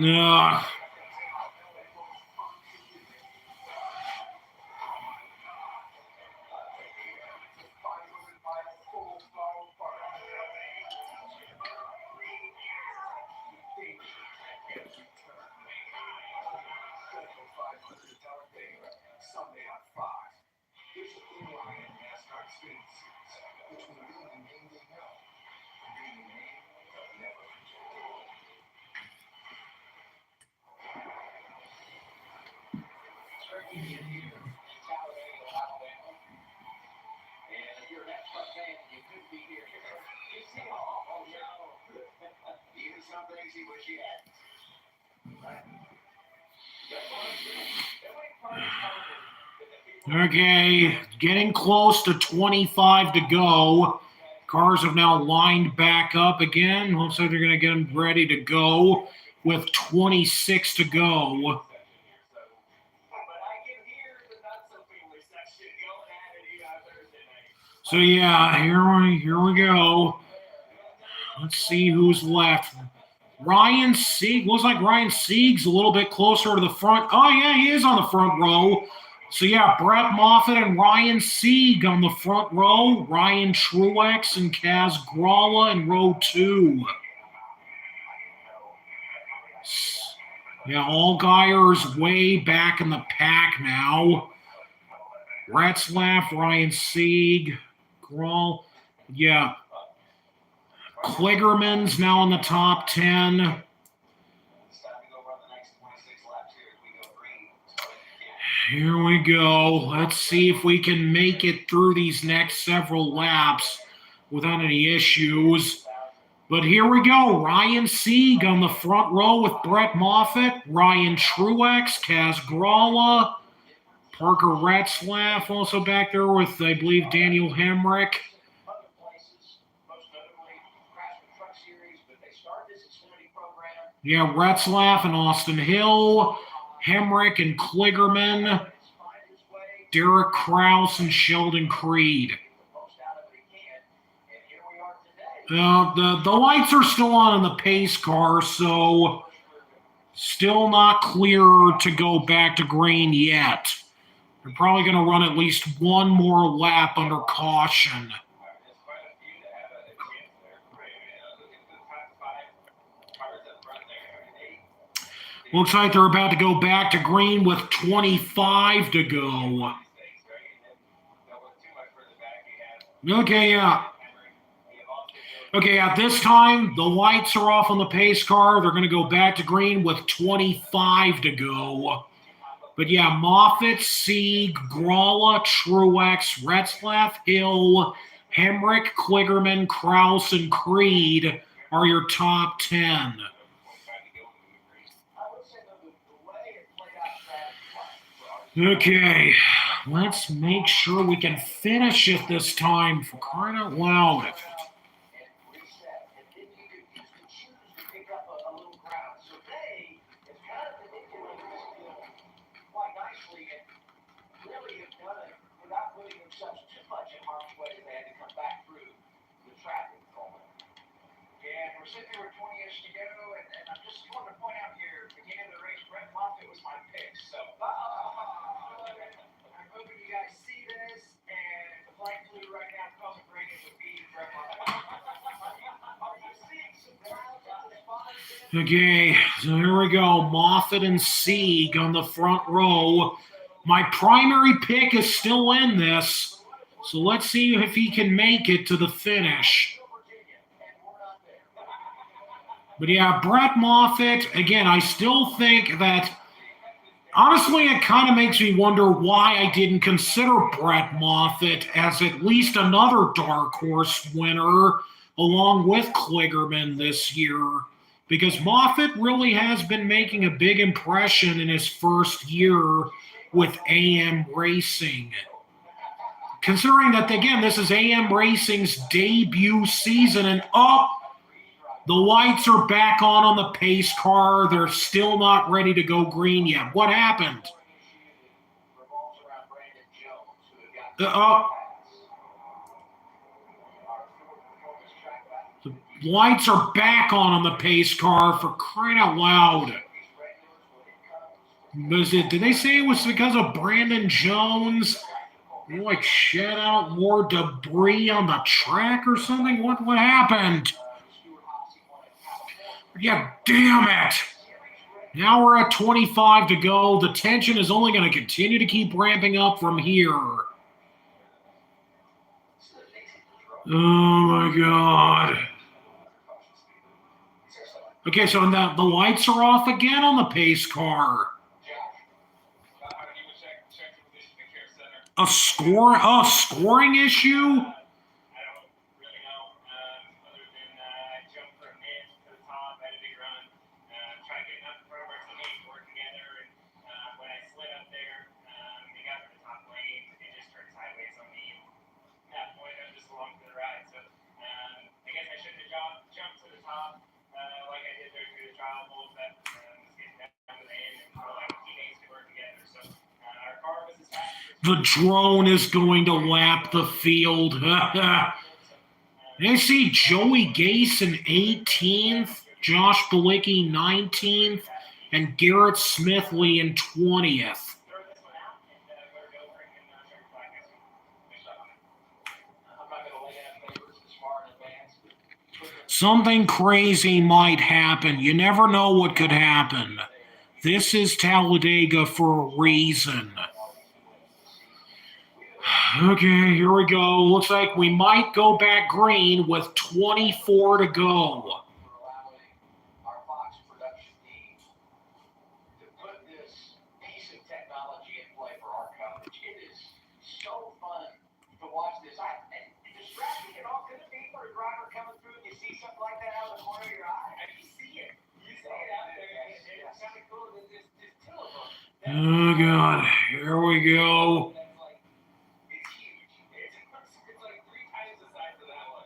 Ugh. Sunday on Fox. Here's a thing line in NASCAR experience series between being the name they know and being the name they'll never forget. And if you're an Expert fan, you could be here. You see, oh no. Even some things he wish he had. Okay, getting close to 25 to go. Cars have now lined back up again. Looks like they're going to get them ready to go with 26 to go. So yeah, here we go. Let's see who's left. Ryan Sieg. Looks like Ryan Sieg's a little bit closer to the front. Oh yeah, he is on the front row. So yeah, Brett Moffitt and Ryan Sieg on the front row. Ryan Truex and Kaz Gralla in row 2. Yeah, Allgaier's way back in the pack now. Retzlaff, Ryan Sieg, Grawl. Yeah. Kligerman's now in the top 10. It's time to go run the next 26 laps here as we go green. Here we go. Let's see if we can make it through these next several laps without any issues. But here we go. Ryan Sieg on the front row with Brett Moffitt, Ryan Truex, Kaz Gralla, Parker Retzlaff also back there with, I believe, Daniel Hemrick. Other places, most notably Craftsman Truck Series, but they started this Xfinity program. Yeah, Retzlaff and Austin Hill, Hemrick and Kligerman, Find its way, Derek Kraus and Sheldon Creed. get the most out of it he can, and here we are today. The lights are still on in the pace car, so still not clear to go back to green yet. They're probably going to run at least one more lap under caution. There's quite a few that have a chance there. Look at the top 5 cars up front there. 8. Looks like they're about to go back to green with 25 to go. Okay, yeah. Okay, at this time, the lights are off on the pace car. They're going to go back to green with 25 to go. But yeah, Moffitt, Sieg, Gralla, Truex, Retzlaff, Hill, Hemrick, Kligerman, Kraus, and Creed are your top 10. I would say the way it played out strategy-wise, Okay, let's make sure we can finish it this time, for crying out loud. and reset, and then you could choose to pick up a little ground. So they have kind of manipulated this field quite nicely and really have done it without putting themselves too much in harm's way as they had to come back through the traffic moment. Yeah, we're sitting here with 20-ish to go, and I just wanted to point out here, beginning of the race, Brett Moffitt was my pick. So, I'm hoping you guys see this, and if the flight flew right now, causing rain, it would be Brett Moffitt. Are you seeing some ground out of the spot? Okay, so here we go. Moffitt and Sieg on the front row. My primary pick is still in this, so let's see if he can make it to the finish. But yeah, Brett Moffitt, again, I still think that, honestly, it kind of makes me wonder why I didn't consider Brett Moffitt as at least another dark horse winner along with Kligerman this year. Because Moffitt really has been making a big impression in his first year with AM Racing. Considering that, again, this is AM Racing's debut season, and the lights are back on the pace car. They're still not ready to go green yet. What happened? The lights are back on the pace car, for crying out loud. Did they say it was because of Brandon Jones? Like shed out more debris on the track or something? What happened? Yeah, damn it. Now we're at 25 to go. The tension is only going to continue to keep ramping up from here. Oh, my God. Okay, so now the lights are off again on the pace car. A scoring issue? The drone is going to lap the field. I see Joey Gase in 18th, Josh Bilicki 19th, and Garrett Smithley in 20th. Something crazy might happen. You never know what could happen. This is Talladega for a reason. Okay, here we go. Looks like we might go back green with 24 to go. Our Fox production team to put this piece of technology in play for our coverage. It is so fun to watch this. Distracting it all could it be for a driver coming through and you see something like that out of the corner of your eye? And you see it. You see it out there. It's kind of cool that there's two of them. Oh, God. Here we go. It's huge. It's like 3 times the size of that one.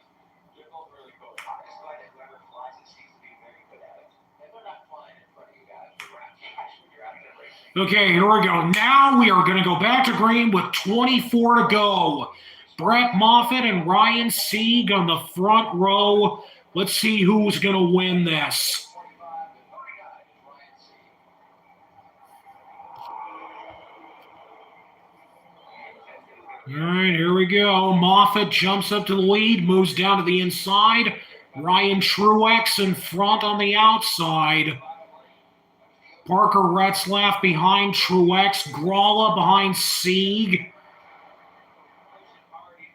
They're both really cool. I'm just glad that whoever flies it seems to be very good at it. And they're not flying in front of you guys. You're out when you're out there racing. Okay, here we go. Now we are going to go back to green with 24 to go. Brett Moffitt and Ryan Sieg on the front row. Let's see who's going to win this. 45 to 39 is Ryan Sieg. All right, here we go. Moffitt jumps up to the lead, moves down to the inside. Ryan Truex in front on the outside. Parker Retzlaff behind Truex. Gralla behind Sieg.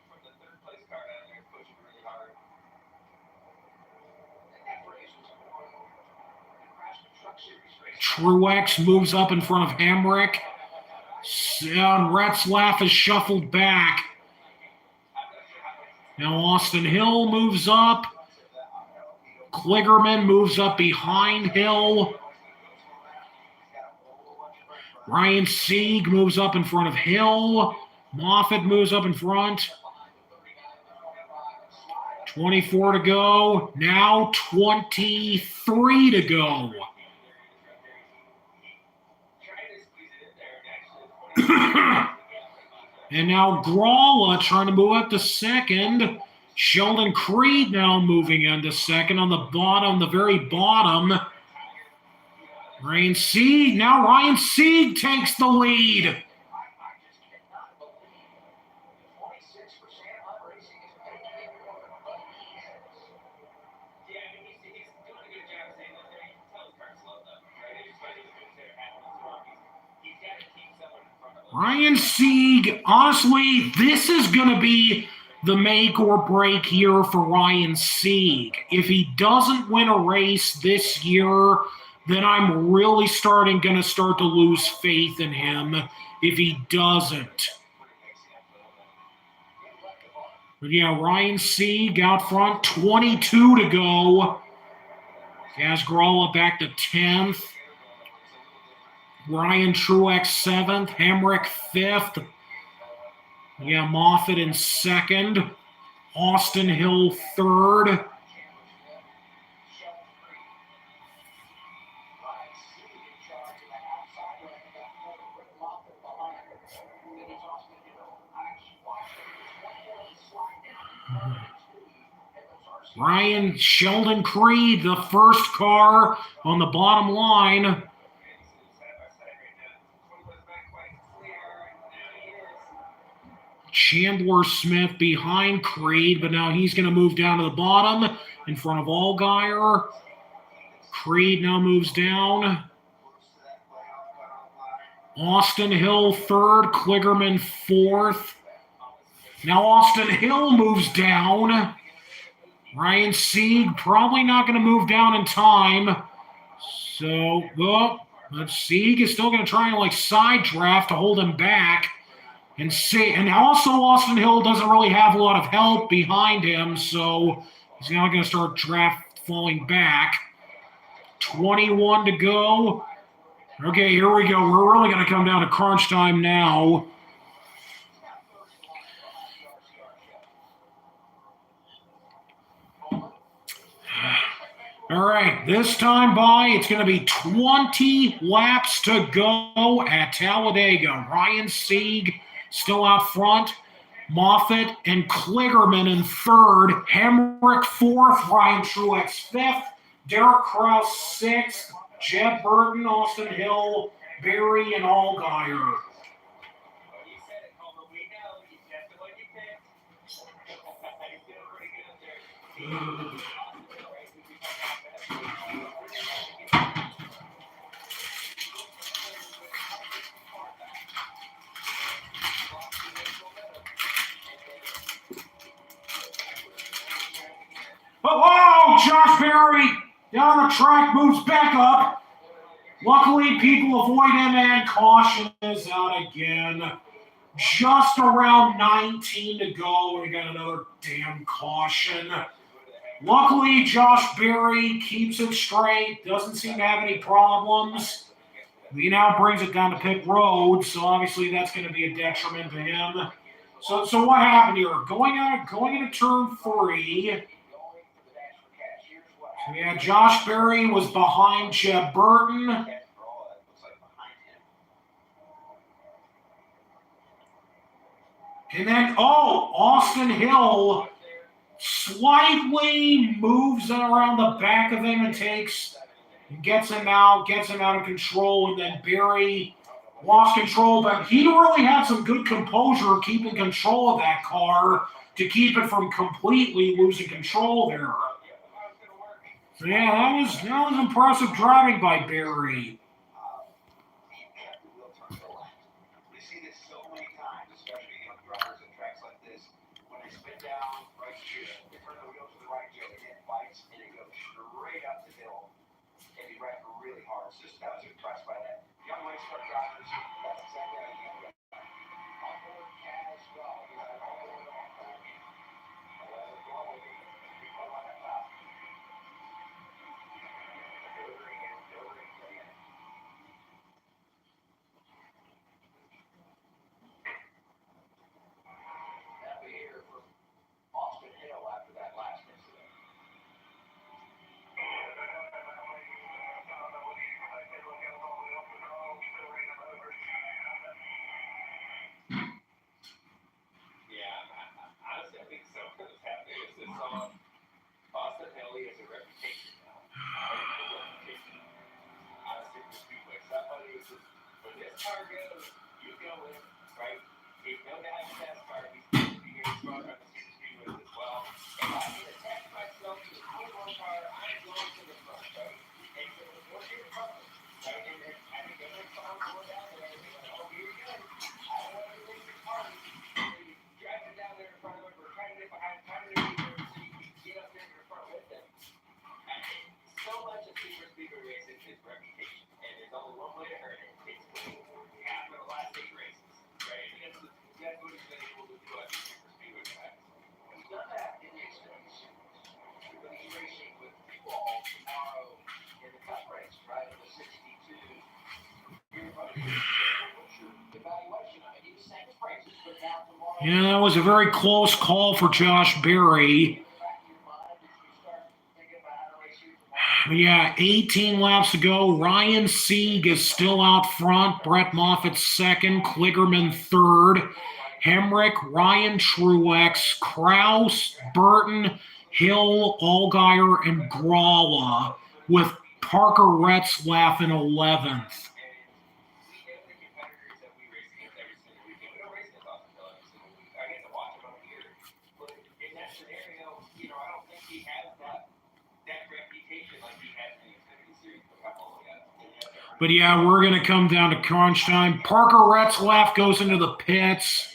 From the third place car down there, pushing really hard. That race was horrible. Craftsman Truck Series race. Truex moves up in front of Hemrick. And Retzlaff is shuffled back. Now Austin Hill moves up. Kligerman moves up behind Hill. Ryan Sieg moves up in front of Hill. Moffitt moves up in front. 24 to go. Now 23 to go. And now Gralla trying to move up to second. Sheldon Creed now moving into second on the bottom, the very bottom. Ryan Sieg. Now Ryan Sieg takes the lead. I just cannot believe 26% on racing is making it work. Yeah, I mean, he's doing a good job saying that there. You can tell his car's slowed up, right? It's funny he's there having his wrong. He's got to keep someone in front of him. Ryan Sieg, honestly, this is going to be the make or break year for Ryan Sieg. If he doesn't win a race this year, then I'm really going to start to lose faith in him if he doesn't. But yeah, Ryan Sieg out front, 22 to go. Gaz Gralla back to 10th. Ryan Truex 7th. Hemrick 5th. Yeah, Moffitt in 2nd. Austin Hill 3rd. Ryan Sheldon Creed, the first car on the bottom line. Chandler Smith behind Creed, but now he's going to move down to the bottom in front of Allgaier. Creed now moves down. Austin Hill 3rd, Kligerman 4th. Now Austin Hill moves down. Ryan Sieg probably not going to move down in time. So, but Sieg is still going to try and side draft to hold him back. And also Austin Hill doesn't really have a lot of help behind him, so he's now going to start draft falling back. 21 to go. Okay, here we go. We're really going to come down to crunch time now. All right, this time it's going to be 20 laps to go at Talladega. Ryan Sieg still out front. Moffitt and Kligerman in 3rd. Hemrick 4th. Ryan Truex 5th. Derek Krause 6th. Jeb Burton, Austin Hill, Berry, and Allgaier. Josh Berry down the track, moves back up. Luckily, people avoid him, and caution is out again. Just around 19 to go. We got another damn caution. Luckily, Josh Berry keeps it straight, doesn't seem to have any problems. He now brings it down to pit road, so obviously that's going to be a detriment to him. So what happened here? Going into turn 3. So yeah, Josh Berry was behind Jeb Burton. And then, Austin Hill slightly moves around the back of him and gets him out of control, and then Berry lost control, but he really had some good composure keeping control of that car to keep it from completely losing control there. So yeah, that was impressive driving by Berry. We see this so many times, especially young drivers at tracks like this. When they spin down, right shift, they turn the wheels to the right, Joe, and it bites, and it goes straight up the hill. And he ran really hard. So I was impressed by that. Young race car drivers, that's exactly how you do it. On-board as well. Now we hear from Austin Hill after that last incident. Honestly, I think something that's happening is this song. Austin Hill has a reputation now. Honestly, for Speedway. Somebody is just, when this car goes, you go in, right? He's known to have a fast car. He's supposed to be here to run on the super speedways as well. If I can attach myself to the one car, I'm going to the front, right? And so the more you're front, right? And I think everyone's going down there. Oh, here we go. I don't want to race the car. Driving down there in front of him, or trying to get behind, trying to get there so you can get up there in front with them. So much of super speedway racing is reputation, and there's only one way to earn it. It's winning half of the last 8 races, right? And that's what he's been able to do on super speedway tracks. He's done that in the Xfinity series. But he's racing with Ball tomorrow in the Cup race, right? In the 62. Everybody, what's your evaluation? I mean, he was saying his praises, but now tomorrow. Yeah, that was a very close call for Josh Berry. Yeah, 18 laps to go. Ryan Sieg is still out front. Brett Moffitt second. Kligerman third. Hemrick, Ryan Truex, Kraus, Burton, Hill, Allgaier, and Gralla, with Parker Retzlaff in 11th. But yeah, we're going to come down to crunch time. Parker Retzlaff goes into the pits.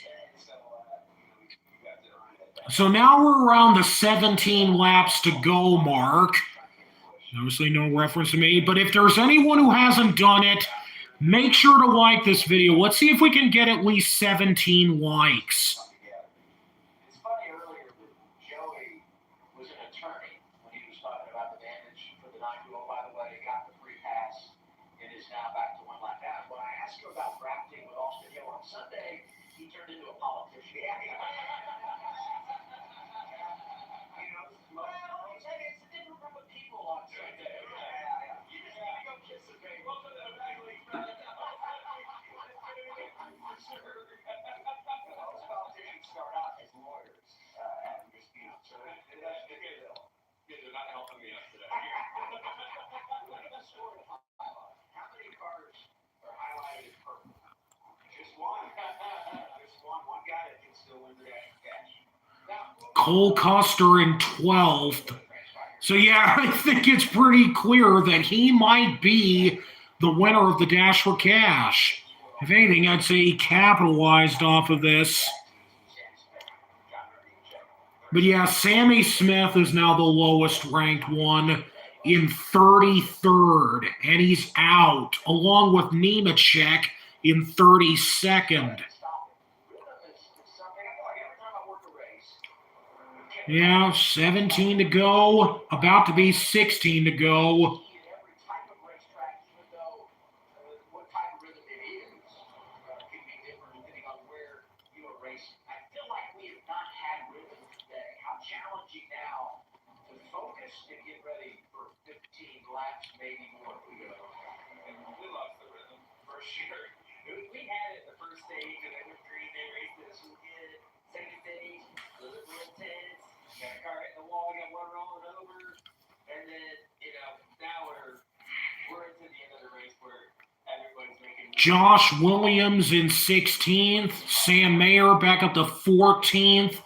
So now we're around the 17 laps to go mark. Obviously no reference to me, but if there's anyone who hasn't done it, make sure to like this video. Let's see if we can get at least 17 likes. It's funny, earlier that Joey was an attorney when he was talking about the damage for the 9-2-0. By the way, he got the free pass and is now back to 1 lap down. When I asked him about drafting with Austin Hill on Sunday, he turned into a politician. Well, I'll tell you, it's a different group of people on Sunday. You just need to go kiss the baby. Welcome to the family. Most politicians start out as lawyers, and just, so that's the deal. They're not helping me out today. Look at the score of highlight. How many cars are highlighted in purple? Just one. Just one. One guy that can still win the dash for cash. Cole Custer in 12th. So yeah, I think it's pretty clear that he might be the winner of the Dash for Cash. If anything, I'd say he capitalized off of this. But yeah, Sammy Smith is now the lowest ranked one in 33rd, and he's out, along with Nemechek in 32nd. Yeah, 17 to go, about to be 16 to go. Challenging now to focus and get ready for 15 laps, maybe more. And we lost the rhythm, for sure. We had it the first stage, and then with green, they raced this. We did it. Second stage, a little tense. Got a car hitting the wall, got one rolling over. And then, now we're into the end of the race where everybody's making. Josh Williams in 16th. Sam Mayer back up to 14th.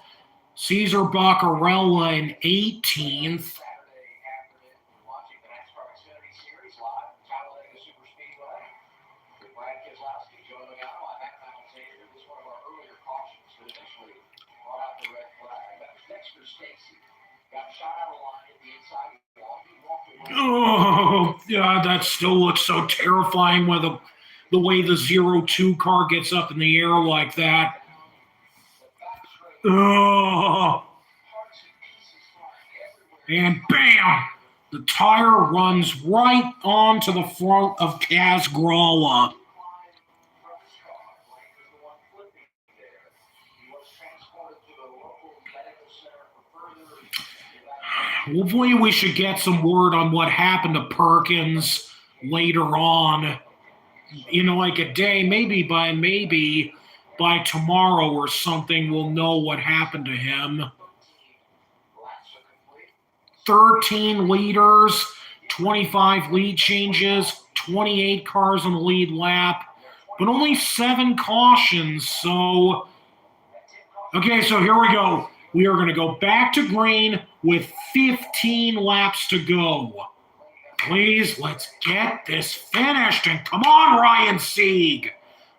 Cesar Baccarella in 18th. Saturday afternoon, we're watching the NASCAR Xfinity Series live from Talladega Super Speedway with Brad Keselowski, Joe Logano. I'm at Mount Xavier. This is one of our earlier cautions that initially brought out the red flag. That was Dexter Stacy. Got shot out of line at the inside wall. He walked away. Oh, God, that still looks so terrifying with the way the 0-2 car gets up in the air like that. Oh. And bam! The tire runs right onto the front of Kaz Gralla. Hopefully we should get some word on what happened to Perkins later on. Like a day, maybe by tomorrow or something, we'll know what happened to him. 13 leaders, 25 lead changes, 28 cars on the lead lap, but only 7 cautions. So here we go. We are going to go back to green with 15 laps to go. Please, let's get this finished. And come on, Ryan Sieg.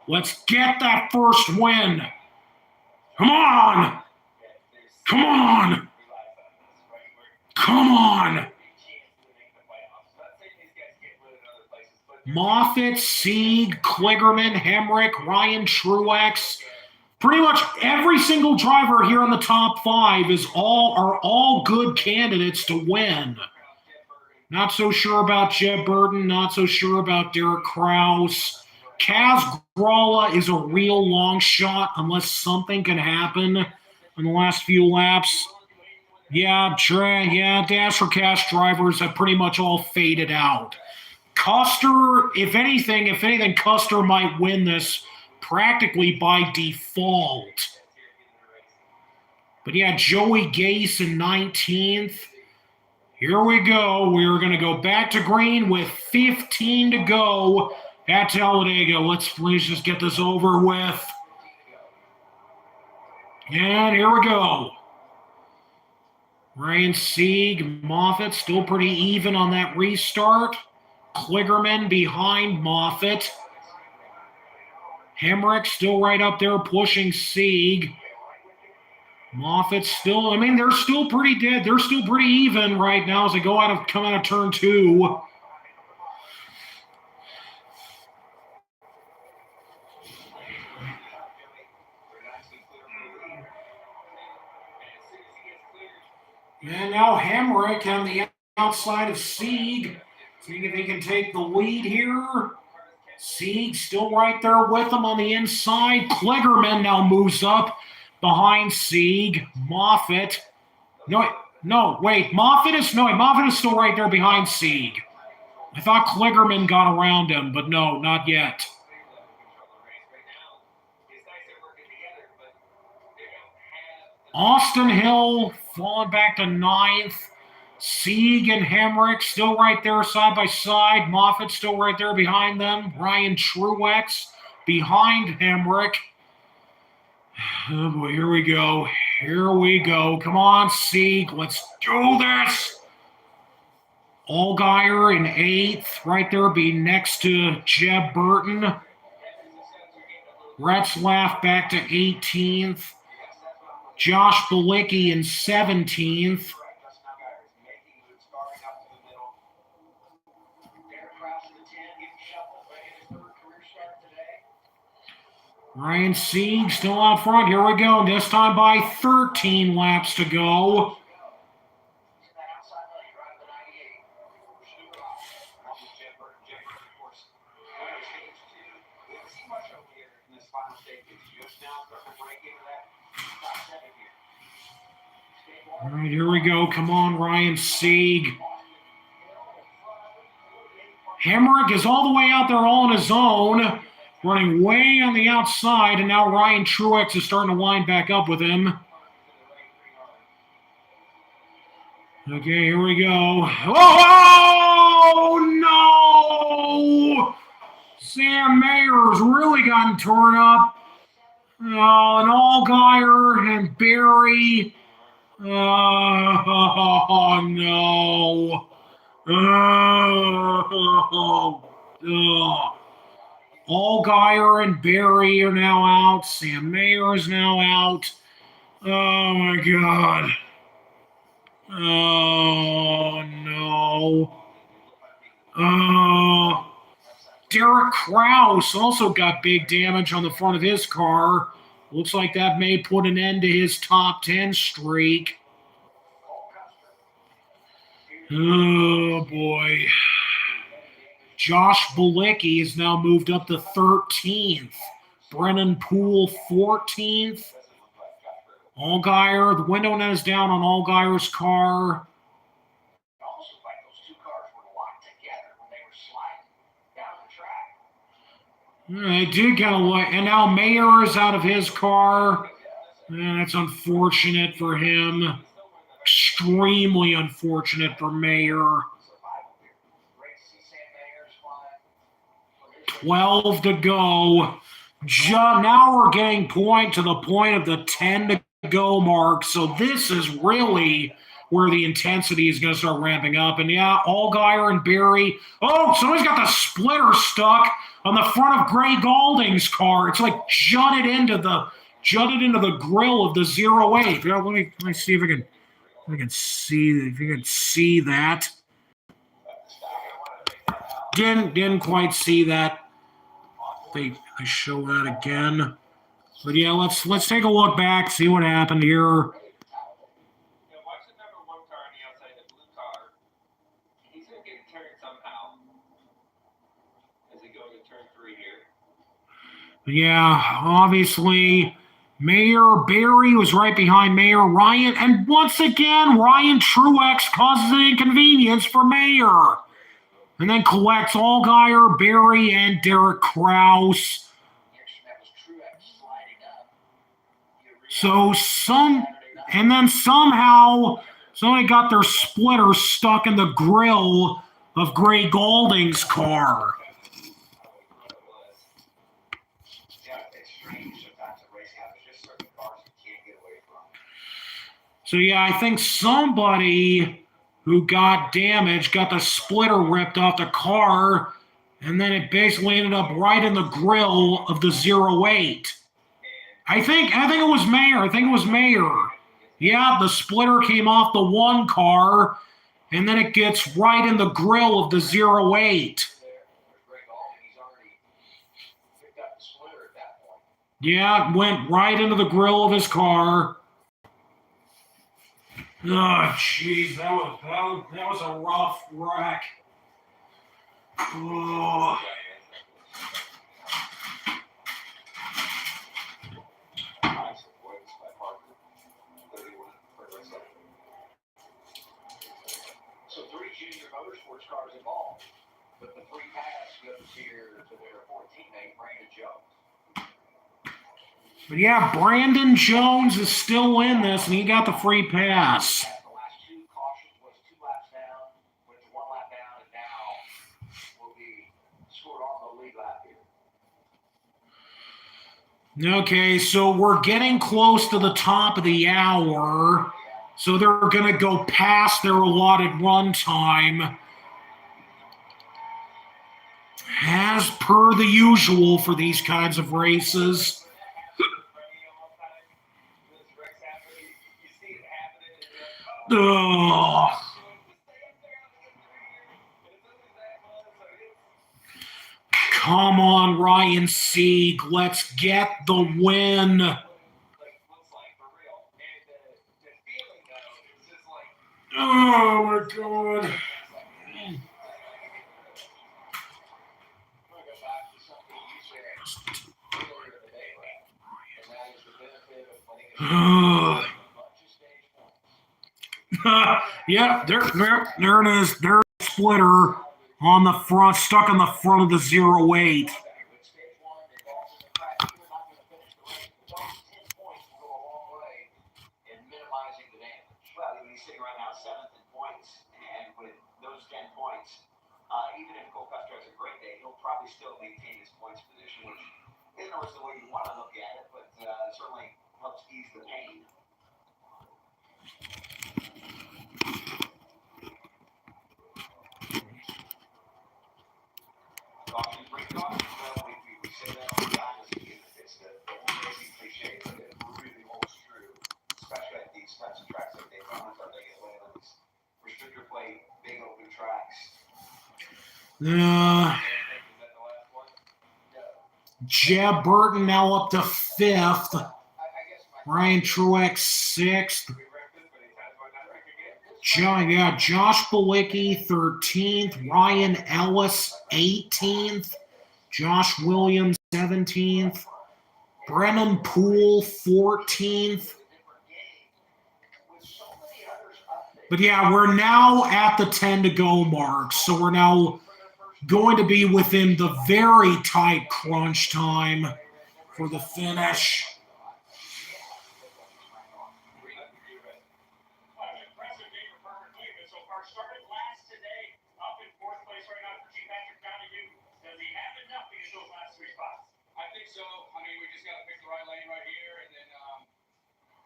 Let's get that first win. Come on. Come on. Come on. Moffitt, Sieg, Kligerman, Hemrick, Ryan Truex. Pretty much every single driver here in the top 5 are all good candidates to win. Not so sure about Jeb Burton. Not so sure about Derek Kraus. Kaz Gralla is a real long shot unless something can happen in the last few laps. Yeah, Dash for Cash drivers have pretty much all faded out. Custer, if anything, Custer might win this practically by default. But yeah, Joey Gase in 19th. Here we go. We're going to go back to green with 15 to go at Talladega. Let's please just get this over with. And here we go. Ryan Sieg, Moffitt still pretty even on that restart. Kligerman behind Moffitt. Hemrick still right up there pushing Sieg. Moffitt still, they're still pretty dead. They're still pretty even right now as they come out of turn 2. And now Hemrick on the outside of Sieg. Seeing if he can take the lead here. Sieg still right there with him on the inside. Kligerman now moves up behind Sieg. Moffitt. Moffitt is still right there behind Sieg. I thought Kligerman got around him, but no, not yet. Austin Hill falling back to 9th. Sieg and Hemrick still right there side by side. Moffitt still right there behind them. Ryan Truex behind Hemrick. Oh boy, here we go. Come on, Sieg. Let's do this. Allgaier in 8th. Right there be next to Jeb Burton. Retzlaff back to 18th. Josh Bilicki in 17th. Ryan Sieg still out front. Here we go. This time by 13 laps to go. All right, here we go. Come on, Ryan Sieg. Hemrick is all the way out there all on his own, running way on the outside, and now Ryan Truex is starting to line back up with him. Okay, here we go. Oh, no! Sam Mayer's really gotten torn up. Oh, and Allgaier and Barry. Oh, no. Allgaier and Barry are now out. Sam Mayer is now out. Oh, my God. Oh, no. Derek Kraus also got big damage on the front of his car. Looks like that may put an end to his top 10 streak. Oh, boy. Josh Bilicki has now moved up to 13th. Brennan Poole, 14th. Allgaier, the window net is down on Allgaier's car. It did kind of look, and now Mayer is out of his car. That's unfortunate for him. Extremely unfortunate for Mayer. 12 to go. Now we're getting to the point of the 10 to go mark. So this is really where the intensity is going to start ramping up. And yeah, Allgaier and Barry. Oh, somebody's got the splitter stuck on the front of Gray Galding's car. It's like jutted into the grill of the 08. Let me see if I can see that. Didn't quite see that. They show that again. But yeah, let's take a look back, see what happened here. Yeah, obviously, Barry was right behind Mayer. Ryan, and once again, Ryan Truex causes an inconvenience for Mayer. And then collects Allgaier, Barry, and Derek Kraus. So somehow somebody got their splitter stuck in the grill of Gray Galding's car. So yeah, I think somebody who got damaged got the splitter ripped off the car, and then it basically ended up right in the grill of the 08. I think it was Mayer. Yeah, the splitter came off the one car, and then it gets right in the grill of the 08. Yeah, it went right into the grill of his car. Oh, jeez, that was a rough wreck. Oh. So 3 junior motorsports cars involved, but the free pass goes here to their 14 teammate Brandon Jones. But yeah, Brandon Jones is still in this, and he got the free pass. The last 2 cautions was 2 laps down, went to 1 lap down, and now will be scored on the lead lap here. Okay, so we're getting close to the top of the hour, so they're going to go past their allotted run time. As per the usual for these kinds of races. Ugh. Come on, Ryan Sieg. Let's get the win. Looks like for real. And the feeling though, it was just like. Oh my God. I'm going to go back to something you said earlier in the day, Brad. And that is the benefit of playing a bunch of stage points. Yep, there it is. There's a splitter on the front, stuck in the front of the 08. With stage one involves in the crash, you're not going to finish the race, but those 10 points will go a long way in minimizing the damage. Well, he's sitting right now 7th in points, and with those 10 points, even if Cole Custer has a great day, he'll probably still maintain his points position, which isn't always the way you want to look at it, but certainly helps ease the pain. Caution, brake caution. Well, we say that all the time as a unit. It's the old racing cliche, but it really holds true, especially at these types of tracks like Daytona, Talladega, these restrictor plate, big open tracks. Jeb Burton now up to 5th. Ryan Truex 6th. Josh Bilicki 13th. Ryan Ellis 18th. Josh Williams 17th. Brennan Poole 14th. But yeah, we're now at the 10 to go mark. So we're now going to be within the very tight crunch time for the finish. Impressive game for Parker Cleveland so far. Started last today, up in 4th place right now for G. Patrick Donahue. Does he have enough to get those last 3 spots? I think so. I mean, we just got to pick the right lane right here, and then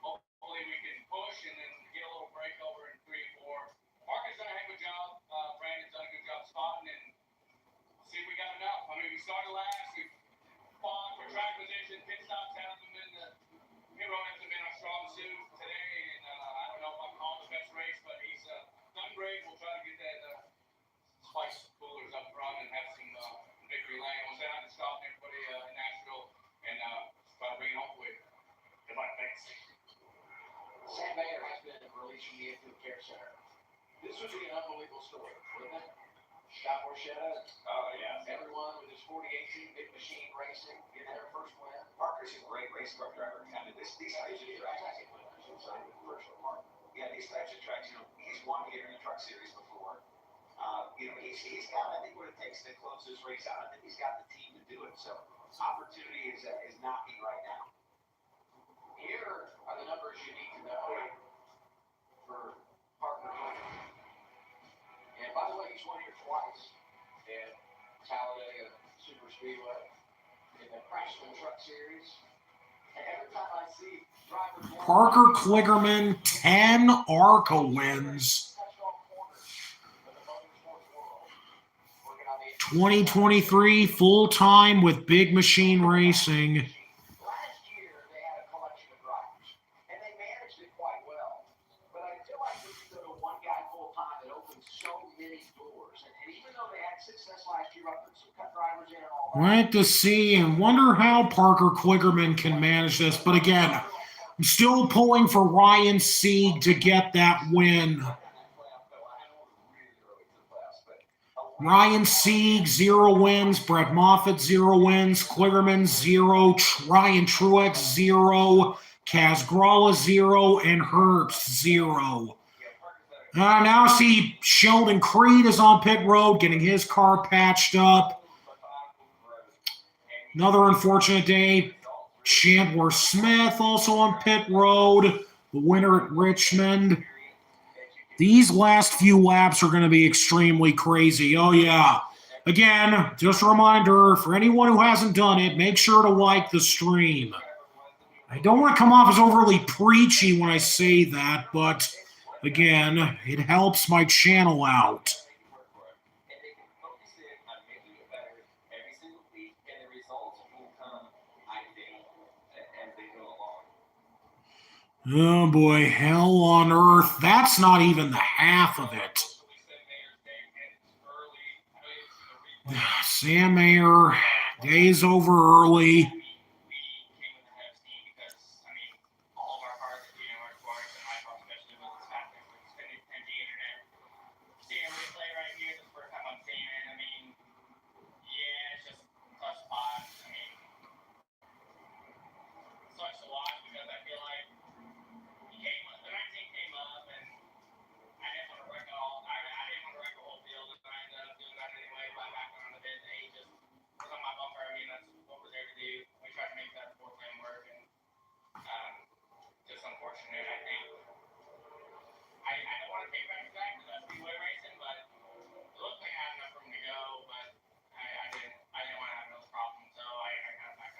hopefully we can push and then get a little break over in 3 and 4. Parker's done a heck of a job. Brandon's done a good job spotting, and see if we got enough. I mean, we started last. We fought for track position. Pit stops haven't been the pit road hasn't been our strong suit today, and I don't know if I'm calling the best race, but he's done great. We'll try to get that spice coolers up front and have some victory lane. We'll say I can stop everybody in Nashville and try to bring it home with. Good luck, thanks. Sam Mayer has been released from the infield care center. This would be an unbelievable story, wouldn't it? Scott Borchetta, everyone with his 4018 Big Machine Racing, getting their first win. Parker's a great race car driver. I mean, these types of tracks. Yeah, these types of tracks, he's won here in the Truck Series before. He's got, I think, what it takes to close this race out. I think he's got the team to do it. So opportunity is knocking right now. Here are the numbers you need to know for Parker Cleveland. And by the way, he's won here twice at Talladega Super Speedway in the Craftsman Truck Series. And every time I see drivers, Parker Kligerman, 10 ARCA wins. 2023 full-time with Big Machine Racing. last year they had a collection of drivers, and they managed it quite well. But I feel like when you go to one guy full-time, it opens so many doors. And even though they had success last year, I put some cut drivers in and all that. Wait to see and wonder how Parker Kligerman can manage this. But again, I'm still pulling for Ryan Sieg to get that win. Ryan Sieg, 0 wins. Brett Moffitt, 0 wins. Kligerman, 0. Ryan Truex, 0. Kaz Gralla, 0. And Herbst, 0. Now see Sheldon Creed is on pit road getting his car patched up. Another unfortunate day. Chandler Smith also on pit road. The winner at Richmond. These last few laps are going to be extremely crazy. Oh, yeah. Again, just a reminder, for anyone who hasn't done it, make sure to like the stream. I don't want to come off as overly preachy when I say that, but again, it helps my channel out. Oh boy, hell on earth. That's not even the half of it. Sam Mayer, day's over early.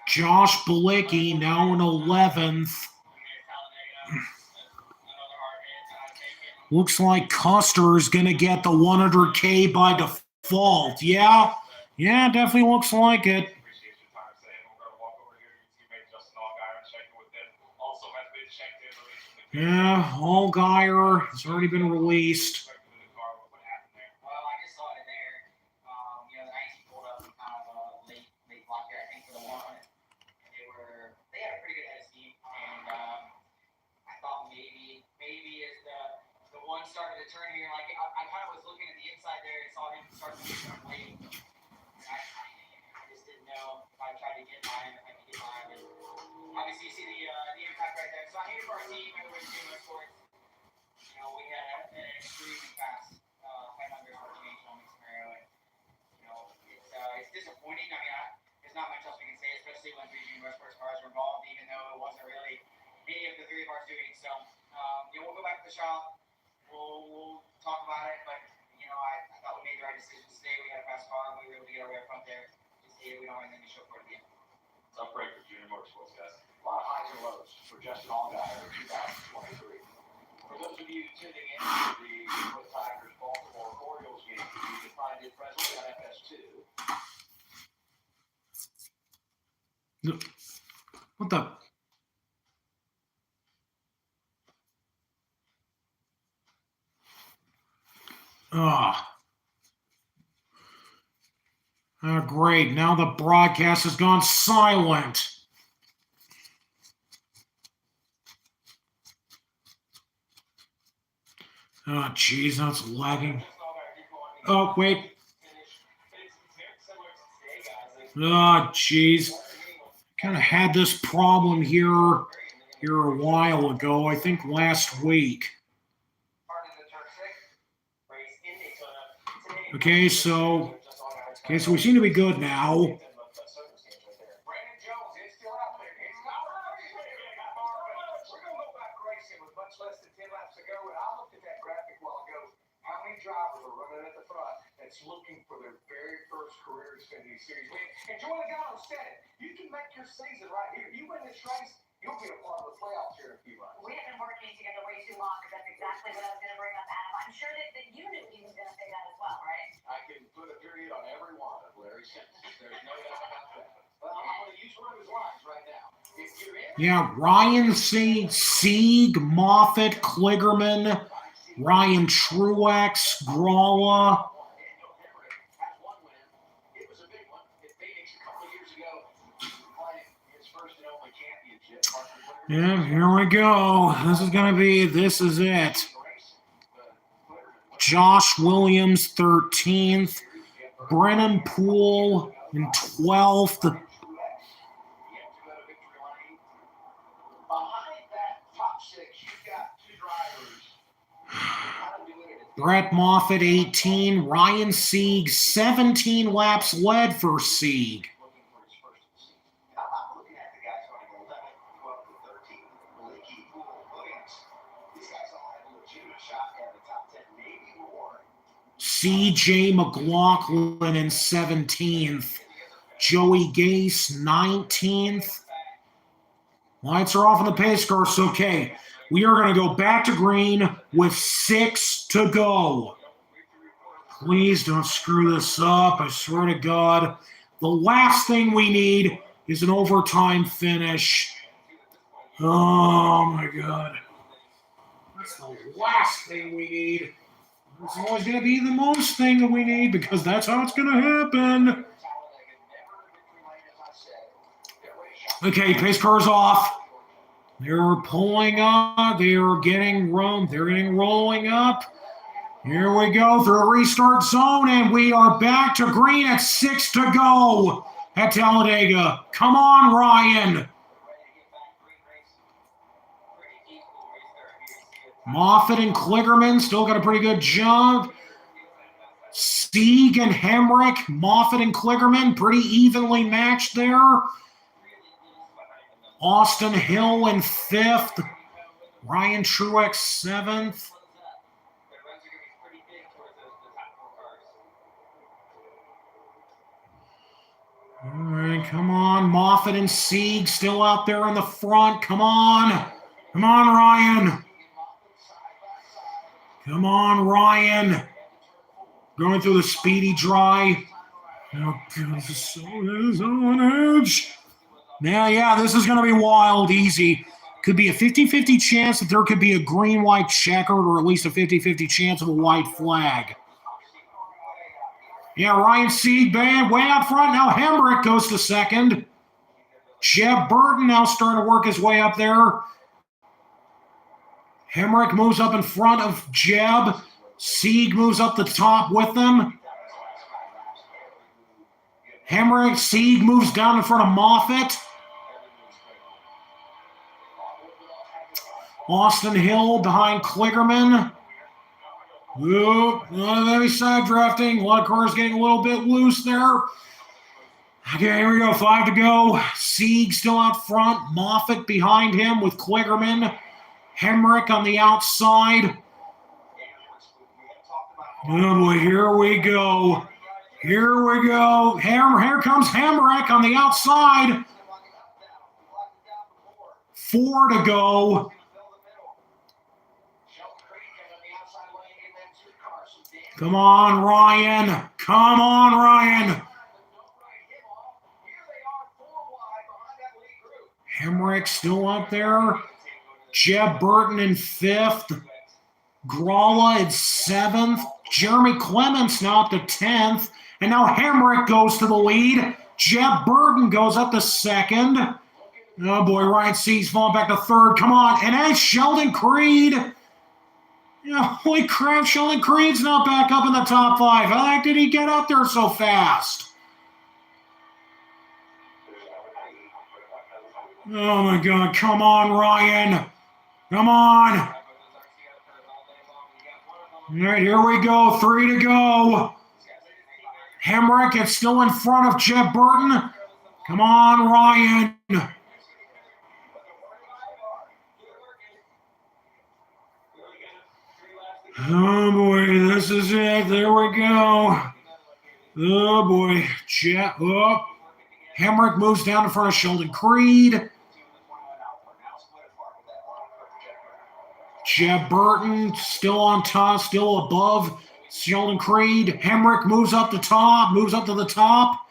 Josh Bilicki now in 11th. Looks like Custer is going to get the 100K by default. Yeah, definitely looks like it. Yeah, Allgaier has already been released. Upgrade for Junior Motorsports, guys. A lot of highs and lows for Justin Allgaier in 2023. For those of you tuning in to the Detroit Tigers Baltimore Orioles game, you can find it presently on FS2. What the? Oh, great. Now the broadcast has gone silent. Oh, jeez, that's lagging. Oh, wait. Oh, jeez. Kind of had this problem here a while ago, I think last week. Okay, so we seem to be good now. Looking for their very first career Xfinity Series win. And Joey Logano said it. You can make your season right here. You win this race, you'll be a part of the playoffs here in a few months. We have been working together way too long because that's exactly what I was going to bring up, Adam. I'm sure that you knew he was going to say that as well, right? I can put a period on every one of Larry's sentences. There's no doubt about that. Well, I'm going to use one of his lines right now. If you're in, Yeah, Ryan Sieg, Moffitt, Kligerman, Ryan Truex, Gralla. Yeah, here we go. This is it. Josh Williams, 13th. Brennan Poole in 12th. Brett Moffitt, 18. Ryan Sieg, 17 laps led for Sieg. CJ McLaughlin in 17th. Joey Gase, 19th. Lights are off on the pace car. So, okay, we are going to go back to green with 6 to go. Please don't screw this up. I swear to God. The last thing we need is an overtime finish. Oh my God. That's the last thing we need. It's always going to be the most thing that we need because that's how it's going to happen. Okay, pace car's off. They're pulling up. They're getting rolling up. Here we go through a restart zone, and we are back to green at 6 to go at Talladega. Come on, Ryan. Moffitt and Kligerman still got a pretty good jump. Sieg and Hemrick, Moffitt and Kligerman, pretty evenly matched there. Austin Hill in 5th. Ryan Truex 7th. All right, come on. Moffitt and Sieg still out there in the front. Come on. Come on, Ryan. Come on, Ryan. Going through the speedy dry. Oh, God, this is on edge. Yeah, this is going to be wild, easy. Could be a 50-50 chance that there could be a green-white checkered or at least a 50-50 chance of a white flag. Yeah, Ryan Sieg, bad, way out front. Now Hemrick goes to second. Jeb Burton now starting to work his way up there. Hemrick moves up in front of Jeb. Sieg moves up the top with them. Hemrick, Sieg moves down in front of Moffitt. Austin Hill behind Kligerman. Heavy side drafting. A lot of cars getting a little bit loose there. Okay, here we go. 5 to go. Sieg still out front. Moffitt behind him with Kligerman. Hemrick on the outside. Oh boy, here we go. Here we go. Here comes Hemrick on the outside. 4 to go. Come on, Ryan. Come on, Ryan. Hemrick still up there. Jeb Burton in 5th. Gralla in 7th. Jeremy Clements now up to 10th. And now Hemrick goes to the lead. Jeb Burton goes up to 2nd. Oh boy, Ryan Sieg's falling back to 3rd. Come on. And then Sheldon Creed. Holy crap, Sheldon Creed's now back up in the top 5. How the heck did he get up there so fast? Oh my God, come on, Ryan. Come on. All right, here we go. 3 to go. Hemrick is still in front of Jeb Burton. Come on, Ryan. Oh boy, this is it. There we go. Oh boy. Hemrick moves down in front of Sheldon Creed. Jeb Burton still on top, still above Sheldon Creed. Hemrick moves up the top, moves up to the top.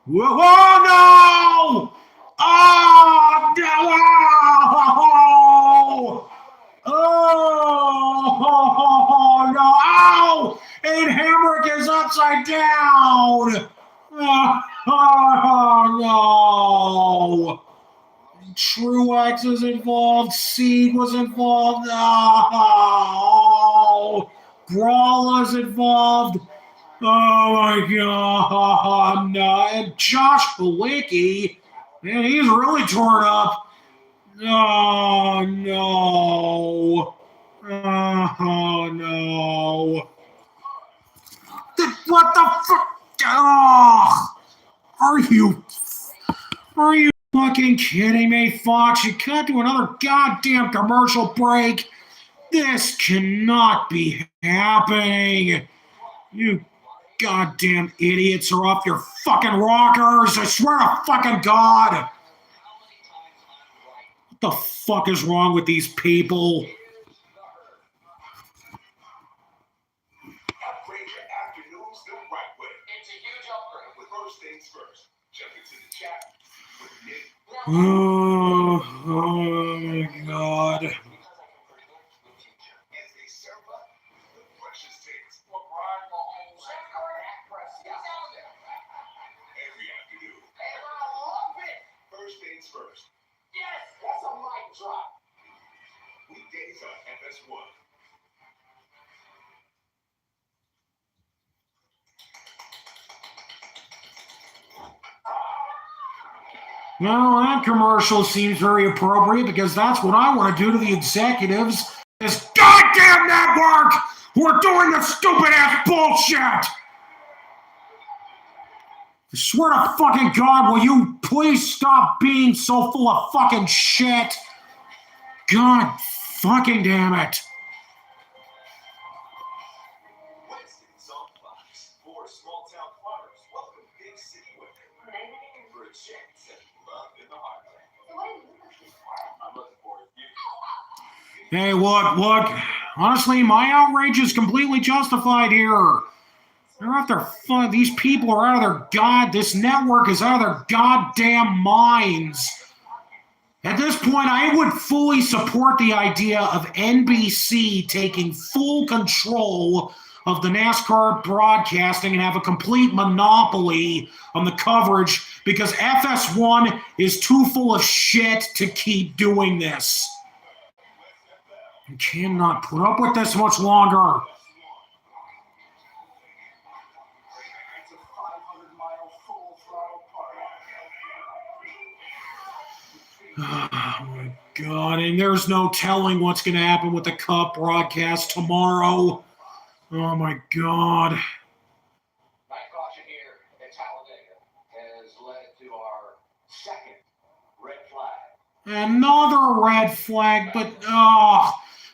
Whoa, no! Oh, no! Oh, no! Ow! And Hemrick is upside down! Oh, no! Truex is involved. Sieg was involved. Oh, Gralla is involved. Oh my God! No. And Josh Balicki, man, he's really torn up. Oh no! Oh no! What the fuck? Oh, are you fucking kidding me, Fox? You cut to another goddamn commercial break. This cannot be happening. You goddamn idiots are off your fucking rockers. I swear to fucking God. What the fuck is wrong with these people? Upgrade your afternoons the right way. It's a huge upgrade. But first things first, jump into the chat with Nick. Wins first. Yes, that's a mic drop. Weekdays on FS1. Well, that commercial seems very appropriate because that's what I want to do to the executives. This goddamn network who are doing this stupid ass bullshit. I swear to fucking God, will you please stop being so full of fucking shit? God fucking damn it. Wednesdays on Fox. For small town farmers, welcome big city women. For a chance at love in the heartland. I'm looking forward to you. Hey, look. Honestly, my outrage is completely justified here. They're out their fun. These people are out of their this network is out of their goddamn minds. At this point, I would fully support the idea of NBC taking full control of the NASCAR broadcasting and have a complete monopoly on the coverage because FS1 is too full of shit to keep doing this. I cannot put up with this much longer. It's a 500-mile full throttle party. Oh my God, and there's no telling what's going to happen with the Cup broadcast tomorrow. Oh my God. Night caution here at Talladega has led to our second red flag. Another red flag,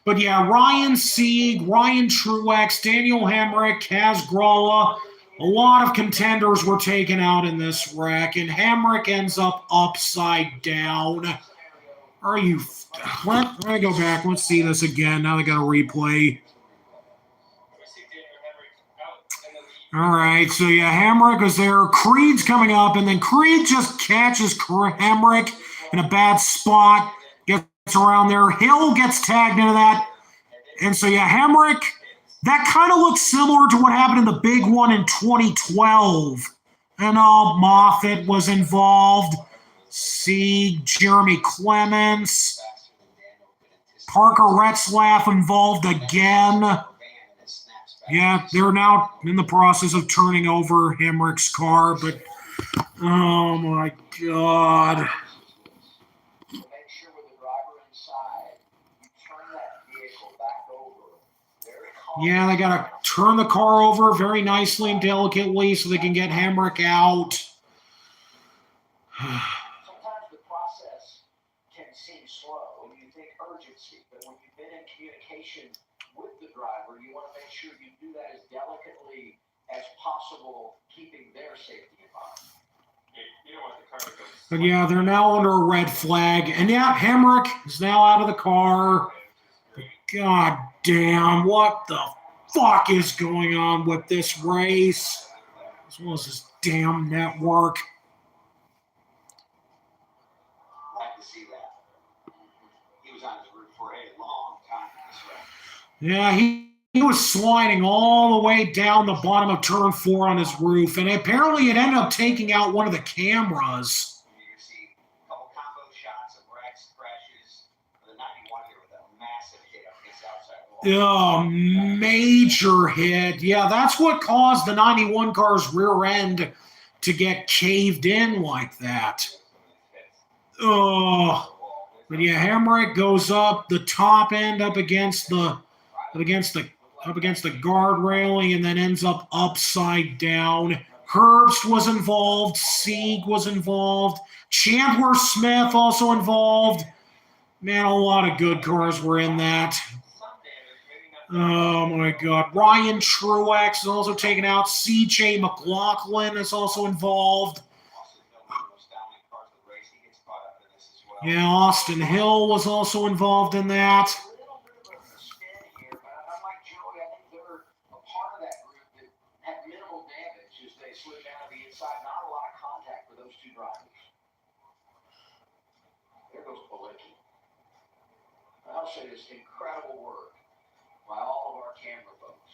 but yeah, Ryan Sieg, Ryan Truex, Daniel Hemrick, Kaz Gralla, a lot of contenders were taken out in this wreck, and Hemrick ends up upside down. Are you? Let me go back. Let's see this again. Now they got a replay. All right, so yeah, Hemrick was there. Creed's coming up, and then Creed just catches Hemrick in a bad spot, gets around there. Hill gets tagged into that. And so yeah, Hemrick, that kind of looks similar to what happened in the big one in 2012. And Moffitt was involved. Sieg, Jeremy Clements, Parker Retzlaff involved again. Yeah, they're now in the process of turning over Hemrick's car, but oh my God. Make sure with the driver inside, you turn that vehicle back over very calmly. Yeah, they got to turn the car over very nicely and delicately so they can get Hemrick out. Sometimes the process can seem slow and you think urgency, but when you've been in communication with the driver, you want to make sure you do that as delicately as possible, keeping their safety in mind. You don't want the car to go. But yeah, they're now under a red flag. And yeah, Hemrick is now out of the car. But God damn, what the fuck is going on with this race? As well as this damn network. Like to see that. He was on his route for a long time in this wreck. Yeah, he was sliding all the way down the bottom of turn 4 on his roof, and apparently it ended up taking out one of the cameras. You see a couple combo shots of wrecks, crashes. The 91 here with a massive hit up against the outside wall. Oh, major hit. Yeah, that's what caused the 91 car's rear end to get caved in like that. Oh, but yeah, Hemrick goes up the top end up against the guard railing and then ends up upside down. Herbst was involved. Sieg was involved. Chandler Smith also involved. Man, a lot of good cars were in that. Oh my God. Ryan Truex is also taken out. CJ McLaughlin is also involved. Yeah, Austin Hill was also involved in that. Unlike Joey, I think they're a part of that group that had minimal damage as they slid down to the inside. Not a lot of contact with those two drivers. There goes Balicki. I'll say this incredible work by all of our camera folks.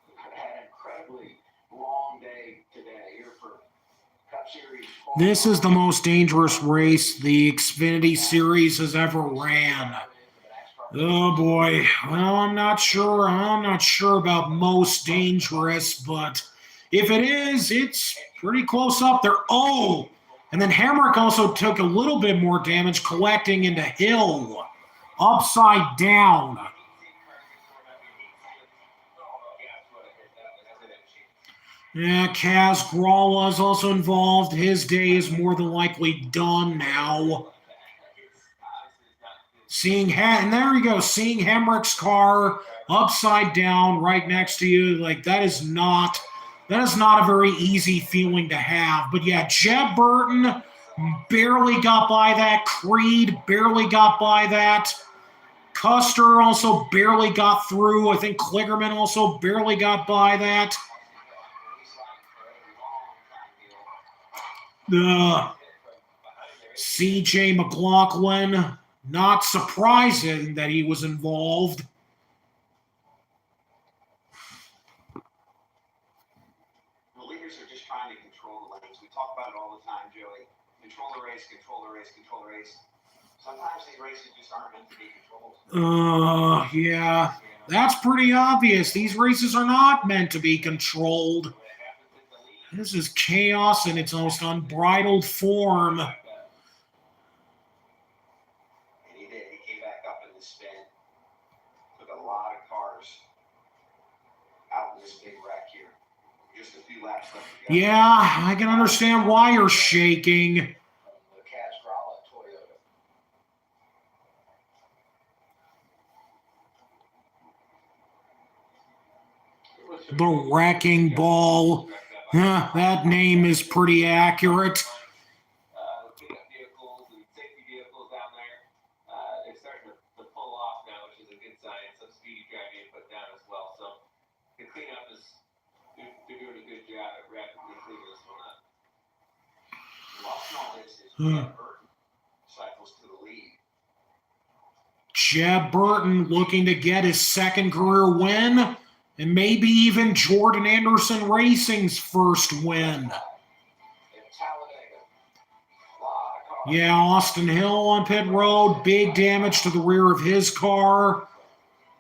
We've had an incredibly long day today here for This is the most dangerous race the Xfinity Series has ever ran. Oh boy. Well, I'm not sure. I'm not sure about most dangerous, but if it is, it's pretty close up there. Oh! And then Hamrick also took a little bit more damage collecting into Hill. Upside down. Yeah, Kaz Gralla is also involved. His day is more than likely done now. And there you go, seeing Hemrick's car upside down right next to you, like that is not a very easy feeling to have. But yeah, Jeb Burton barely got by that. Creed barely got by that. Custer also barely got through. I think Kligerman also barely got by that. CJ McLaughlin, not surprising that he was involved. The leaders are just trying to control the lanes. We talk about it all the time, Joey. Control the race, control the race, control the race. Sometimes these races just aren't meant to be controlled. Yeah. That's pretty obvious. These races are not meant to be controlled. This is chaos in its most unbridled form. And he did. He came back up in the spin. Took a lot of cars out in this big wreck here. Just a few laps left to go. Yeah, I can understand why you're shaking. The Kaz Gralla Toyota. The Wrecking Ball. That name is pretty accurate. Pickup vehicles and safety vehicles down there, they're starting to pull off now, which is a good sign. Some speedy drive being put down as well. So the cleanup is they're doing a good job at rapidly cleaning this one up. Lost all this is Jeb Burton cycles to the lead. Jeb Burton looking to get his second career win, and maybe even Jordan Anderson Racing's first win. Yeah, Austin Hill on pit road, big damage to the rear of his car.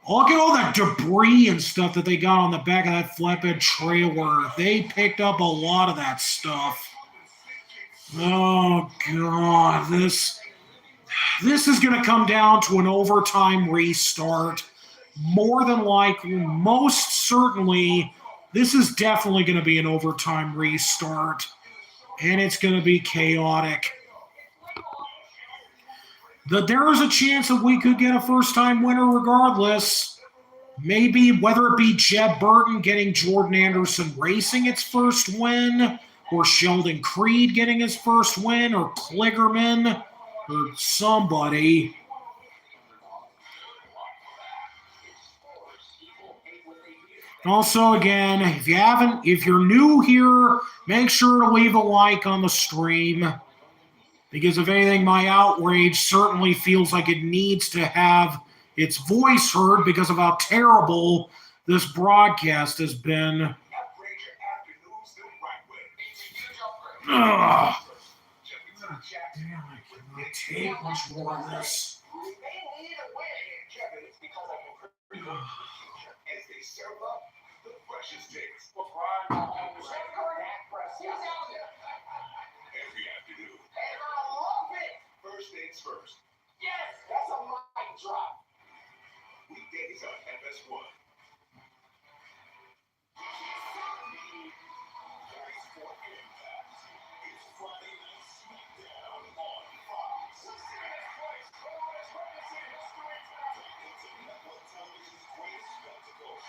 Look at all that debris and stuff that they got on the back of that flatbed trailer. They picked up a lot of that stuff. Oh, God, this is going to come down to an overtime restart. More than likely, most certainly, this is definitely going to be an overtime restart, and it's going to be chaotic. There is a chance that we could get a first-time winner regardless. Maybe whether it be Jeb Burton getting Jordan Anderson Racing its first win, or Sheldon Creed getting his first win, or Kligerman, or somebody. Also, again, if you're new here, make sure to leave a like on the stream. Because if anything, my outrage certainly feels like it needs to have its voice heard because of how terrible this broadcast has been. Upgrade your afternoons the right way. Ugh. Damn, I cannot take much more of this. They need a win here, Kevin. It's because I can pretty much as they serve up the freshest takes. What's wrong? Every afternoon. And I love it. First things first. Yes, that's a mic drop. Weekdays on FS1. Guys for Impact. It's Friday Night SmackDown on Fox. It's network television's greatest spectacle.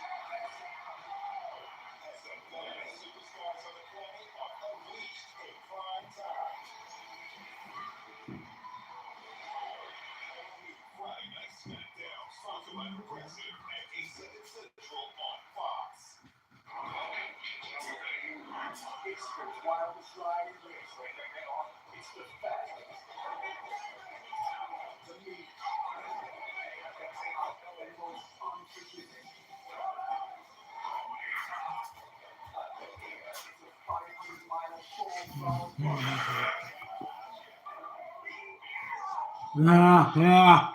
As the best superstars on the planet are unleashed in prime time. Friday Night SmackDown, sponsored by Progressive at 8/7 Central on Fox. It's the wildest ride in racing. It's the fastest. The meat. The most unforgiving. It's a 500-mile full. Yeah.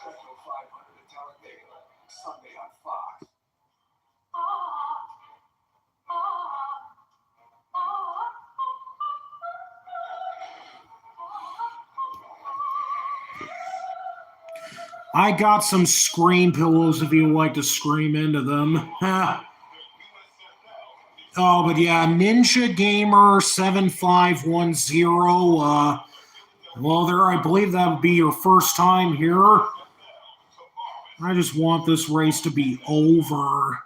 Central 500 at Talladega, Sunday on Fox. I got some scream pillows if you like to scream into them. Oh, but yeah, Ninja Gamer 7510. Well, there, I believe that would be your first time here. I just want this race to be over.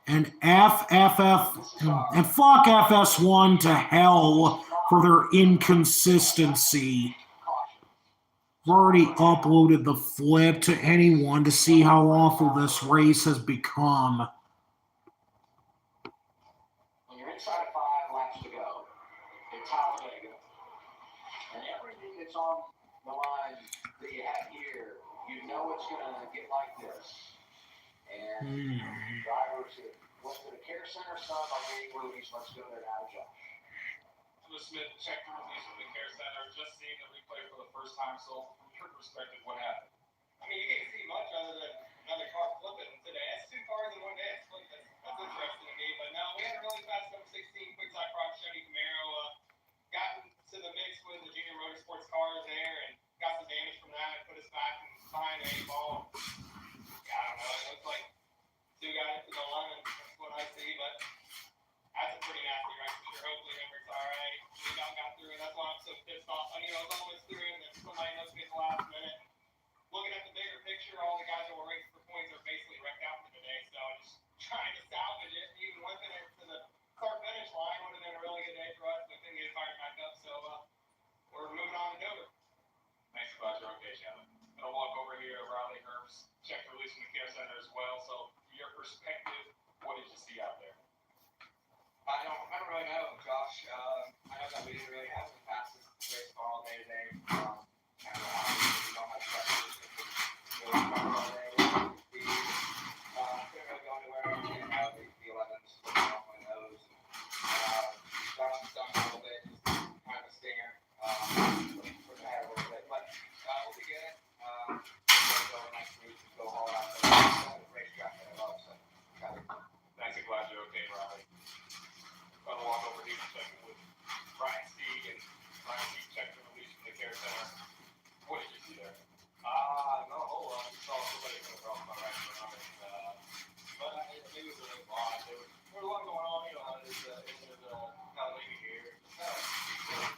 And and fuck FS1 to hell for their inconsistency. I've already uploaded the flip to anyone to see how awful this race has become. When you're inside of 5 laps to go at Talladega, and everything that's on the line that you have here, you know it's going to get like this. And drivers that went to the care center, some are getting released. Let's go there now, Josh. Smith checked the release from the care center, just seeing the replay for the first time. So, from your perspective, what happened? I mean, you can't see much other than another car flipping today. That's 2 cars in one day. That's interesting to me. But no, we had a really fast number 16 quick side prop Chevy Camaro. Got into the mix with the Junior Motorsports cars there and got some damage from that and put us back behind the 8 ball. I don't know. It looks like 2 guys to the 11. That's what I see. But that's a pretty nasty race for sure. Hopefully, Hendrick's all right. We got through it. That's why I'm so pissed off. I mean, I was almost through it, and then somebody knows me at the last minute. Looking at the bigger picture, all the guys that were racing for points are basically wrecked out for today. So I'm just trying to salvage it. Even whipping it to the start finish line would have been a really good day for us. We couldn't get fired back up, so we're moving on to Dover. Thanks about your okay, Shannon. I'll walk over here to Riley Herbst. Check the release from the care center as well. So, your perspective, what did you see out there? I don't really know, Josh. I know that we didn't really have the fastest race car all day today. I don't know how we don't have pressure. Really car all day. We couldn't really go anywhere. And the 11s looking off my nose. Got on stung a little bit. Just kind of a stinger. For the head a little bit. But we'll be good. We'll go next week and go all out there. The racetrack that I love. So, Thanks, I'm glad you're okay, Riley. I'll walk over here and check it with Brian Sieg, and Brian Sieg checked the release from the care center. What did you see there? No, hold on. We saw somebody come across my right arm. But it was really odd. There was a lot going on, you know, there's Talladega here.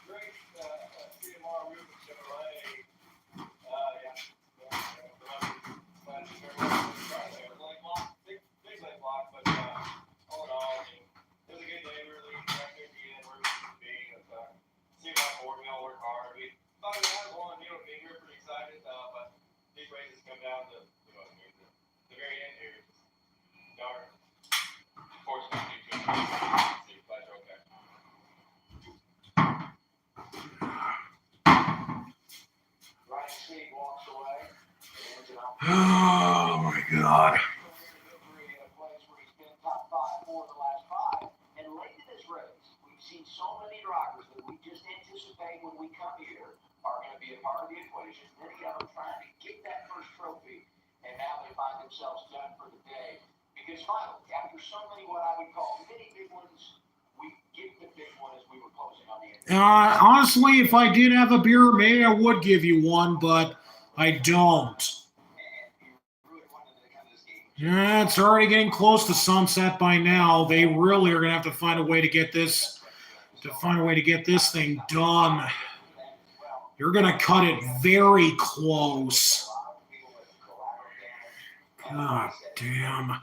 Great, CMR Rubin Chevrolet. Big leg block, but all in all, I mean, it was a good day. We were leading back there at the end where we should be. Seemed like we all work hard. We thought we had one, you know, being here, pretty excited. But these races come down to, you know what I mean, the very end here. Darn. Fortunately, you see, glad you're okay. Ryan Sieg walks away. Oh my God. So many drivers that we just anticipate when we come here are going to be a part of the equation. Many of them trying to get that first trophy, and now they find themselves done for the day. Because finally, after so many what I would call many big ones, we get the big one as we were closing on the end. Honestly, if I did have a beer, maybe I would give you one, but I don't. Yeah, it's already getting close to sunset by now. They really are going to have to find a way to get this thing done. You're going to cut it very close. God damn.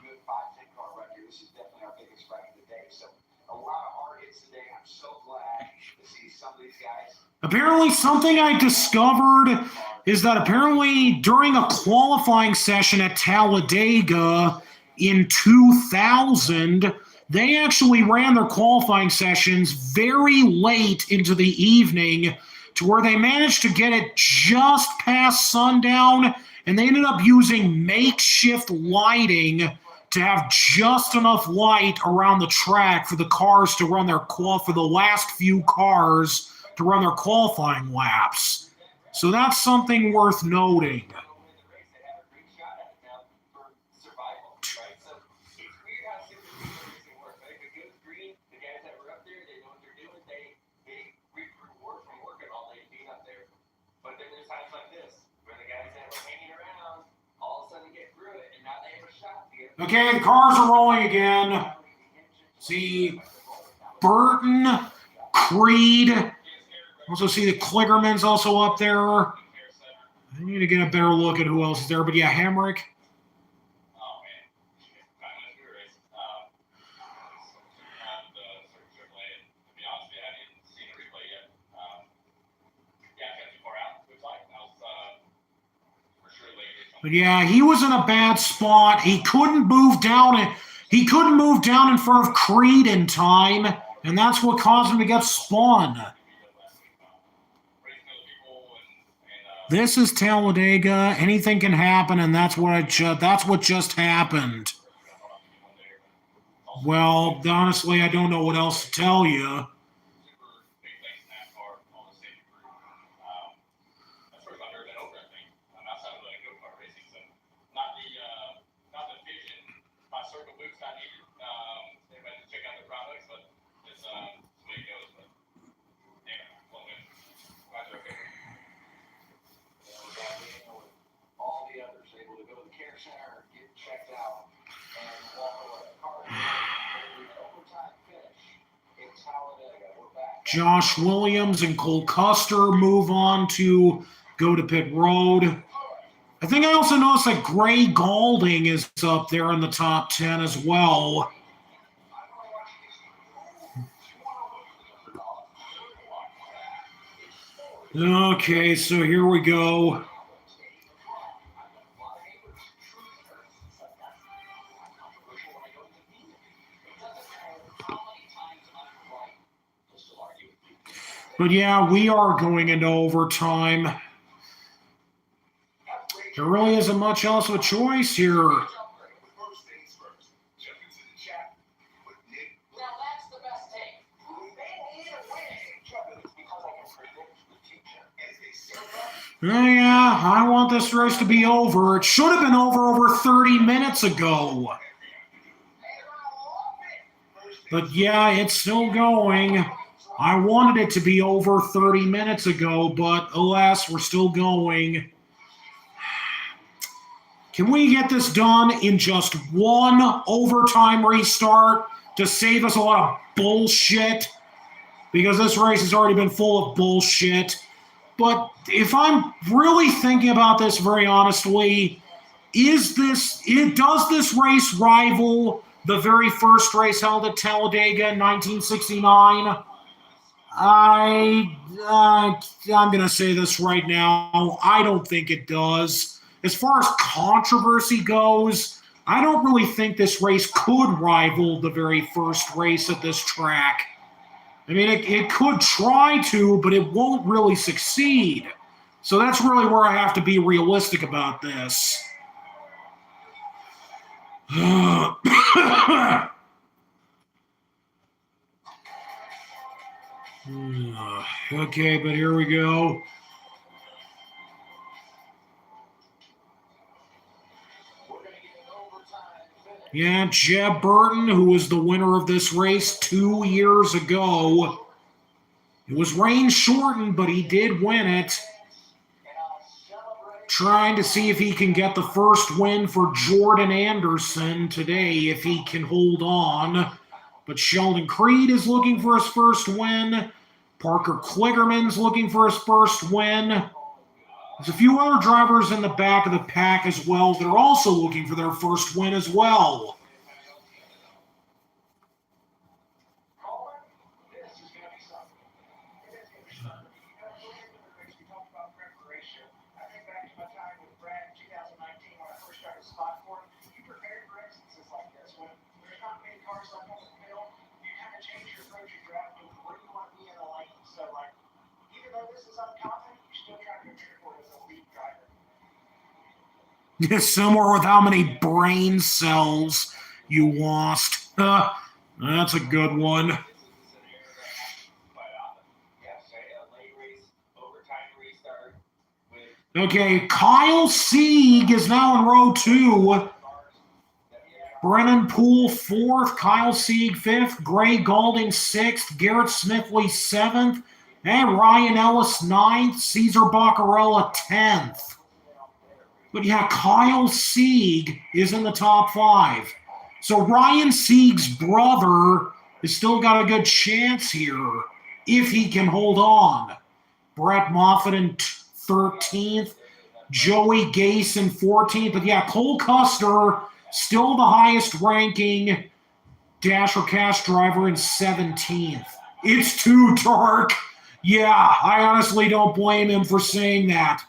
Apparently, something I discovered is that apparently during a qualifying session at Talladega in 2000, they actually ran their qualifying sessions very late into the evening to where they managed to get it just past sundown, and they ended up using makeshift lighting to have just enough light around the track for the cars to run for the last few cars to run their qualifying laps. So that's something worth noting. Okay, the cars are rolling again. See Burton, Creed. Also see the Kligerman's also up there. I need to get a better look at who else is there. But yeah, Hamrick. But yeah, he was in a bad spot. He couldn't move down. He couldn't move down in front of Creed in time, and that's what caused him to get spun. This is Talladega. Anything can happen, and that's what just happened. Well, honestly, I don't know what else to tell you. Josh Williams and Cole Custer move on to go to pit road. I think I also noticed that Gray Galding is up there in the top 10 as well. Okay, so here we go. But yeah, we are going into overtime. There really isn't much else of a choice here. Yeah, I want this race to be over. It should have been over 30 minutes ago. But yeah, it's still going. I wanted it to be over 30 minutes ago, but alas, we're still going. Can we get this done in just one overtime restart to save us a lot of bullshit? Because this race has already been full of bullshit. But if I'm really thinking about this very honestly, does this race rival the very first race held at Talladega in 1969? I'm going to say this right now. I don't think it does. As far as controversy goes, I don't really think this race could rival the very first race at this track. I mean, it could try to, but it won't really succeed. So that's really where I have to be realistic about this. Okay, but here we go. Yeah, Jeb Burton, who was the winner of this race 2 years ago. It was rain shortened, but he did win it. Trying to see if he can get the first win for Jordan Anderson today, if he can hold on. But Sheldon Creed is looking for his first win. Parker Kligerman's looking for his first win. There's a few other drivers in the back of the pack as well that are also looking for their first win as well. Similar with how many brain cells You lost. That's a good one. This is a scenario that happens quite often. Yeah, say a late race, overtime restart with Okay, Kyle Sieg is now in row 2. cars. Brennan Poole 4th, Kyle Sieg 5th, Gray Galding 6th, Garrett Smithley 7th, and Ryan Ellis 9th, Caesar Baccarella 10th. But yeah, Kyle Sieg is in the top 5. So Ryan Sieg's brother has still got a good chance here if he can hold on. Brett Moffitt in 13th, Joey Gase in 14th. But yeah, Cole Custer, still the highest ranking Dash or Cash driver in 17th. It's too dark. Yeah, I honestly don't blame him for saying that.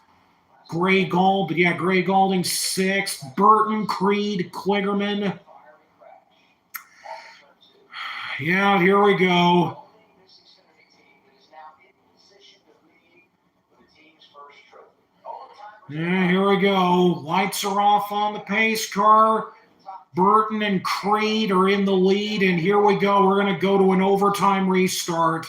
Gray Galding 6th. Burton, Creed, Kligerman. Yeah, here we go. This Xfinity team that is now in position to lead with the team's first trophy. Yeah, here we go. Lights are off on the pace car. Burton and Creed are in the lead, and here we go. We're going to go to an overtime restart.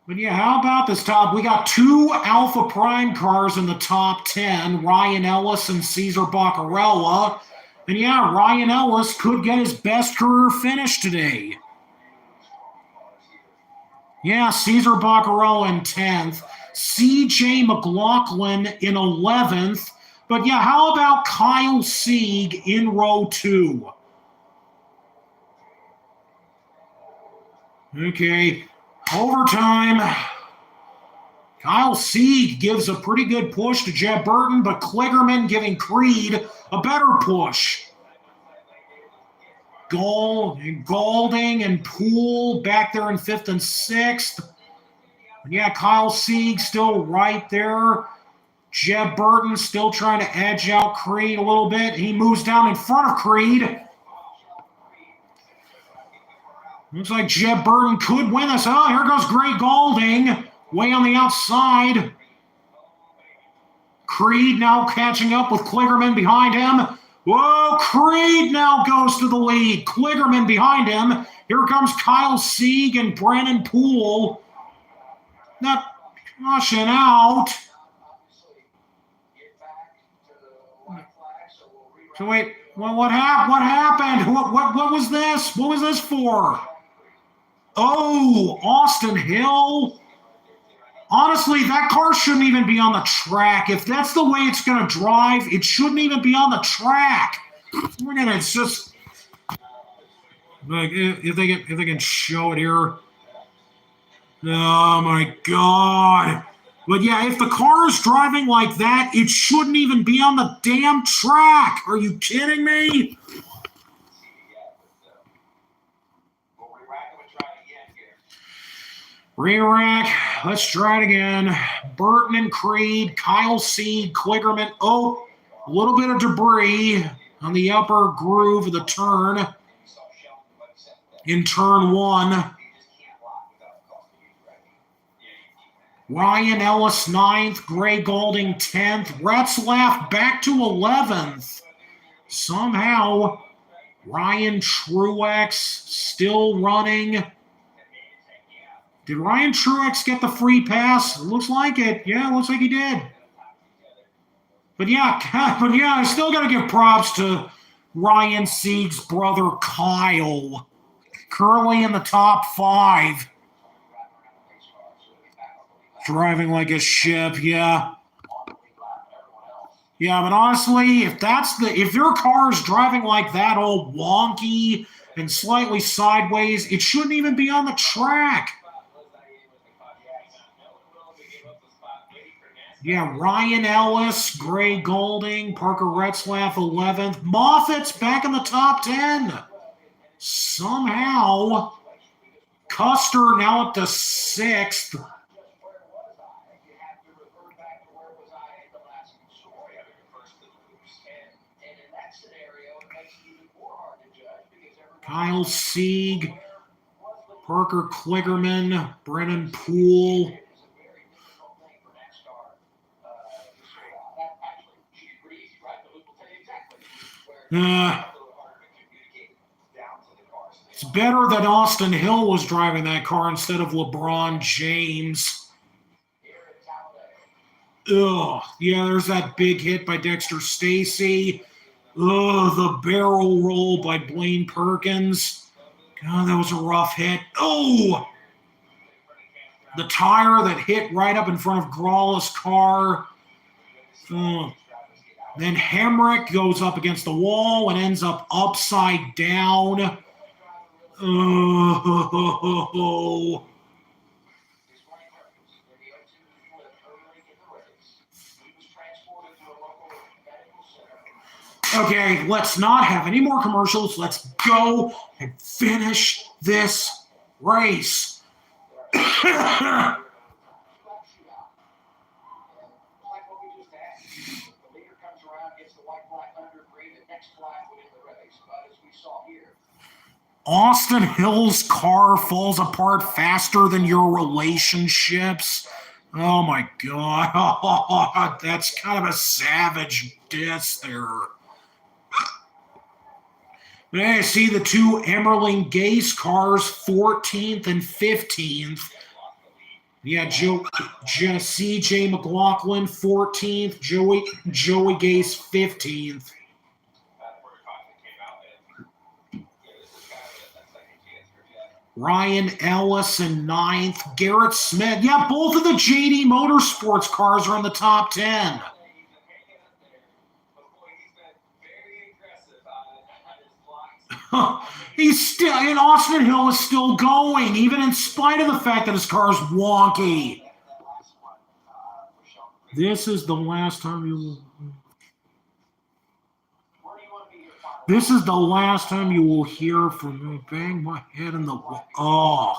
But yeah, how about this top? We got 2 Alpha Prime cars in the top 10, Ryan Ellis and Caesar Baccarella. And yeah, Ryan Ellis could get his best career finish today. Yeah, Caesar Baccarella in 10th. C.J. McLaughlin in 11th. But yeah, how about Kyle Sieg in row 2? Okay, overtime. Kyle Sieg gives a pretty good push to Jeb Burton, but Kligerman giving Creed a better push. Galding and Poole back there in 5th and 6th. And yeah, Kyle Sieg still right there. Jeb Burton still trying to edge out Creed a little bit. He moves down in front of Creed. Looks like Jeb Burton could win this. Oh, here goes Gray Galding, way on the outside. Creed now catching up with Kligerman behind him. Whoa, Creed now goes to the lead. Kligerman behind him. Here comes Kyle Sieg and Brandon Poole. Not caution out. So wait, what happened? What was this? What was this for? Oh, Austin Hill. Honestly, that car shouldn't even be on the track. If that's the way it's going to drive, it shouldn't even be on the track. It's just like if they can show it here. Oh my God. But yeah, if the car is driving like that, it shouldn't even be on the damn track. Are you kidding me? Re-rack. Let's try it again. Burton and Creed, Kyle Sieg, Kligerman. Oh, a little bit of debris on the upper groove of the turn in turn 1. Ryan Ellis 9th, Gray Galding 10th, Retzlaff back to 11th. Somehow, Ryan Truex still running. Did Ryan Truex get the free pass? Looks like it. Yeah, looks like he did. But yeah, I still got to give props to Ryan Sieg's brother Kyle. Currently in the top 5. Driving like a ship, yeah. Yeah, but honestly, if your car is driving like that, all wonky and slightly sideways, it shouldn't even be on the track. Yeah, Ryan Ellis, Gray Galding, Parker Retzlaff 11th. Moffitt's back in the top 10. Somehow, Custer now up to 6th. Kyle Sieg, Parker Kligerman, Brennan Poole. It's better that Austin Hill was driving that car instead of LeBron James. Ugh. Yeah, there's that big hit by Dexter Stacy. Ugh, the barrel roll by Blaine Perkins. God, that was a rough hit. Oh! The tire that hit right up in front of Grawl's car. Ugh. Then Hemrick goes up against the wall and ends up upside down. Oh. Okay, let's not have any more commercials. Let's go and finish this race. Austin Hill's car falls apart faster than your relationships. Oh my God. That's kind of a savage diss there. Hey, see the two Emerling Gase cars, 14th and 15th. Yeah, CJ McLaughlin, 14th. Joey Gase, 15th. Ryan Ellison, 9th. Garrett Smith. Yeah, both of the JD Motorsports cars are in the top 10. He's still, and Austin Hill is still going, even in spite of the fact that his car's wonky. This is the last time you will. This is the last time you will hear from me. Bang my head in the wall. Oh.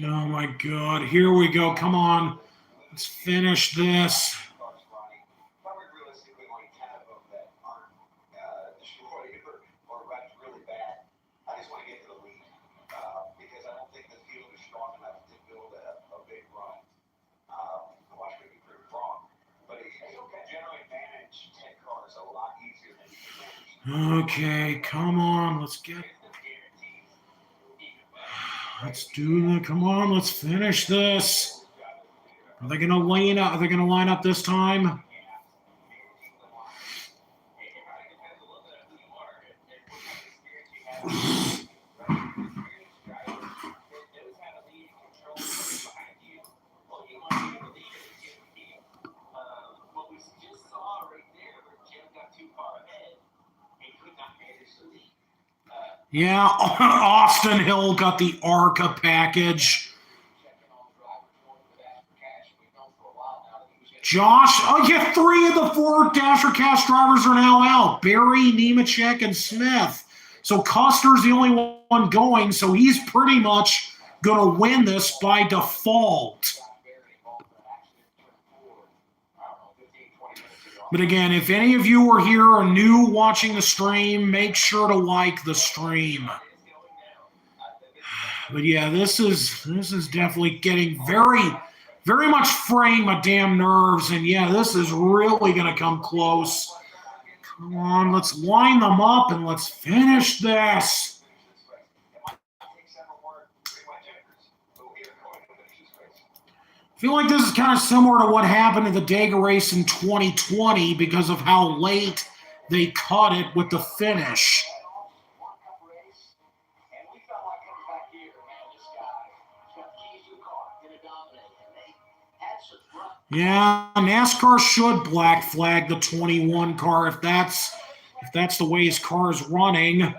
Oh my God. Here we go. Come on. Let's finish this. Okay, come on, let's do it. Come on, let's finish this. Are they gonna line up? Are they gonna line up this time? Yeah, Austin Hill got the ARCA package. Josh, oh yeah, 3 of the 4 Dasher Cast drivers are now out. Barry, Nemechek, and Smith. So Custer's the only one going, so he's pretty much going to win this by default. But again, if any of you are here or new watching the stream, make sure to like the stream. But yeah, this is definitely getting very, very much fraying my damn nerves. And yeah, this is really going to come close. Come on, let's line them up and let's finish this. I feel like this is kind of similar to what happened at the Dega race in 2020 because of how late they cut it with the finish. Yeah, NASCAR should black flag the 21 car if that's the way his car is running.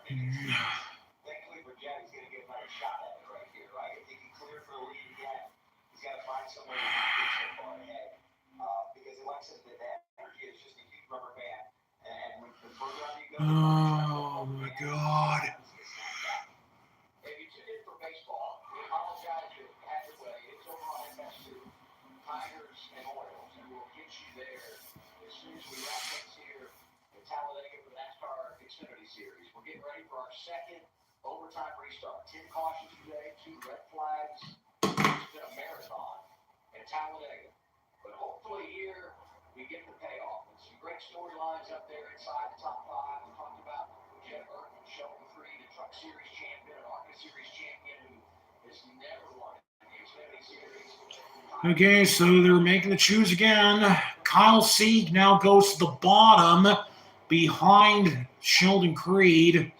Thankfully for Jed, he's going to get another shot at it right here, right? If he can clear for the lead again, he's got to find some way to not get so far ahead. Because, like I said, that energy is just a huge rubber band. And the further out you go, Oh my God. If you tuned in for baseball, we apologize that you had to wait. It's over on NXS, Tigers and Orioles, and we'll get you there as soon as we wrap things here in Talladega for the NASCAR Xfinity Series. We're getting ready for our second overtime restart. 10 cautions today, 2 red flags. It's been a marathon in Talladega. But hopefully here we get the payoff. And some great storylines up there inside the top 5. We talked about Jed Burton, Sheldon Creed, a Truck Series champion, an ARCA Series champion who has never won the Xfinity Series. Okay, so they're making the choose again. Kyle Sieg now goes to the bottom behind Sheldon Creed.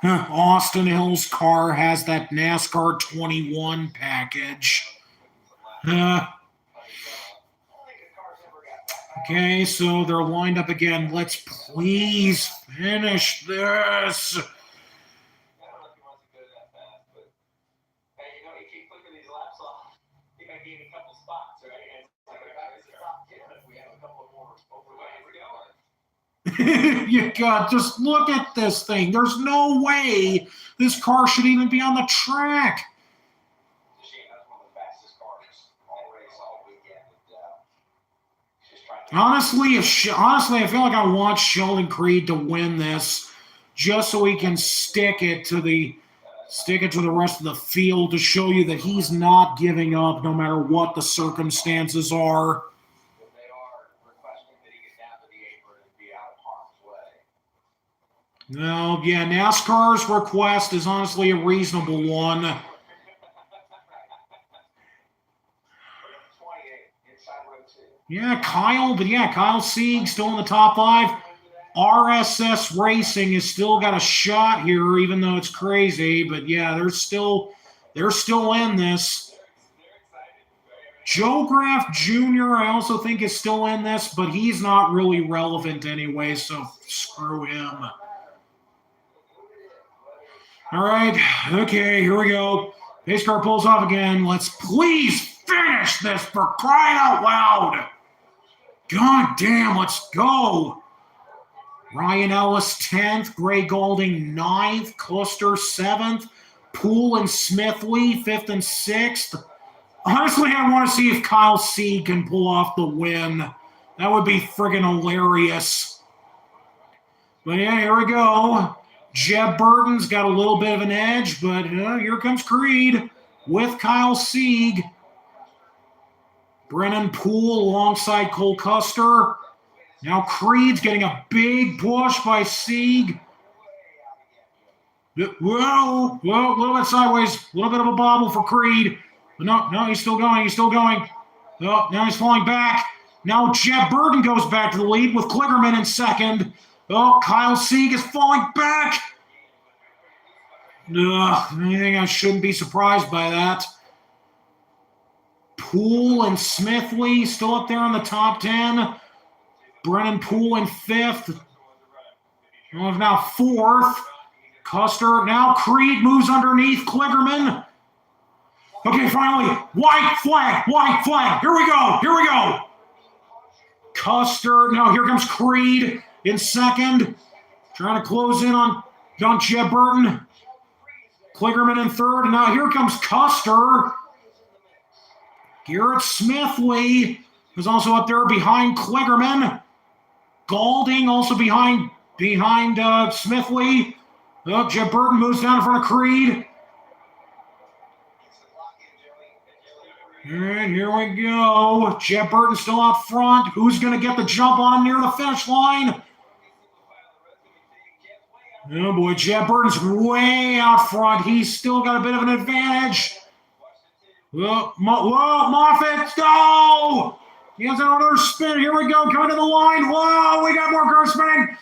Austin Hill's car has that NASCAR 21 package. Okay, so they're lined up again. Let's please finish this. I don't know if he wants to go that fast, but hey, you keep clicking these laps off. He might gain a couple spots, right? And it's like, it's a top 10 if we have a couple more over the way we're going. You got just look at this thing. There's no way this car should even be on the track. It's a shame. That's one of the fastest cars all race all weekend. Just trying to Honestly, I feel like I want Sheldon Creed to win this, just so he can stick it to the rest of the field to show you that he's not giving up, no matter what the circumstances are. But they are requesting that he get down to the apron and be out of harm's way. No, yeah, NASCAR's request is honestly a reasonable one. 28 inside row 2. Kyle Sieg still in the top 5. RSS Racing has still got a shot here, even though it's crazy. But yeah, they're still in this. Joe Graff Jr. I also think is still in this, but he's not really relevant anyway, so screw him. All right, okay, here we go. Pace car pulls off again. Let's please finish this for crying out loud. God damn, let's go. Ryan Ellis 10th, Gray Golding 9th, Cluster 7th, Poole and Smithley 5th and 6th. Honestly, I want to see if Kyle Sieg can pull off the win. That would be friggin' hilarious. But yeah, here we go. Jeb Burton's got a little bit of an edge, but here comes Creed with Kyle Sieg. Brennan Poole alongside Cole Custer. Now Creed's getting a big push by Sieg. Whoa, a little bit sideways, a little bit of a bobble for Creed. But no, he's still going. Oh, now he's falling back. Now Jeb Burton goes back to the lead with Kligerman in second. Oh, Kyle Sieg is falling back. I shouldn't be surprised by that. Poole and Smithley still up there in the top 10. Brennan Poole in 5th. Now 4th. Custer. Now Creed moves underneath Kligerman. Okay, finally. White flag. Here we go. Custer. Now here comes Creed in second. Trying to close in on Jeb Burton. Kligerman in third. And now here comes Custer. Garrett Smithley is also up there behind Kligerman. Golding also behind Smithley. Oh, Jeb Burton moves down in front of Creed. All right, here we go. Jeb Burton still out front. Who's going to get the jump on him near the finish line? Oh, boy, Jeb Burton's way out front. He's still got a bit of an advantage. Whoa, Moffitt, go! He has another spin. Here we go, coming to the line. Whoa, we got more cars spinning.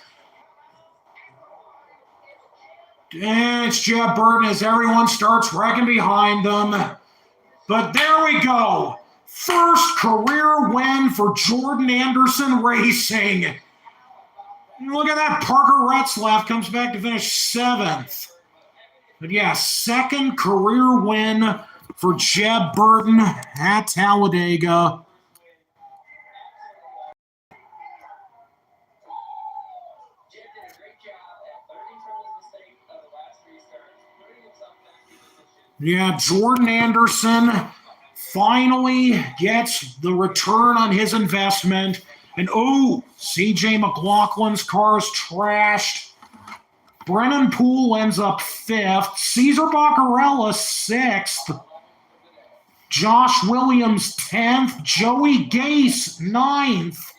And it's Jeb Burton as everyone starts wrecking behind them. But there we go. First career win for Jordan Anderson Racing. Look at that. Parker Retzlaff comes back to finish 7th. But yeah, second career win for Jeb Burton at Talladega. Jed did a great job at learning from his mistake of the last 3 starts, putting himself back in position. Yeah, Jordan Anderson finally gets the return on his investment. And CJ McLaughlin's car is trashed. Brennan Poole ends up 5th. Cesar Baccarella 6th. Josh Williams 10th. Joey Gase 9th.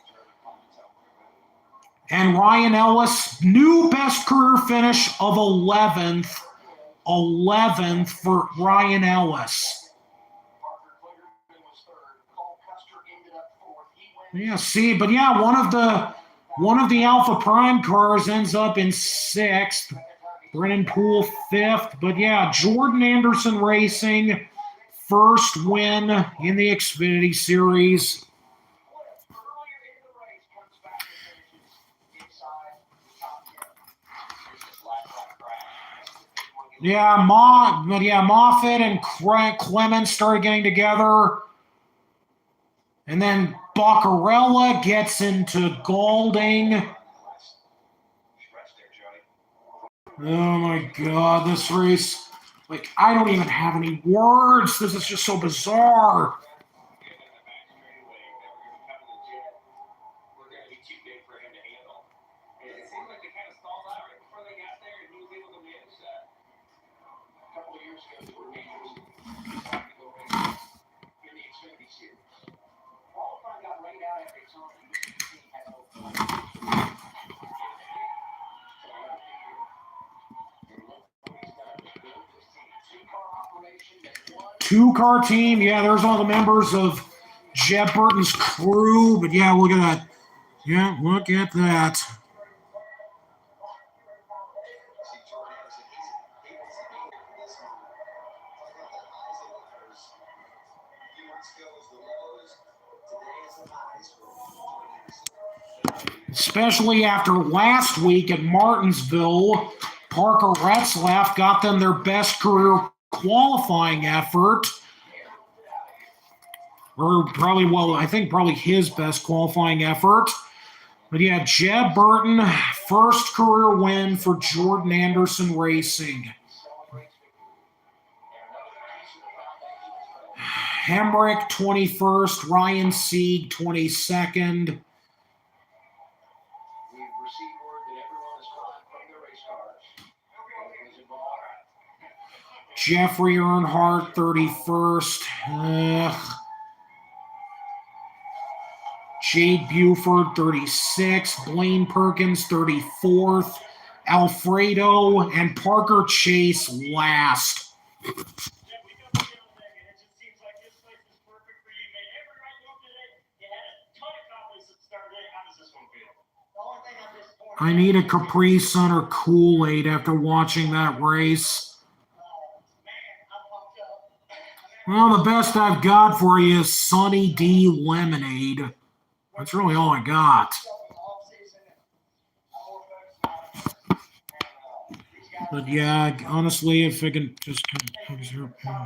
And Ryan Ellis, new best career finish of 11th. 11th for Ryan Ellis. Parker Kligerman was 3rd. Cole Custer ended up 4th. He wins. Yeah, see, but yeah, one of the Alpha Prime cars ends up in 6th. Brennan Poole 5th. But yeah, Jordan Anderson Racing, first win in the Xfinity Series. Earlier in the race, comes back and finishes inside the top 10. This is last lap crash. Yeah, Moffitt and Clemens started getting together. And then Baccarella gets into Golding. Oh my God, this race. Like, I don't even have any words. This is just so bizarre. We're going to be too big for him to handle. It seemed like they kind of stalled out right before they got there, and he was able to manage that. A couple of years ago, Jordan Anderson decided to go race in the Xfinity Series. Qualifying got rained out at Daytona. He had no Two-car team. Yeah, there's all the members of Jeb Burton's crew. But yeah, look at that. Yeah, look at that. Especially after last week at Martinsville, Parker Retzlaff got them their best career qualifying effort. Or I think probably his best qualifying effort. But yeah, Jeb Burton, first career win for Jordan Anderson Racing. Hemrick 21st, Ryan Sieg 22nd. Jeffrey Earnhardt 31st. Jade Buford 36th. Blaine Perkins 34th. Alfredo and Parker Chase last. I need a Capri Sun or Kool-Aid after watching that race. Well, the best I've got for you is Sunny D Lemonade. That's really all I got. But yeah, honestly, if I can just kind of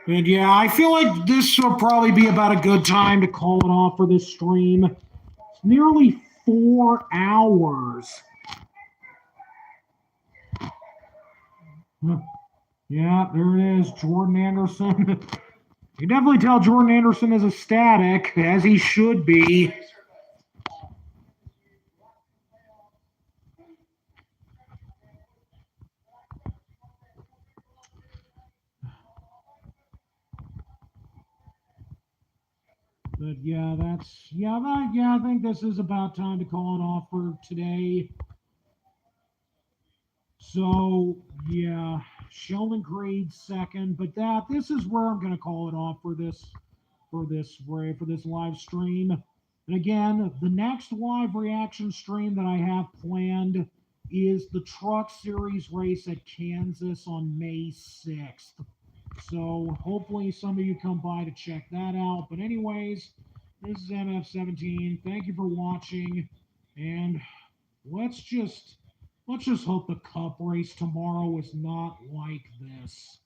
And yeah, I feel like this will probably be about a good time to call it off for this stream. It's nearly 4 hours. Yeah, there it is, Jordan Anderson. You can definitely tell Jordan Anderson is ecstatic, as he should be. But yeah, I think this is about time to call it off for today. So yeah, Sheldon Creed second, but this is where I'm gonna call it off for this live stream. And again, the next live reaction stream that I have planned is the Truck Series race at Kansas on May 6th. So hopefully some of you come by to check that out. But anyways, this is MF17. Thank you for watching. And let's just hope the Cup race tomorrow is not like this.